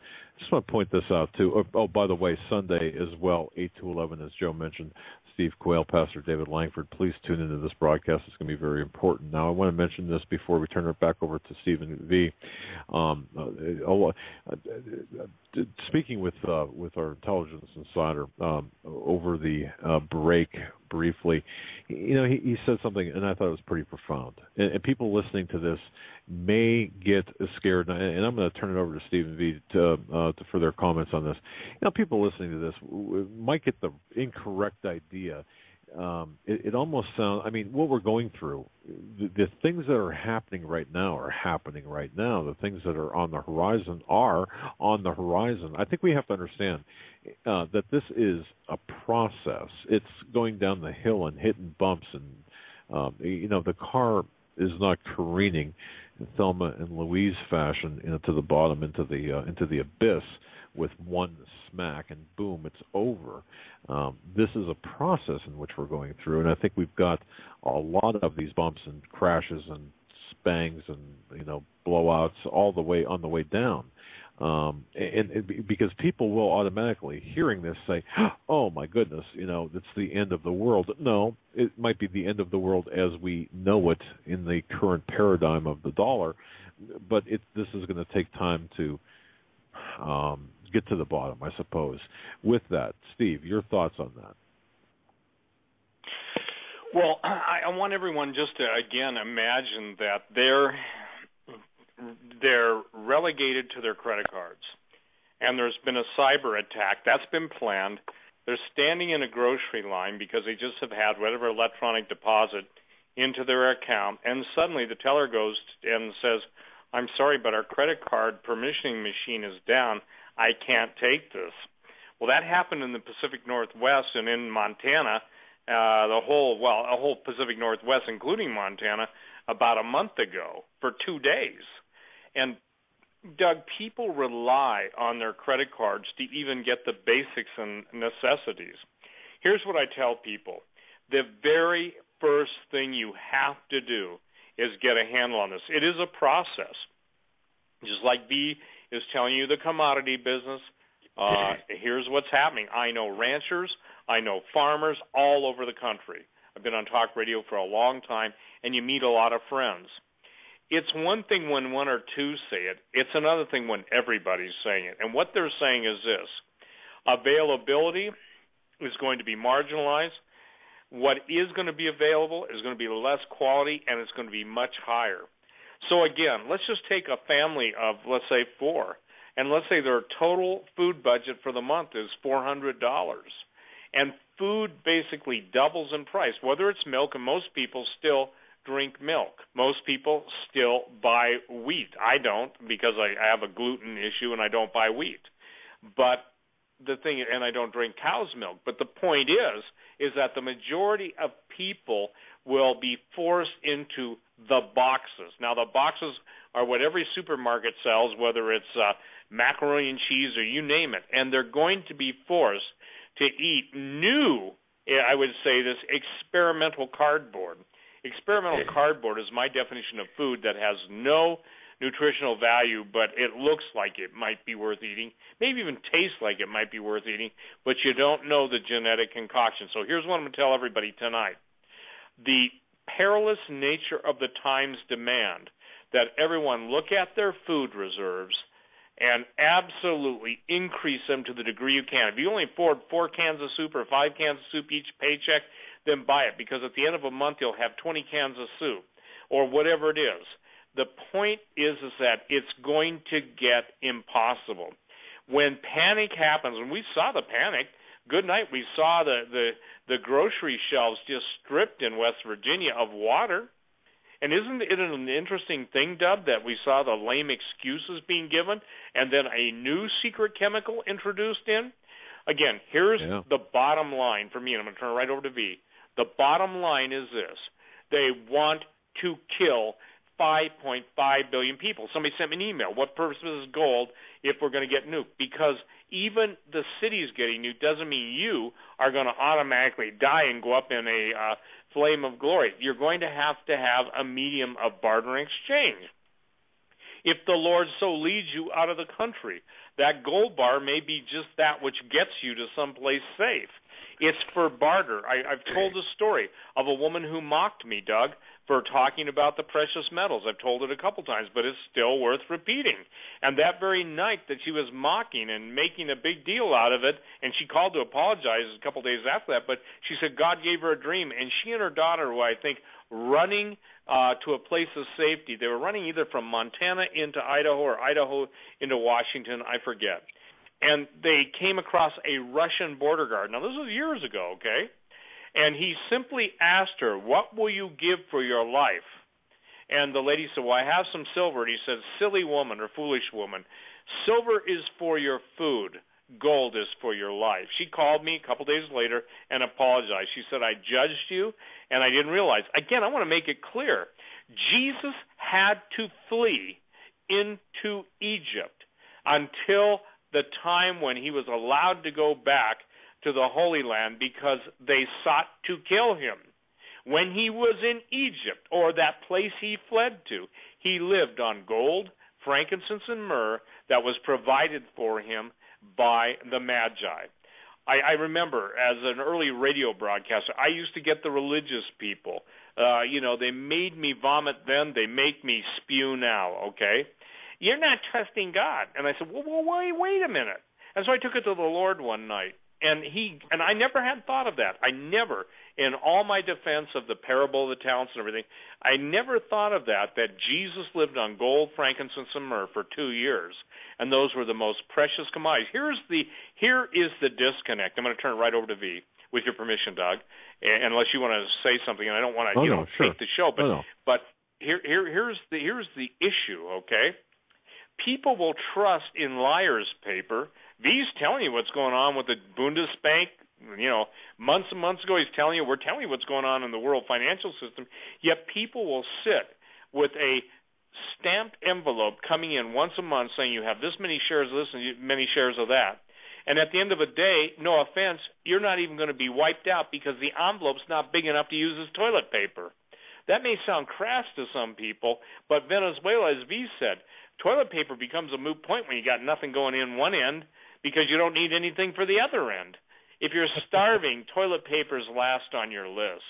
to point this out too. Oh, by the way, Sunday as well, 8 to 11, as Joe mentioned. Steve Quayle, Pastor David Langford. Please tune into this broadcast. It's going to be very important. Now, I want to mention this before we turn it back over to Stephen V. Speaking with our intelligence insider over the break briefly, he said something, and I thought it was pretty profound. And people listening to this may get scared, and I'm going to turn it over to Stephen V. For their comments on this. People listening to this might get the incorrect idea. It almost sounds, what we're going through, the things that are happening right now are happening right now. The things that are on the horizon are on the horizon. I think we have to understand that this is a process. It's going down the hill and hitting bumps and The car is not careening in Thelma and Louise fashion into the bottom, into the abyss with one smack, and boom, it's over. This is a process in which we're going through, and I think we've got a lot of these bumps and crashes and spangs and blowouts all the way on the way down. Because people will automatically, hearing this, say, "Oh my goodness, it's the end of the world." No, it might be the end of the world as we know it in the current paradigm of the dollar, but this is going to take time to get to the bottom, I suppose. With that, Steve, your thoughts on that? Well, I want everyone just to again imagine that they're relegated to their credit cards, and there's been a cyber attack that's been planned. They're standing in a grocery line because they just have had whatever electronic deposit into their account, and suddenly the teller goes and says, "I'm sorry, but our credit card permissioning machine is down. I can't take this." Well, that happened in the Pacific Northwest and in Montana, a whole Pacific Northwest, including Montana, about a month ago for 2 days. And, Doug, people rely on their credit cards to even get the basics and necessities. Here's what I tell people. The very first thing you have to do is get a handle on this. It is a process. Just like B is telling you the commodity business, here's what's happening. I know ranchers, I know farmers all over the country. I've been on talk radio for a long time, and you meet a lot of friends. It's one thing when one or two say it. It's another thing when everybody's saying it. And what they're saying is this. Availability is going to be marginalized. What is going to be available is going to be less quality, and it's going to be much higher. So, again, let's just take a family of, let's say, 4, and let's say their total food budget for the month is $400. And food basically doubles in price, whether it's milk, and most people still drink milk. Most people still buy wheat. I don't, because I have a gluten issue and I don't buy wheat. But the thing, and I don't drink cow's milk. But the point is that the majority of people will be forced into the boxes. Now, the boxes are what every supermarket sells, whether it's macaroni and cheese or you name it. And they're going to be forced to eat new, I would say this, experimental cardboard. Experimental cardboard is my definition of food that has no nutritional value, but it looks like it might be worth eating, maybe even tastes like it might be worth eating, but you don't know the genetic concoction. So here's what I'm going to tell everybody tonight. The perilous nature of the times demand that everyone look at their food reserves and absolutely increase them to the degree you can. If you only afford 4 cans of soup or 5 cans of soup each paycheck, then buy it, because at the end of a month you'll have 20 cans of soup or whatever it is. The point is that it's going to get impossible. When panic happens, and we saw the panic, good night, we saw the grocery shelves just stripped in West Virginia of water. And isn't it an interesting thing, Dub, that we saw the lame excuses being given and then a new secret chemical introduced in? Again, here's the bottom line for me, and I'm going to turn it right over to V. The bottom line is this. They want to kill 5.5 billion people. Somebody sent me an email. What purpose is gold if we're going to get nuked? Because even the cities getting nuked doesn't mean you are going to automatically die and go up in a flame of glory. You're going to have a medium of barter and exchange. If the Lord so leads you out of the country, that gold bar may be just that which gets you to someplace safe. It's for barter. I've told a story of a woman who mocked me, Doug, for talking about the precious metals. I've told it a couple times, but it's still worth repeating. And that very night that she was mocking and making a big deal out of it, and she called to apologize a couple days after that, but she said God gave her a dream, and she and her daughter were, I think, running to a place of safety. They were running either from Montana into Idaho or Idaho into Washington, I forget. And they came across a Russian border guard. Now, this was years ago, okay? And he simply asked her, "What will you give for your life?" And the lady said, "Well, I have some silver." And he said, "Silly woman or foolish woman, silver is for your food, gold is for your life. She called me a couple days later and apologized. She said, I judged you, and I didn't realize. Again, I want to make it clear. Jesus had to flee into Egypt until the time when he was allowed to go back to the Holy Land because they sought to kill him. When he was in Egypt, or that place he fled to, he lived on gold, frankincense, and myrrh that was provided for him by the Magi. I remember as an early radio broadcaster, I used to get the religious people. They made me vomit then, they make me spew now, okay? You're not trusting God. And I said, well, wait a minute. And so I took it to the Lord one night. And I never had thought of that. I never, in all my defense of the parable of the talents and everything, I never thought of that Jesus lived on gold, frankincense, and myrrh for 2 years, and those were the most precious commodities. Here is the disconnect. I'm going to turn it right over to V, with your permission, Doug, unless you want to say something, and I don't want to take the show, but here's the issue, okay? People will trust in liar's paper. V's telling you what's going on with the Bundesbank. Months and months ago, we're telling you what's going on in the world financial system. Yet people will sit with a stamped envelope coming in once a month saying you have this many shares of this and many shares of that. And at the end of the day, no offense, you're not even going to be wiped out because the envelope's not big enough to use as toilet paper. That may sound crass to some people, but Venezuela, as V said, toilet paper becomes a moot point when you got nothing going in one end because you don't need anything for the other end. If you're starving, toilet paper's last on your list.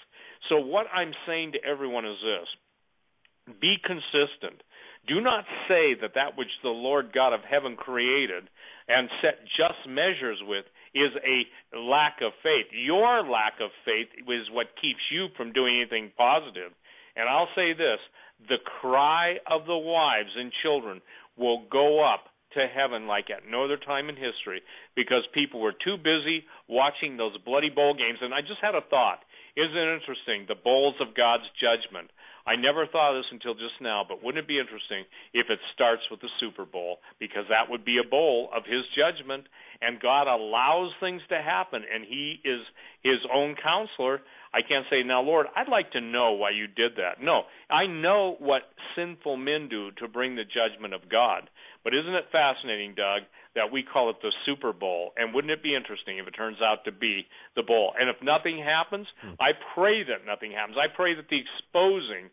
So what I'm saying to everyone is this. Be consistent. Do not say that which the Lord God of heaven created and set just measures with is a lack of faith. Your lack of faith is what keeps you from doing anything positive. And I'll say this. The cry of the wives and children will go up to heaven like at no other time in history because people were too busy watching those bloody bowl games. And I just had a thought. Isn't it interesting? The bowls of God's judgment. I never thought of this until just now, but wouldn't it be interesting if it starts with the Super Bowl? Because that would be a bowl of his judgment, and God allows things to happen, and he is his own counselor. I can't say, now, Lord, I'd like to know why you did that. No, I know what sinful men do to bring the judgment of God. But isn't it fascinating, Doug, that we call it the Super Bowl? And wouldn't it be interesting if it turns out to be the bowl? And if nothing happens, I pray that nothing happens. I pray that the exposing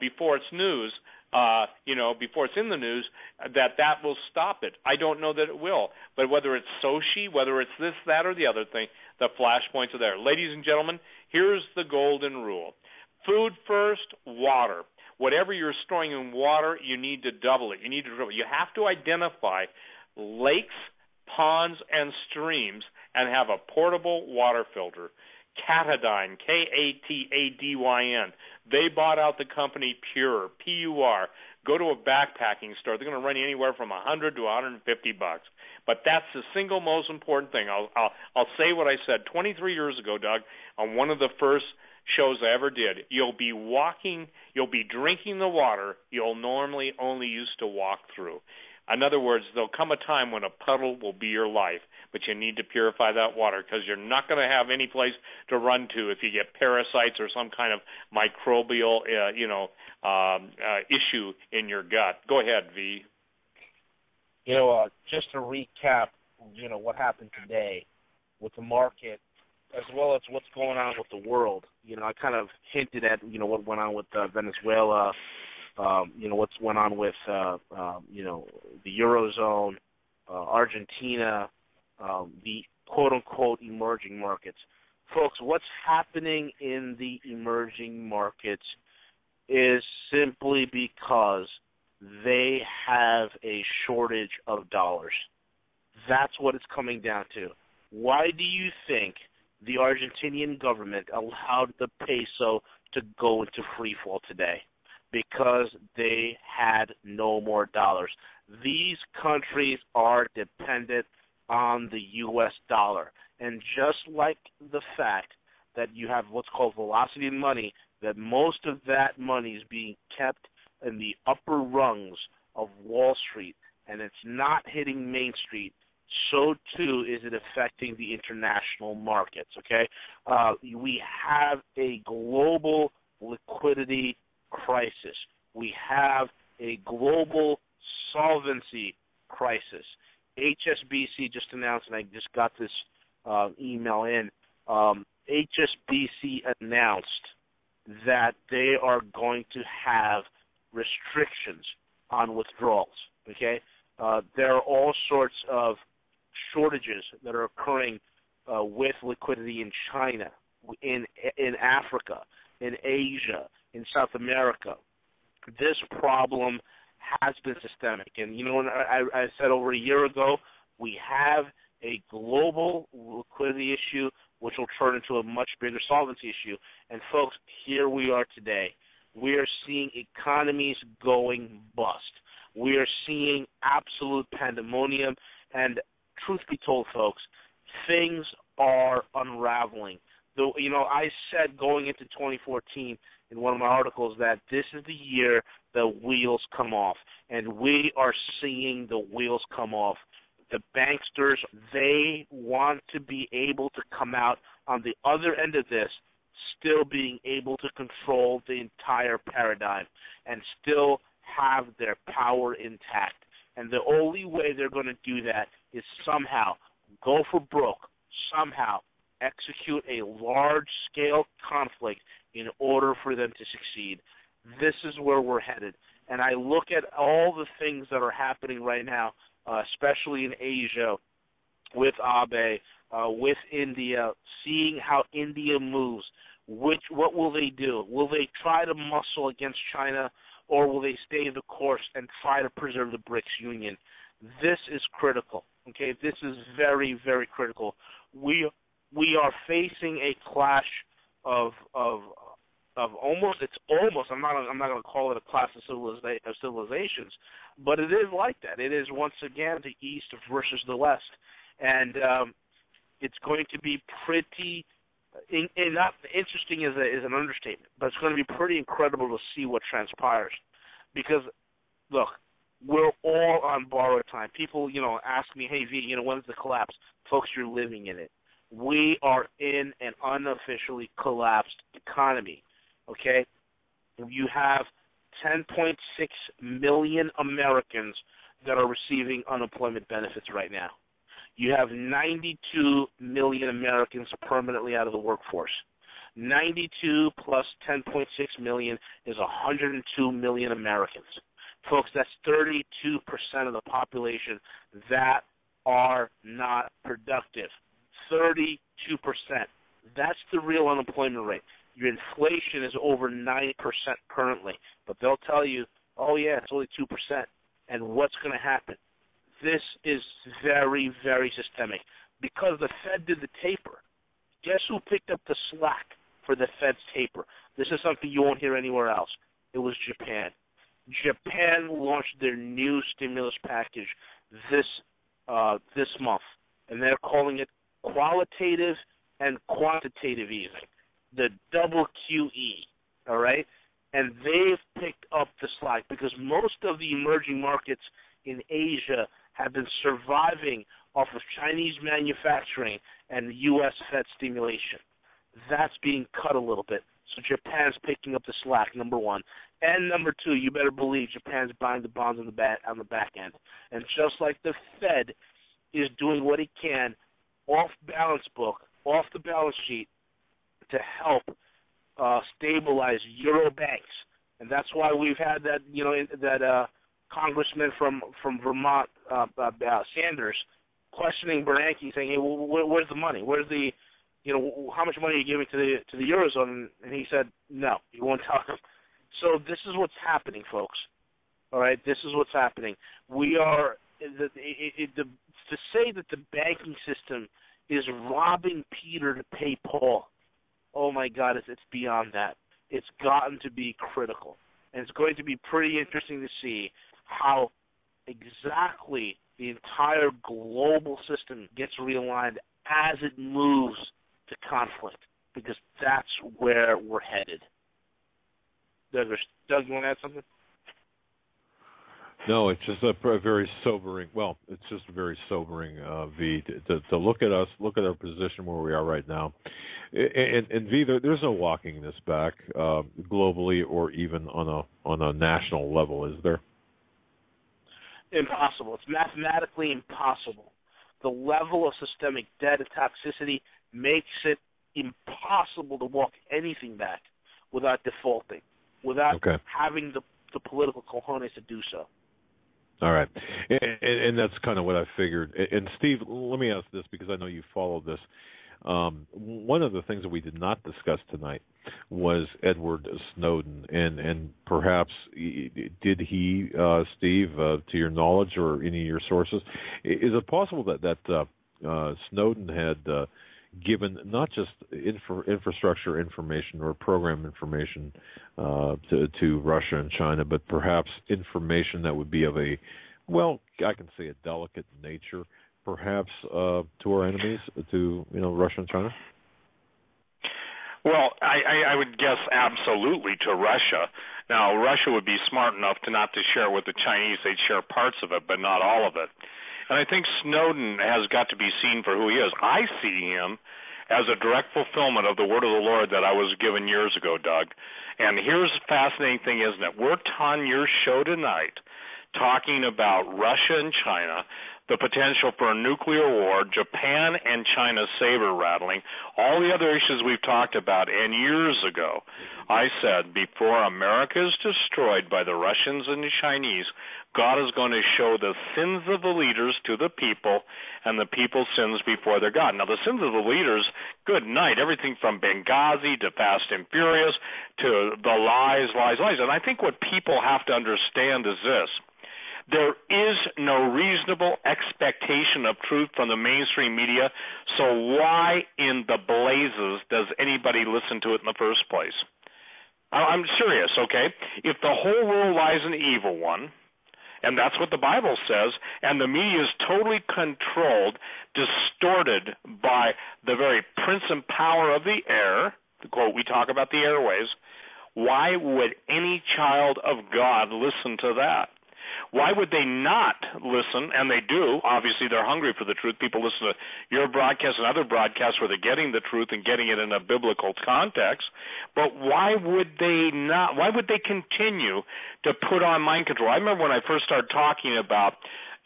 before it's news, before it's in the news, that will stop it. I don't know that it will. But whether it's Sochi, whether it's this, that, or the other thing, the flashpoints are there. Ladies and gentlemen, here's the golden rule. Food first, water. Whatever you're storing in water, you need to double it. You need to triple it. You have to identify lakes, ponds, and streams and have a portable water filter. Katadyn, Katadyn. They bought out the company Pure, P-U-R. Go to a backpacking store. They're going to run you anywhere from $100 to $150. But that's the single most important thing. I'll say what I said 23 years ago, Doug, on one of the first shows I ever did. You'll be drinking the water you'll normally only used to walk through. In other words, there'll come a time when a puddle will be your life, but you need to purify that water because you're not going to have any place to run to if you get parasites or some kind of microbial, issue in your gut. Go ahead, V. Just to recap, what happened today with the market, as well as what's going on with the world. I kind of hinted at, what went on with Venezuela, what's went on with, the Eurozone, Argentina, the quote-unquote emerging markets. Folks, what's happening in the emerging markets is simply because they have a shortage of dollars. That's what it's coming down to. Why do you think the Argentinian government allowed the peso to go into free fall today? Because they had no more dollars. These countries are dependent on the U.S. dollar. And just like the fact that you have what's called velocity in money, that most of that money is being kept in the upper rungs of Wall Street, and it's not hitting Main Street, so too is it affecting the international markets, okay? We have a global liquidity crisis. We have a global solvency crisis. HSBC just announced, and I just got this email in, HSBC announced that they are going to have restrictions on withdrawals, okay? There are all sorts of shortages that are occurring with liquidity in China, in Africa, in Asia, in South America. This problem has been systemic. And, you know, I said over a year ago, we have a global liquidity issue which will turn into a much bigger solvency issue. And, folks, here we are today. We are seeing economies going bust. We are seeing absolute pandemonium. And truth be told, folks, things are unraveling. You know, I said going into 2014 in one of my articles that this is the year the wheels come off, and we are seeing the wheels come off. The banksters, they want to be able to come out on the other end of this still being able to control the entire paradigm and still have their power intact. And the only way they're going to do that is somehow go for broke, somehow execute a large-scale conflict in order for them to succeed. This is where we're headed. And I look at all the things that are happening right now, especially in Asia, with Abe, with India, seeing how India moves. What will they do? Will they try to muscle against China, or will they stay the course and try to preserve the BRICS Union? This is critical. Okay, this is very, very critical. We are facing a clash of almost. It's almost. I'm not going to call it a clash of civilizations, but it is like that. It is once again the East versus the West, and it's going to be pretty. And not interesting is an understatement, but it's going to be pretty incredible to see what transpires, because look, we're all on borrowed time. People, ask me, hey V, when's the collapse? Folks, you're living in it. We are in an unofficially collapsed economy. Okay, you have 10.6 million Americans that are receiving unemployment benefits right now. You have 92 million Americans permanently out of the workforce. 92 plus 10.6 million is 102 million Americans. Folks, that's 32% of the population that are not productive. 32%. That's the real unemployment rate. Your inflation is over 9% currently, but they'll tell you, oh, yeah, it's only 2%. And what's going to happen? This is very, very systemic, because the Fed did the taper. Guess who picked up the slack for the Fed's taper? This is something you won't hear anywhere else. It was Japan. Japan launched their new stimulus package this month, and they're calling it qualitative and quantitative easing, the double QE, all right? And they've picked up the slack because most of the emerging markets in Asia have been surviving off of Chinese manufacturing and the U.S. Fed stimulation. That's being cut a little bit. So Japan's picking up the slack, number one. And number two, you better believe Japan's buying the bonds on the back end. And just like the Fed is doing what it can off balance sheet to help stabilize Euro banks. And that's why we've had that, congressman from Vermont, Sanders, questioning Bernanke, saying, "Hey, where's the money? Where's the, how much money are you giving to the Eurozone?" And he said, "No, he won't tell him." So this is what's happening, folks. All right, this is what's happening. We are to say that the banking system is robbing Peter to pay Paul. Oh my God, it's beyond that. It's gotten to be critical, and it's going to be pretty interesting to see how exactly the entire global system gets realigned as it moves to conflict, because that's where we're headed. Doug, you want to add something? No, it's just a very sobering. Well, it's just very sobering, V, to look at us, look at our position where we are right now, and V, there's no walking this back globally or even on a national level, is there? Impossible. It's mathematically impossible. The level of systemic debt and toxicity makes it impossible to walk anything back without defaulting, without having the political cojones to do so. All right, and that's kind of what I figured. And Steve, let me ask this because I know you followed this. One of the things that we did not discuss tonight was Edward Snowden, and perhaps did he, Steve, to your knowledge or any of your sources, is it possible that Snowden had given not just infrastructure information or program information to Russia and China, but perhaps information that would be of a, well, I can say a delicate nature, perhaps to our enemies, to Russia and China? Well, I would guess absolutely to Russia. Now, Russia would be smart enough not to share with the Chinese. They'd share parts of it, but not all of it. And I think Snowden has got to be seen for who he is. I see him as a direct fulfillment of the word of the Lord that I was given years ago, Doug. And here's the fascinating thing, isn't it? We're on your show tonight talking about Russia and China, the potential for a nuclear war, Japan and China saber-rattling, all the other issues we've talked about. And years ago, I said, before America is destroyed by the Russians and the Chinese, God is going to show the sins of the leaders to the people and the people's sins before their God. Now, the sins of the leaders, good night, everything from Benghazi to Fast and Furious to the lies. And I think what people have to understand is this. There is no reasonable expectation of truth from the mainstream media, so why in the blazes does anybody listen to it in the first place? I'm serious, okay? If the whole world lies in the evil one, and that's what the Bible says, and the media is totally controlled, distorted by the very prince and power of the air, the quote, we talk about the airways, why would any child of God listen to that? Why would they not listen? And they do. Obviously, they're hungry for the truth. People listen to your broadcast and other broadcasts where they're getting the truth and getting it in a biblical context. But why would they not? Why would they continue to put on mind control? I remember when I first started talking about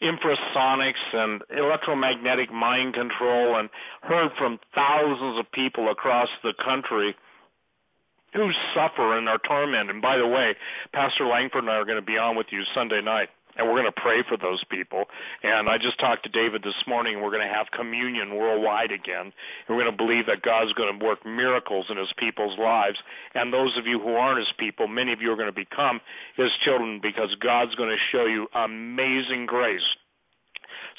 infrasonics and electromagnetic mind control and heard from thousands of people across the country who suffer and are tormented. And by the way, Pastor Langford and I are going to be on with you Sunday night, and we're going to pray for those people. And I just talked to David this morning, and we're going to have communion worldwide again. And we're going to believe that God's going to work miracles in his people's lives. And those of you who aren't his people, many of you are going to become his children because God's going to show you amazing grace.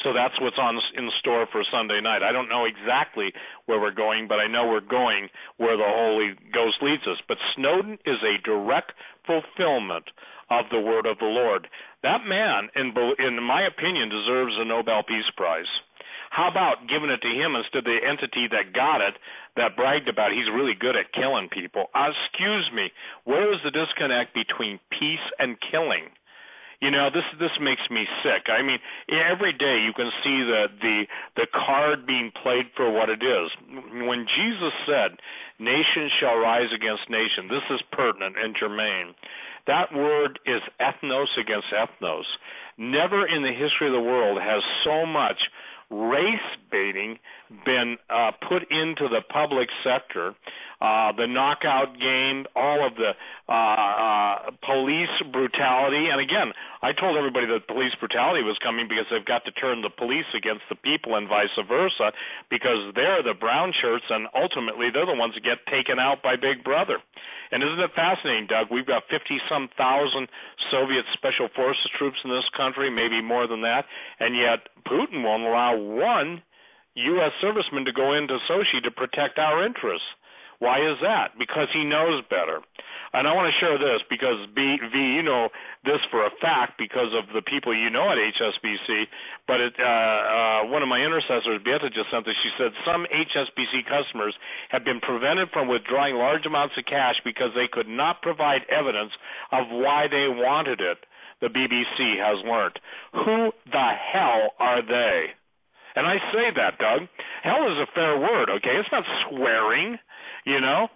So that's what's in store for Sunday night. I don't know exactly where we're going, but I know we're going where the Holy Ghost leads us. But Snowden is a direct fulfillment of the word of the Lord. That man, in my opinion, deserves a Nobel Peace Prize. How about giving it to him instead of the entity that got it, that bragged about he's really good at killing people? Excuse me, where is the disconnect between peace and killing? You know, this makes me sick. I mean, every day you can see the card being played for what it is. When Jesus said, "Nation shall rise against nation," this is pertinent and germane. That word is ethnos against ethnos. Never in the history of the world has so much race baiting been put into the public sector. The knockout game, all of the police brutality. And again, I told everybody that police brutality was coming because they've got to turn the police against the people and vice versa, because they're the brown shirts and ultimately they're the ones that get taken out by Big Brother. And isn't it fascinating, Doug? We've got 50-some thousand Soviet Special Forces troops in this country, maybe more than that, and yet Putin won't allow one U.S. serviceman to go into Sochi to protect our interests. Why is that? Because he knows better. And I want to share this because, V, you know this for a fact because of the people you know at HSBC, but one of my intercessors, Beata, just sent this. She said some HSBC customers have been prevented from withdrawing large amounts of cash because they could not provide evidence of why they wanted it. the BBC has learned. Who the hell are they? And I say that, Doug. Hell is a fair word, okay? It's not swearing, you know?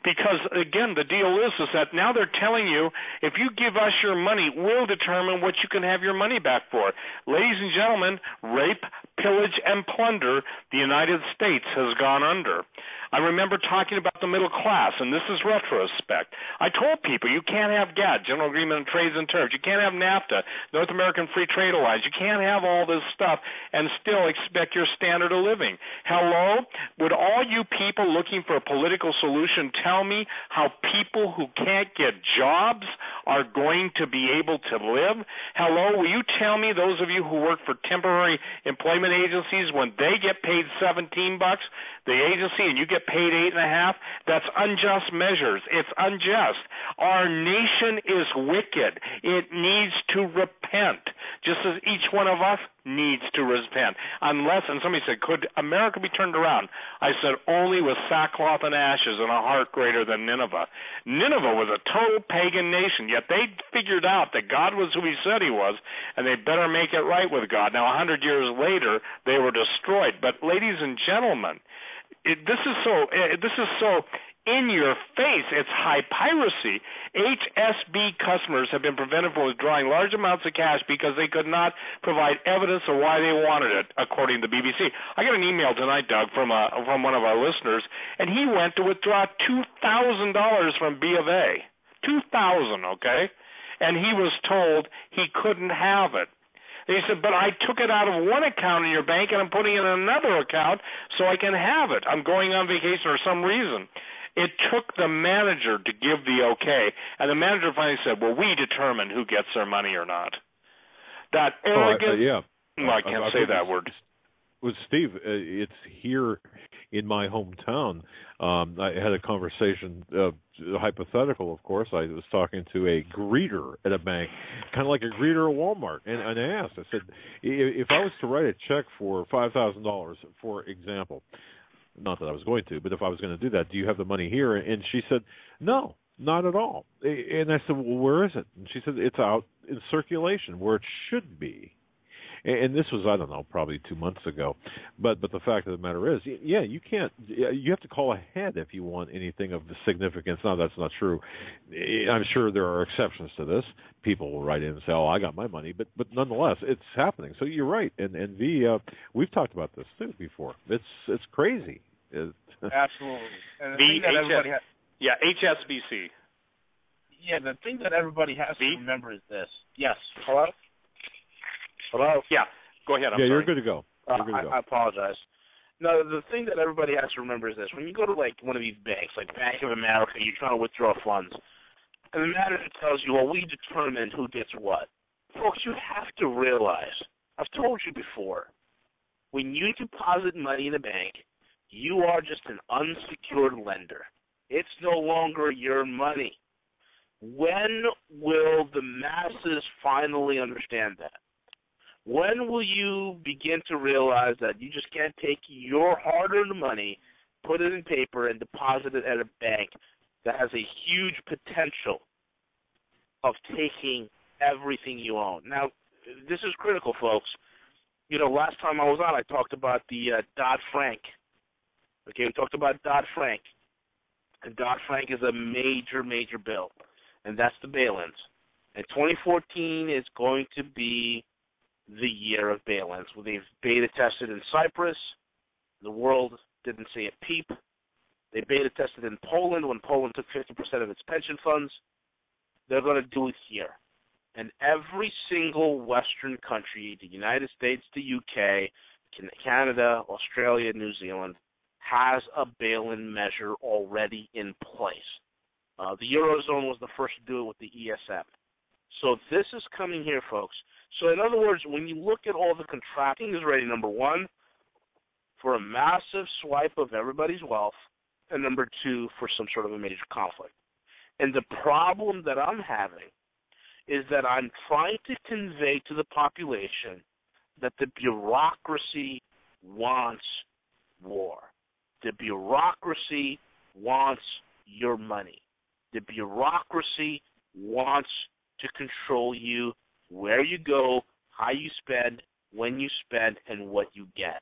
Because, again, the deal is that now they're telling you, if you give us your money, we'll determine what you can have your money back for. Ladies and gentlemen, rape, pillage, and plunder, the United States has gone under. I remember talking about the middle class, and this is retrospect. I told people you can't have GATT, General Agreement on Trades and Tariffs. You can't have NAFTA, North American Free Trade Alliance. You can't have all this stuff and still expect your standard of living. Hello? Would all you people looking for a political solution tell me how people who can't get jobs are going to be able to live? Hello? Will you tell me, those of you who work for temporary employment agencies, when they get paid $17, the agency, and you get paid $8.50, that's unjust measures. It's unjust. Our nation is wicked. It needs to repent, just as each one of us needs to repent. Unless, and somebody said, could America be turned around? I said, only with sackcloth and ashes and a heart greater than Nineveh. Nineveh was a total pagan nation, yet they figured out that God was who he said he was, and they better make it right with God. Now, 100 years later, they were destroyed. But, ladies and gentlemen, this is so in your face. It's high piracy. HSB customers have been prevented from withdrawing large amounts of cash because they could not provide evidence of why they wanted it, according to the BBC. I got an email tonight, Doug, from one of our listeners, and he went to withdraw $2,000 from B of A. $2,000, okay? And he was told he couldn't have it. And he said, but I took it out of one account in your bank and I'm putting it in another account so I can have it. I'm going on vacation for some reason. It took the manager to give the okay, and the manager finally said, well, we determine who gets their money or not. That arrogant... Well, I can't say that word. Well, Steve, it's here in my hometown. I had a conversation, hypothetical, of course. I was talking to a greeter at a bank, kind of like a greeter at Walmart, and I asked, I said, if I was to write a check for $5,000, for example, not that I was going to, but if I was going to do that, do you have the money here? And she said, no, not at all. And I said, well, where is it? And she said, it's out in circulation where it should be. And this was, I don't know, probably 2 months ago. But the fact of the matter is, yeah, you can't. You have to call ahead if you want anything of significance. Now, that's not true. I'm sure there are exceptions to this. People will write in and say, "Oh, I got my money," but nonetheless, it's happening. So you're right. And we've talked about this too before. It's crazy. Absolutely. And the thing that everybody has, HSBC. Yeah, the thing that everybody has to remember is this. Yes. Hello? Hello? Yeah, go ahead. I'm sorry. You're good to go. I apologize. No, the thing that everybody has to remember is this. When you go to, like, one of these banks, like Bank of America, you're trying to withdraw funds, and the manager tells you, well, we determine who gets what. Folks, you have to realize, I've told you before, when you deposit money in a bank, you are just an unsecured lender. It's no longer your money. When will the masses finally understand that? When will you begin to realize that you just can't take your hard-earned money, put it in paper, and deposit it at a bank that has a huge potential of taking everything you own? Now, this is critical, folks. You know, last time I was on, I talked about the Dodd-Frank. Okay, we talked about Dodd-Frank. And Dodd-Frank is a major, major bill, and that's the bail-ins. And 2014 is going to be the year of bail-ins. Well, they've beta tested in Cyprus. The world didn't see a peep. They beta tested in Poland when Poland took 50% of its pension funds. They're going to do it here. And every single Western country, the United States, the UK, Canada, Australia, New Zealand, has a bail-in measure already in place. The Eurozone was the first to do it with the ESM. So this is coming here, folks. So in other words, when you look at all the contracting is ready, number one, for a massive swipe of everybody's wealth, and number two, for some sort of a major conflict. And the problem that I'm having is that I'm trying to convey to the population that the bureaucracy wants war. The bureaucracy wants your money. The bureaucracy wants to control you, where you go, how you spend, when you spend, and what you get.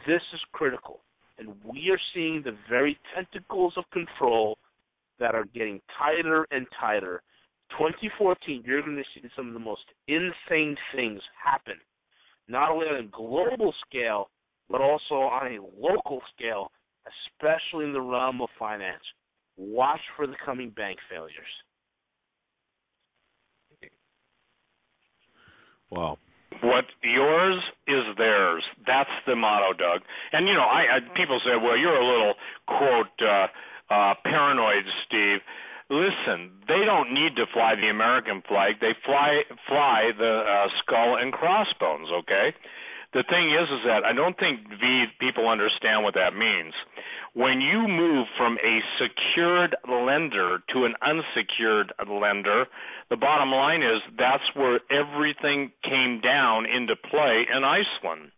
This is critical. And we are seeing the very tentacles of control that are getting tighter and tighter. 2014, you're going to see some of the most insane things happen, not only on a global scale, but also on a local scale, especially in the realm of finance. Watch for the coming bank failures. Wow. What yours is theirs. That's the motto, Doug. And, you know, people say, well, you're a little, quote, paranoid, Steve. Listen, they don't need to fly the American flag. They fly the skull and crossbones, okay? The thing is that I don't think people understand what that means. When you move from a secured lender to an unsecured lender, the bottom line is that's where everything came down into play in Iceland.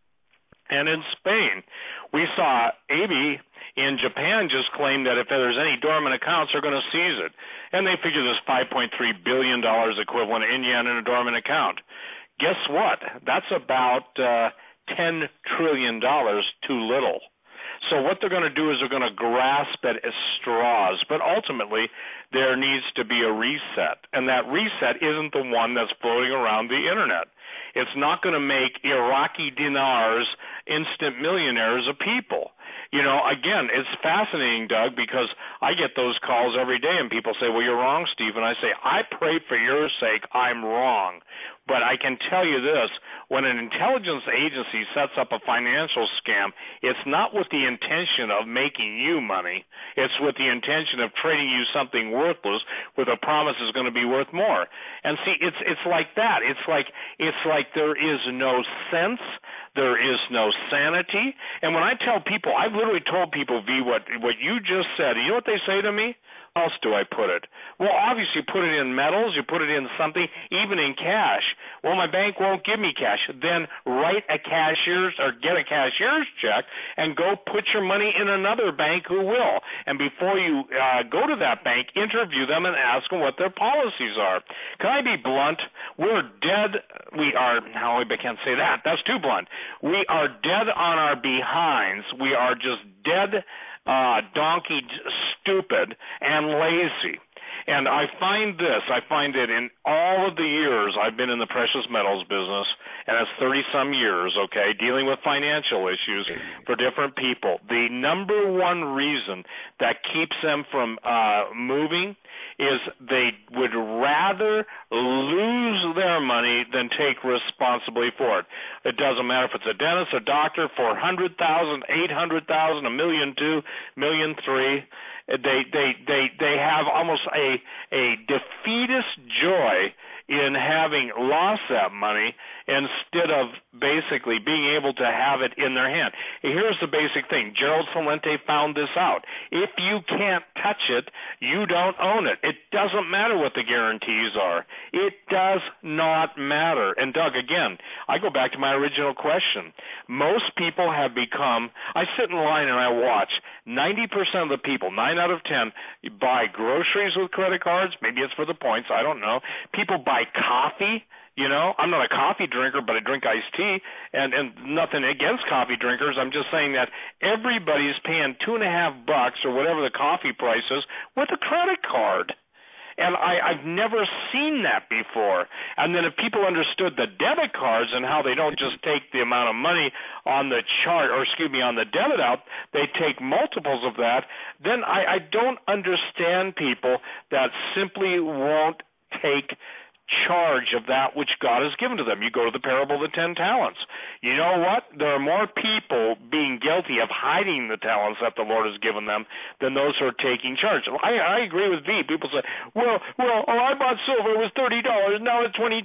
And in Spain, we saw AB in Japan just claim that if there's any dormant accounts, they're going to seize it. And they figure there's $5.3 billion equivalent in yen in a dormant account. Guess what? That's about $10 trillion too little. So what they're going to do is they're going to grasp at straws. But ultimately, there needs to be a reset. And that reset isn't the one that's floating around the Internet. It's not going to make Iraqi dinars instant millionaires of people. You know, again, it's fascinating, Doug, because I get those calls every day, and people say, well, you're wrong, Steve. And I say, I pray for your sake I'm wrong. But I can tell you this, when an intelligence agency sets up a financial scam, it's not with the intention of making you money. It's with the intention of trading you something worthless with a promise it's going to be worth more. And see, it's like that. It's like there is no sense. There is no sanity. And when I tell people, I've literally told people, what you just said, you know what they say to me? How else do I put it? Well, obviously you put it in metals, you put it in something, even in cash. Well, my bank won't give me cash. Then write a cashier's or get a cashier's check and go put your money in another bank who will. And before you go to that bank, interview them and ask them what their policies are. Can I be blunt? We're dead. We are, no, I can't say that. That's too blunt. We are dead on our behinds. We are just dead donkeyed, stupid, and lazy. And I find it in all of the years I've been in the precious metals business, and that's 30-some years, okay, dealing with financial issues for different people. The number one reason that keeps them from moving is they would rather lose their money than take responsibility for it. It doesn't matter if it's a dentist, a doctor, $400,000, $800,000, $1.2 million, $1.3 million. They have almost a defeatist joy in having lost that money instead of basically being able to have it in their hand. Here's the basic thing. Gerald Celente found this out. If you can't touch it, you don't own it. It doesn't matter what the guarantees are. It does not matter. And Doug, again, I go back to my original question. Most people have become, I sit in line and I watch, 90% of the people, 9 out of 10, buy groceries with credit cards. Maybe it's for the points. I don't know. People buy coffee. You know, I'm not a coffee drinker, but I drink iced tea, and nothing against coffee drinkers. I'm just saying that everybody's paying $2.50 or whatever the coffee price is with a credit card. And I've never seen that before. And then if people understood the debit cards and how they don't just take the amount of money on the on the debit out, they take multiples of that, then I don't understand people that simply won't take charge of that which God has given to them. You go to the parable of the 10 talents. You know what? There are more people being guilty of hiding the talents that the Lord has given them than those who are taking charge. I agree with V. People say, well, I bought silver. It was $30. Now it's $22.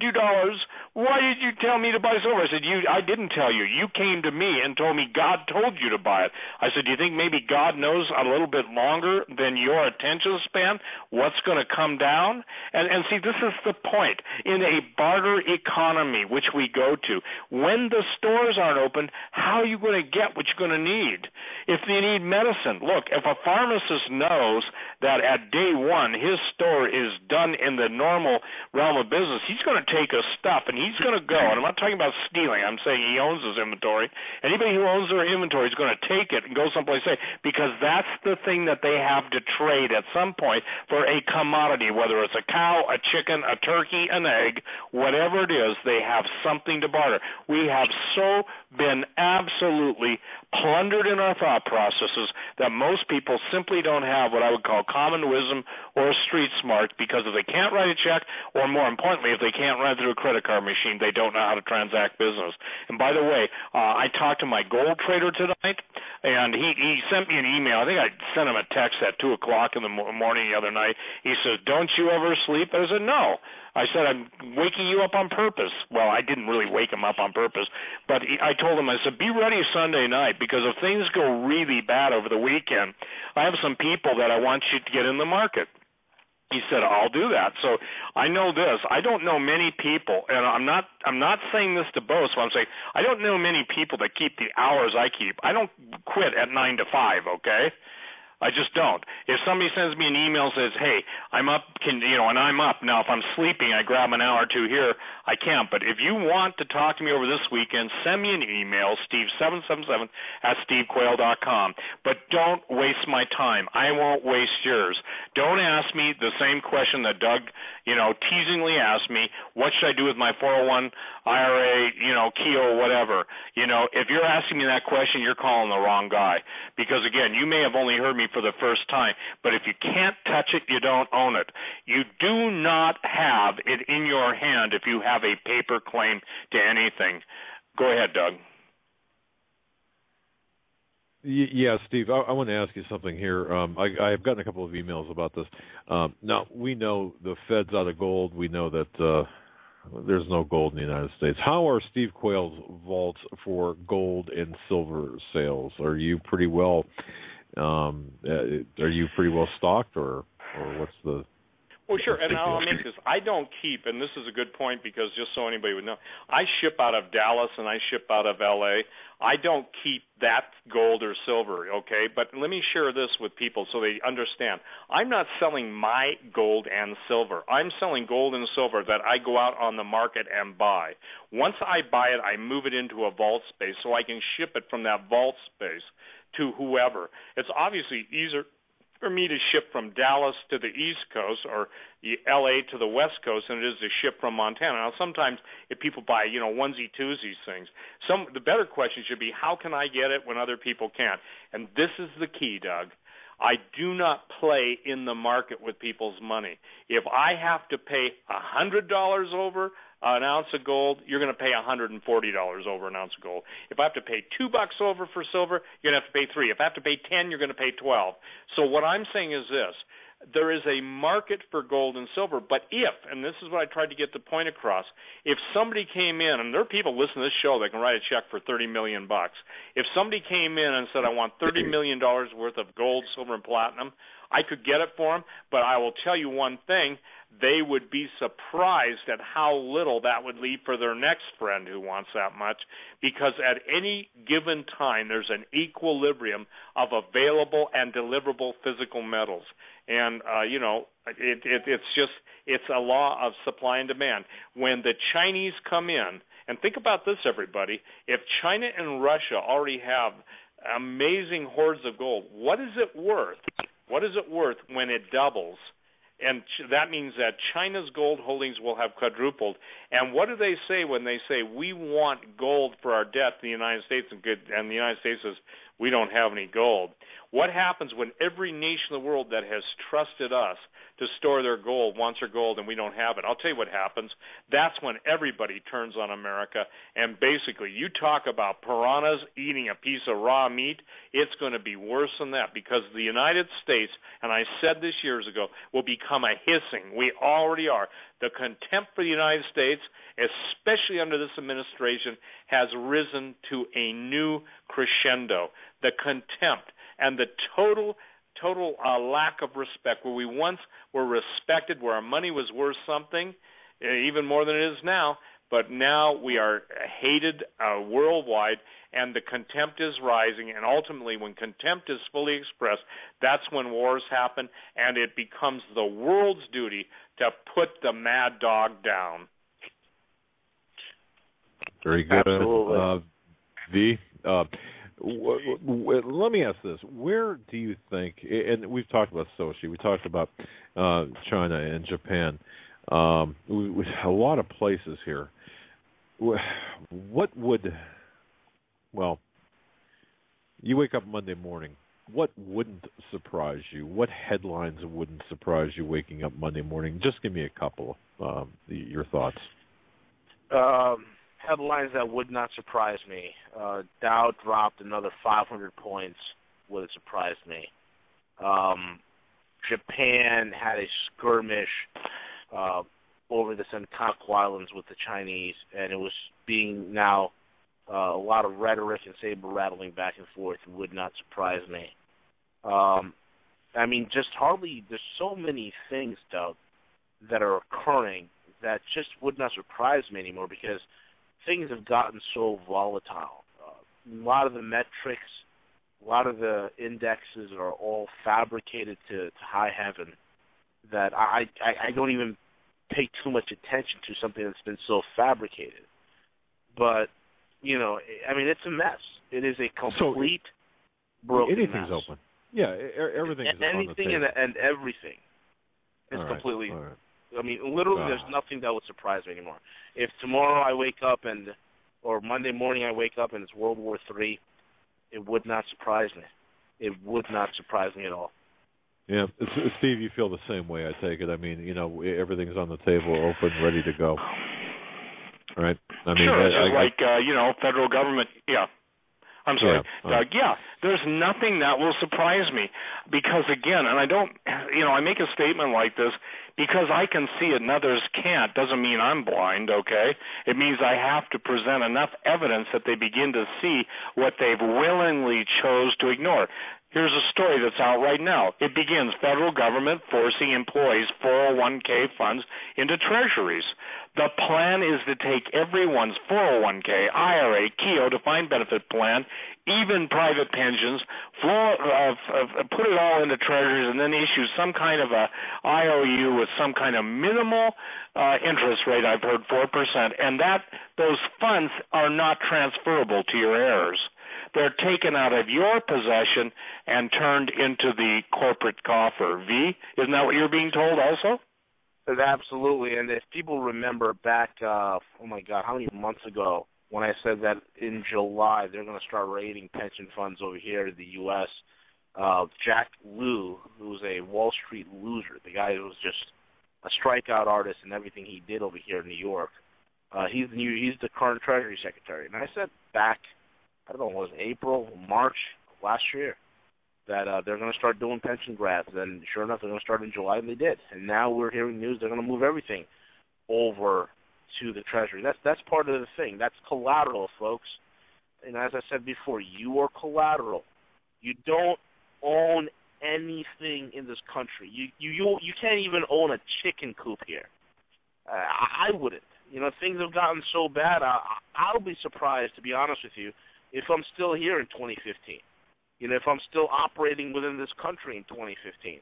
Why did you tell me to buy silver? I said, I didn't tell you. You came to me and told me God told you to buy it. I said, do you think maybe God knows a little bit longer than your attention span what's going to come down? And see, this is the point. In a barter economy, which we go to, when the stores aren't open, how are you going to get what you're going to need? If you need medicine, look, if a farmer pharmacist knows that at day one his store is done in the normal realm of business, he's going to take his stuff and he's going to go, and I'm not talking about stealing, I'm saying he owns his inventory. Anybody who owns their inventory is going to take it and go someplace safe, because that's the thing that they have to trade at some point for a commodity, whether it's a cow, a chicken, a turkey, an egg, whatever it is, they have something to barter. We have so been absolutely plundered in our thought processes that most people simply don't have what I would call common wisdom or street smart, because if they can't write a check, or more importantly, if they can't run through a credit card machine, they don't know how to transact business. And by the way, I talked to my gold trader tonight, and he sent me an email. I think I sent him a text at 2 o'clock in the morning the other night. He says, "Don't you ever sleep?" I said, "No." I said, "I'm waking you up on purpose." Well, I didn't really wake him up on purpose, but I told him, I said, "Be ready Sunday night, because if things go really bad over the weekend, I have some people that I want you to get in the market." He said, "I'll do that." So I know this. I don't know many people, and I'm not saying this to boast, but I'm saying I don't know many people that keep the hours I keep. I don't quit at 9 to 5, okay? I just don't. If somebody sends me an email and says, "Hey, I'm up," and I'm up. Now, if I'm sleeping, I grab an hour or two here, I can't. But if you want to talk to me over this weekend, send me an email, steve777@stevequayle.com. But don't waste my time. I won't waste yours. Don't ask me the same question that Doug, teasingly asked me, what should I do with my 401 IRA, Keogh, whatever. If you're asking me that question, you're calling the wrong guy. Because, again, you may have only heard me for the first time, but if you can't touch it, you don't own it. You do not have it in your hand if you have a paper claim to anything. Go ahead, Doug. Yeah, Steve, I want to ask you something here. I've gotten a couple of emails about this. Now, we know the Fed's out of gold. We know that there's no gold in the United States. How are Steve Quayle's vaults for gold and silver sales? Are you pretty well stocked, or what's the? Well, sure, and I'll make this. I don't keep, and this is a good point, because just so anybody would know, I ship out of Dallas and I ship out of L.A. I don't keep that gold or silver, okay? But let me share this with people so they understand. I'm not selling my gold and silver. I'm selling gold and silver that I go out on the market and buy. Once I buy it, I move it into a vault space so I can ship it from that vault space to whoever. It's obviously easier for me to ship from Dallas to the East Coast or L.A. to the West Coast than it is to ship from Montana. Now, sometimes if people buy, onesie-twosies things, the better question should be, how can I get it when other people can't? And this is the key, Doug. I do not play in the market with people's money. If I have to pay $100 over an ounce of gold, you're going to pay $140 over an ounce of gold. If I have to pay $2 over for silver, you're going to have to pay $3. If I have to pay $10, you're going to pay $12. So what I'm saying is this. There is a market for gold and silver, but and this is what I tried to get the point across, if somebody came in, and there are people listening to this show that can write a check for $30 million. If somebody came in and said, I want $30 million worth of gold, silver, and platinum, I could get it for them, but I will tell you one thing, they would be surprised at how little that would leave for their next friend who wants that much, because at any given time there's an equilibrium of available and deliverable physical metals. And, it's a law of supply and demand. When the Chinese come in, and think about this, everybody, if China and Russia already have amazing hoards of gold, what is it worth? What is it worth when it doubles? And that means that China's gold holdings will have quadrupled. And what do they say when they say, we want gold for our debt to the United States, and the United States says, we don't have any gold? What happens when every nation in the world that has trusted us to store their gold wants their gold and we don't have it? I'll tell you what happens. That's when everybody turns on America. And basically, you talk about piranhas eating a piece of raw meat, it's going to be worse than that, because the United States, and I said this years ago, will become a hissing. We already are. The contempt for the United States, especially under this administration, has risen to a new crescendo. The contempt and the total lack of respect, where we once were respected, where our money was worth something, even more than it is now, but now we are hated worldwide, and the contempt is rising, and ultimately when contempt is fully expressed, that's when wars happen, and it becomes the world's duty to put the mad dog down. Very good. Absolutely. V, let me ask this. Where do you think, and we've talked about Sochi, we talked about China and Japan, with a lot of places here. What would, well, you wake up Monday morning, what wouldn't surprise you? What headlines wouldn't surprise you waking up Monday morning? Just give me a couple, your thoughts. Headlines that would not surprise me. Dow dropped another 500 points would have surprised me. Japan had a skirmish over the Senkaku Islands with the Chinese, and it was being now a lot of rhetoric and saber rattling back and forth. Would not surprise me. I mean, just hardly, there's so many things, Doug, that are occurring that just would not surprise me anymore because things have gotten so volatile. A lot of the metrics, a lot of the indexes are all fabricated to high heaven that I don't even pay too much attention to something that's been so fabricated. But, you know, I mean, it's a mess. It is a complete broken anything's mess. Open. Yeah, everything's on the anything table. and everything is completely. All right. I mean, literally, there's nothing that would surprise me anymore. If tomorrow I wake up or Monday morning I wake up and it's World War III, it would not surprise me. It would not surprise me at all. Yeah, Steve, you feel the same way, I take it. I mean, you know, everything's on the table, open, ready to go. Right? I mean, sure, you know, federal government, yeah. I'm sorry. There's nothing that will surprise me because, again, and I don't, you know, I make a statement like this because I can see it and others can't. Doesn't mean I'm blind, okay? It means I have to present enough evidence that they begin to see what they've willingly chose to ignore. Here's a story that's out right now. It begins federal government forcing employees' 401k funds into treasuries. The plan is to take everyone's 401k, IRA, Keogh, defined benefit plan, even private pensions, put it all into treasuries, and then issue some kind of a IOU with some kind of minimal interest rate. I've heard 4%, and those funds are not transferable to your heirs. They're taken out of your possession and turned into the corporate coffer. V, isn't that what you're being told also? Absolutely. And if people remember back, oh my God, how many months ago when I said that in July they're going to start raiding pension funds over here in the U.S., Jack Lew, who's a Wall Street loser, the guy who was just a strikeout artist and everything he did over here in New York, he's the current Treasury Secretary. And I said back, I don't know, was it April, March last year, that they're going to start doing pension grabs. And sure enough, they're going to start in July, and they did. And now we're hearing news they're going to move everything over to the Treasury. That's part of the thing. That's collateral, folks. And as I said before, you are collateral. You don't own anything in this country. You can't even own a chicken coop here. I wouldn't. You know, things have gotten so bad. I'll be surprised, to be honest with you, if I'm still here in 2015. You know, if I'm still operating within this country in 2015.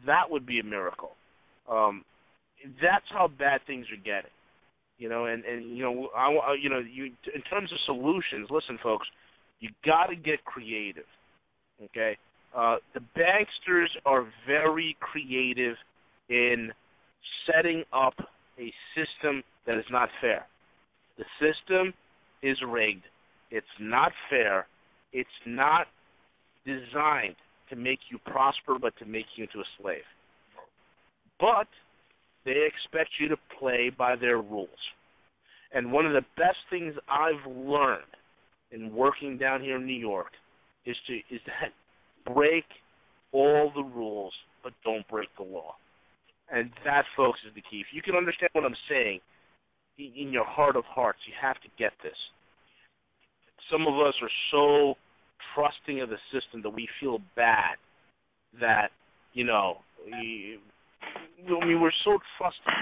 That would be a miracle. That's how bad things are getting. You know, and you know, in terms of solutions, listen, folks, you got to get creative. Okay, the banksters are very creative in setting up a system that is not fair. The system is rigged. It's not fair. It's not designed to make you prosper, but to make you into a slave. But they expect you to play by their rules. And one of the best things I've learned in working down here in New York is to break all the rules, but don't break the law. And that, folks, is the key. If you can understand what I'm saying in your heart of hearts, you have to get this. Some of us are so trusting of the system that we feel bad that, you know, we're so trusting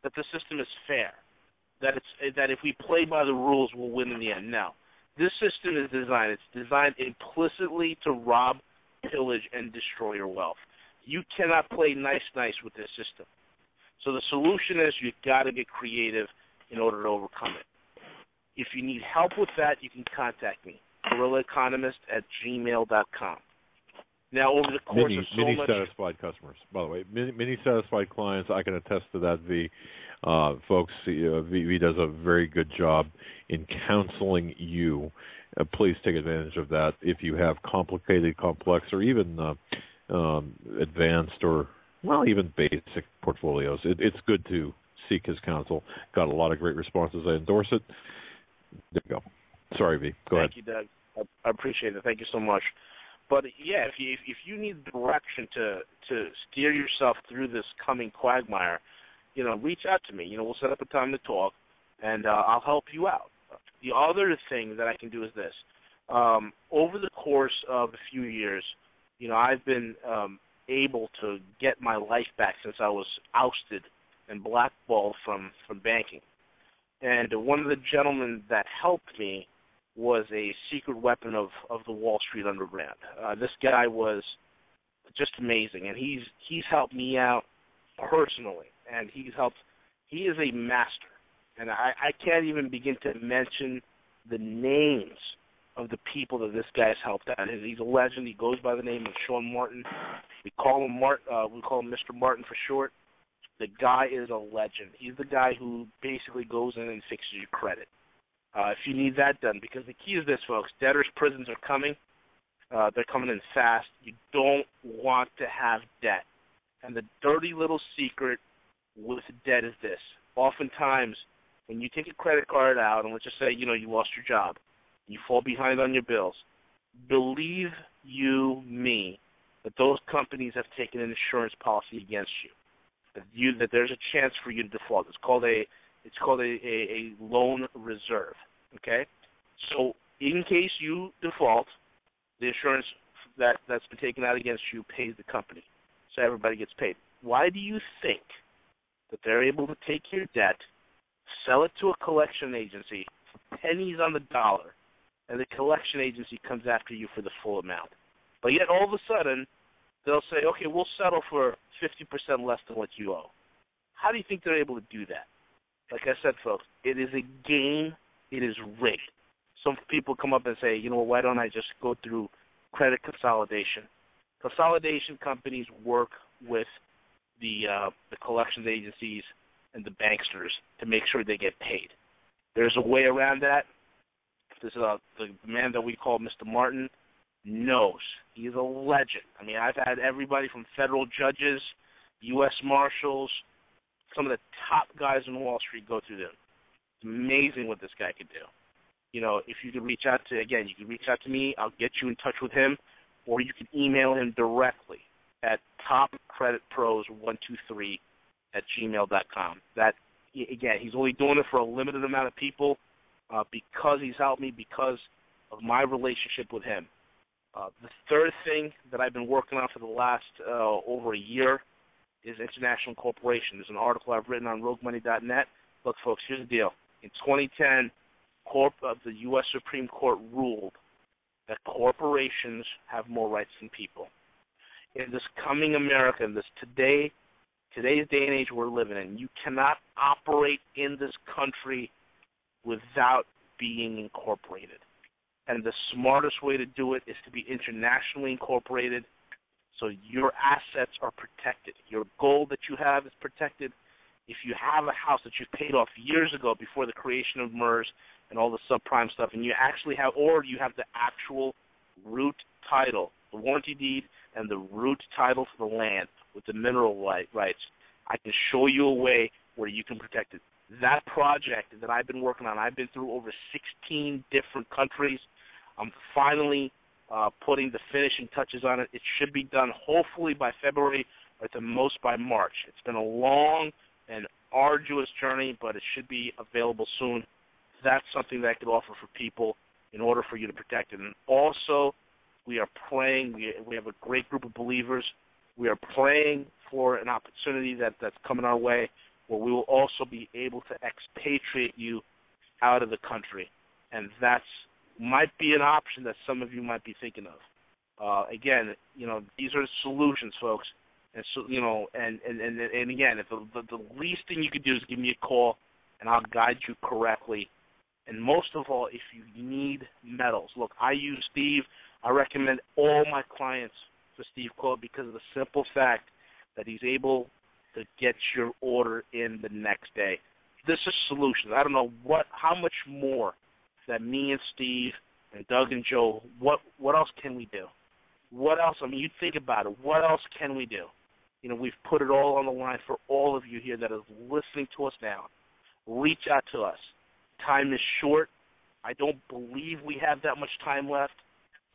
that the system is fair. that if we play by the rules, we'll win in the end. No. This system is designed. It's designed implicitly to rob, pillage, and destroy your wealth. You cannot play nice with this system. So the solution is you've got to get creative in order to overcome it. If you need help with that, you can contact me, GuerrillaEconomist@gmail.com. Now, over the course of so much... Many satisfied customers, by the way. Many satisfied clients. I can attest to that, V. Folks, V does a very good job in counseling you. Please take advantage of that if you have complicated, complex, or even advanced or, well, even basic portfolios. It's good to seek his counsel. Got a lot of great responses. I endorse it. There you go. Sorry, V. Go ahead. Thank you, Doug. I appreciate it. Thank you so much. But yeah, if you need direction to steer yourself through this coming quagmire, reach out to me. We'll set up a time to talk, and I'll help you out. The other thing that I can do is this. Over the course of a few years, I've been able to get my life back since I was ousted and blackballed from banking. And one of the gentlemen that helped me was a secret weapon of the Wall Street underground. This guy was just amazing, and he's helped me out personally, and he is a master. And I can't even begin to mention the names of the people that this guy's helped out. He's a legend. He goes by the name of Sean Martin. We call him Mr. Martin for short. The guy is a legend. He's the guy who basically goes in and fixes your credit. If you need that done, because the key is this, folks. Debtors' prisons are coming. They're coming in fast. You don't want to have debt. And the dirty little secret with debt is this. Oftentimes, when you take a credit card out, and let's just say, you lost your job, you fall behind on your bills, believe you me that those companies have taken an insurance policy against you. That there's a chance for you to default. It's called a loan reserve. Okay? So in case you default, the insurance that's been taken out against you pays the company. So everybody gets paid. Why do you think that they're able to take your debt, sell it to a collection agency for pennies on the dollar, and the collection agency comes after you for the full amount? But yet all of a sudden, they'll say, okay, we'll settle for 50% less than what you owe. How do you think they're able to do that? Like I said, folks, it is a game. It is rigged. Some people come up and say, why don't I just go through credit consolidation? Consolidation companies work with the collections agencies and the banksters to make sure they get paid. There's a way around that. This is the man that we call Mr. Martin knows. He's a legend. I mean, I've had everybody from federal judges, U.S. Marshals, some of the top guys on Wall Street go through them. It's amazing what this guy could do. If you could reach out to me, I'll get you in touch with him, or you can email him directly at topcreditpros123@gmail.com. That, again, he's only doing it for a limited amount of people because he's helped me, because of my relationship with him. The third thing that I've been working on for the last over a year is international incorporation. There's an article I've written on roguemoney.net. Look, folks, here's the deal. In 2010, the U.S. Supreme Court ruled that corporations have more rights than people. In this coming America, in this today's day and age we're living in, you cannot operate in this country without being incorporated. And the smartest way to do it is to be internationally incorporated, so your assets are protected. Your gold that you have is protected. If you have a house that you've paid off years ago before the creation of MERS and all the subprime stuff, and you actually have, or you have the actual root title, the warranty deed, and the root title for the land with the mineral rights, I can show you a way where you can protect it. That project that I've been working on, I've been through over 16 different countries. I'm finally putting the finishing touches on it. It should be done hopefully by February, or at the most by March. It's been a long and arduous journey, but it should be available soon. That's something that I could offer for people in order for you to protect it. And also, we are praying. We have a great group of believers. We are praying for an opportunity that's coming our way where we will also be able to expatriate you out of the country. And that's might be an option that some of you might be thinking of. Again, these are solutions, folks. And so, and again, if the least thing you could do is give me a call, and I'll guide you correctly. And most of all, if you need metals, look, I use Steve. I recommend all my clients to Steve Quote because of the simple fact that he's able to get your order in the next day. This is solutions. I don't know how much more that me and Steve and Doug and Joe, what else can we do? What else? I mean, you think about it. What else can we do? We've put it all on the line for all of you here that is listening to us now. Reach out to us. Time is short. I don't believe we have that much time left.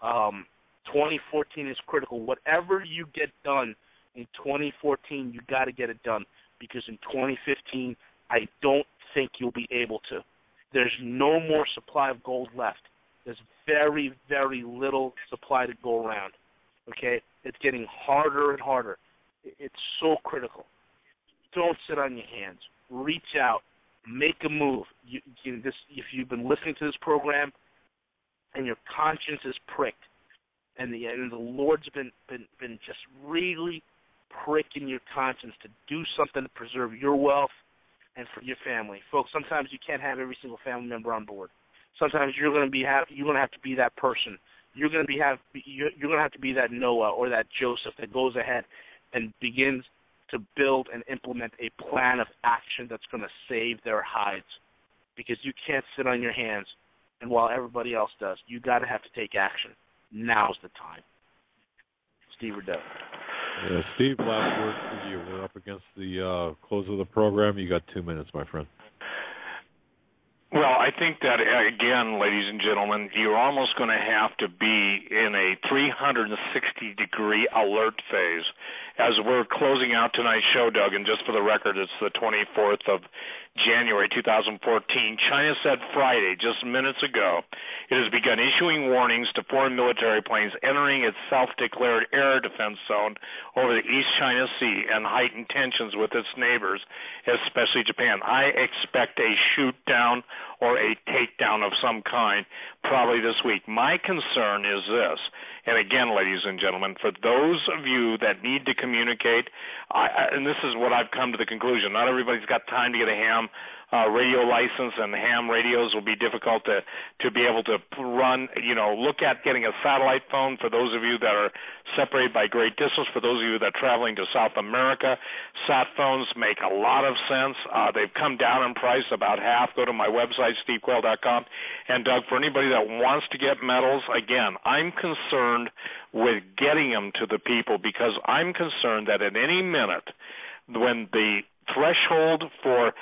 2014 is critical. Whatever you get done in 2014, you got to get it done, because in 2015, I don't think you'll be able to. There's no more supply of gold left. There's very, very little supply to go around. Okay? It's getting harder and harder. It's so critical. Don't sit on your hands. Reach out. Make a move. If you've been listening to this program and your conscience is pricked, and the Lord's been just really pricking your conscience to do something to preserve your wealth and for your family, folks. Sometimes you can't have every single family member on board. Sometimes you're going to have to be that person. You're going to have to be that Noah or that Joseph that goes ahead and begins to build and implement a plan of action that's going to save their hides, because you can't sit on your hands and while everybody else does. You got to have to take action. Now's the time. Steve or Doug? Yeah, Steve, last word for you. We're up against the close of the program. You got 2 minutes, my friend. Well, I think that, again, ladies and gentlemen, you're almost going to have to be in a 360-degree alert phase. As we're closing out tonight's show, Doug, and just for the record, it's the 24th of January 2014, China said Friday, just minutes ago, it has begun issuing warnings to foreign military planes entering its self-declared air defense zone over the East China Sea and heightened tensions with its neighbors, especially Japan. I expect a shoot-down or a takedown of some kind probably this week. My concern is this, and again, ladies and gentlemen, for those of you that need to communicate, and this is what I've come to the conclusion, not everybody's got time to get a ham radio license, and ham radios will be difficult to be able to run. Look at getting a satellite phone for those of you that are separated by great distance. For those of you that are traveling to South America, sat phones make a lot of sense. They've come down in price about half. Go to my website, stevequayle.com. And Doug, for anybody that wants to get metals, again, I'm concerned with getting them to the people, because I'm concerned that at any minute, when the threshold for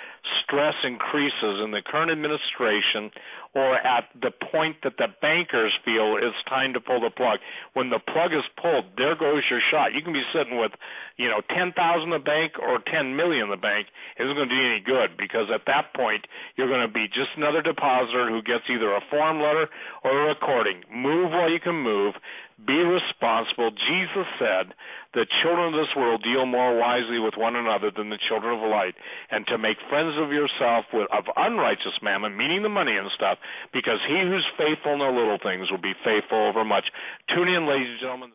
stress increases in the current administration, or at the point that the bankers feel it's time to pull the plug. When the plug is pulled, there goes your shot. You can be sitting with, 10,000 in the bank or 10 million in the bank. It isn't going to do any good, because at that point, you're going to be just another depositor who gets either a form letter or a recording. Move while you can move. Be responsible. Jesus said, the children of this world deal more wisely with one another than the children of light, and to make friends of yourself of unrighteous mammon, meaning the money and stuff, because he who's faithful in the little things will be faithful over much. Tune in, ladies and gentlemen.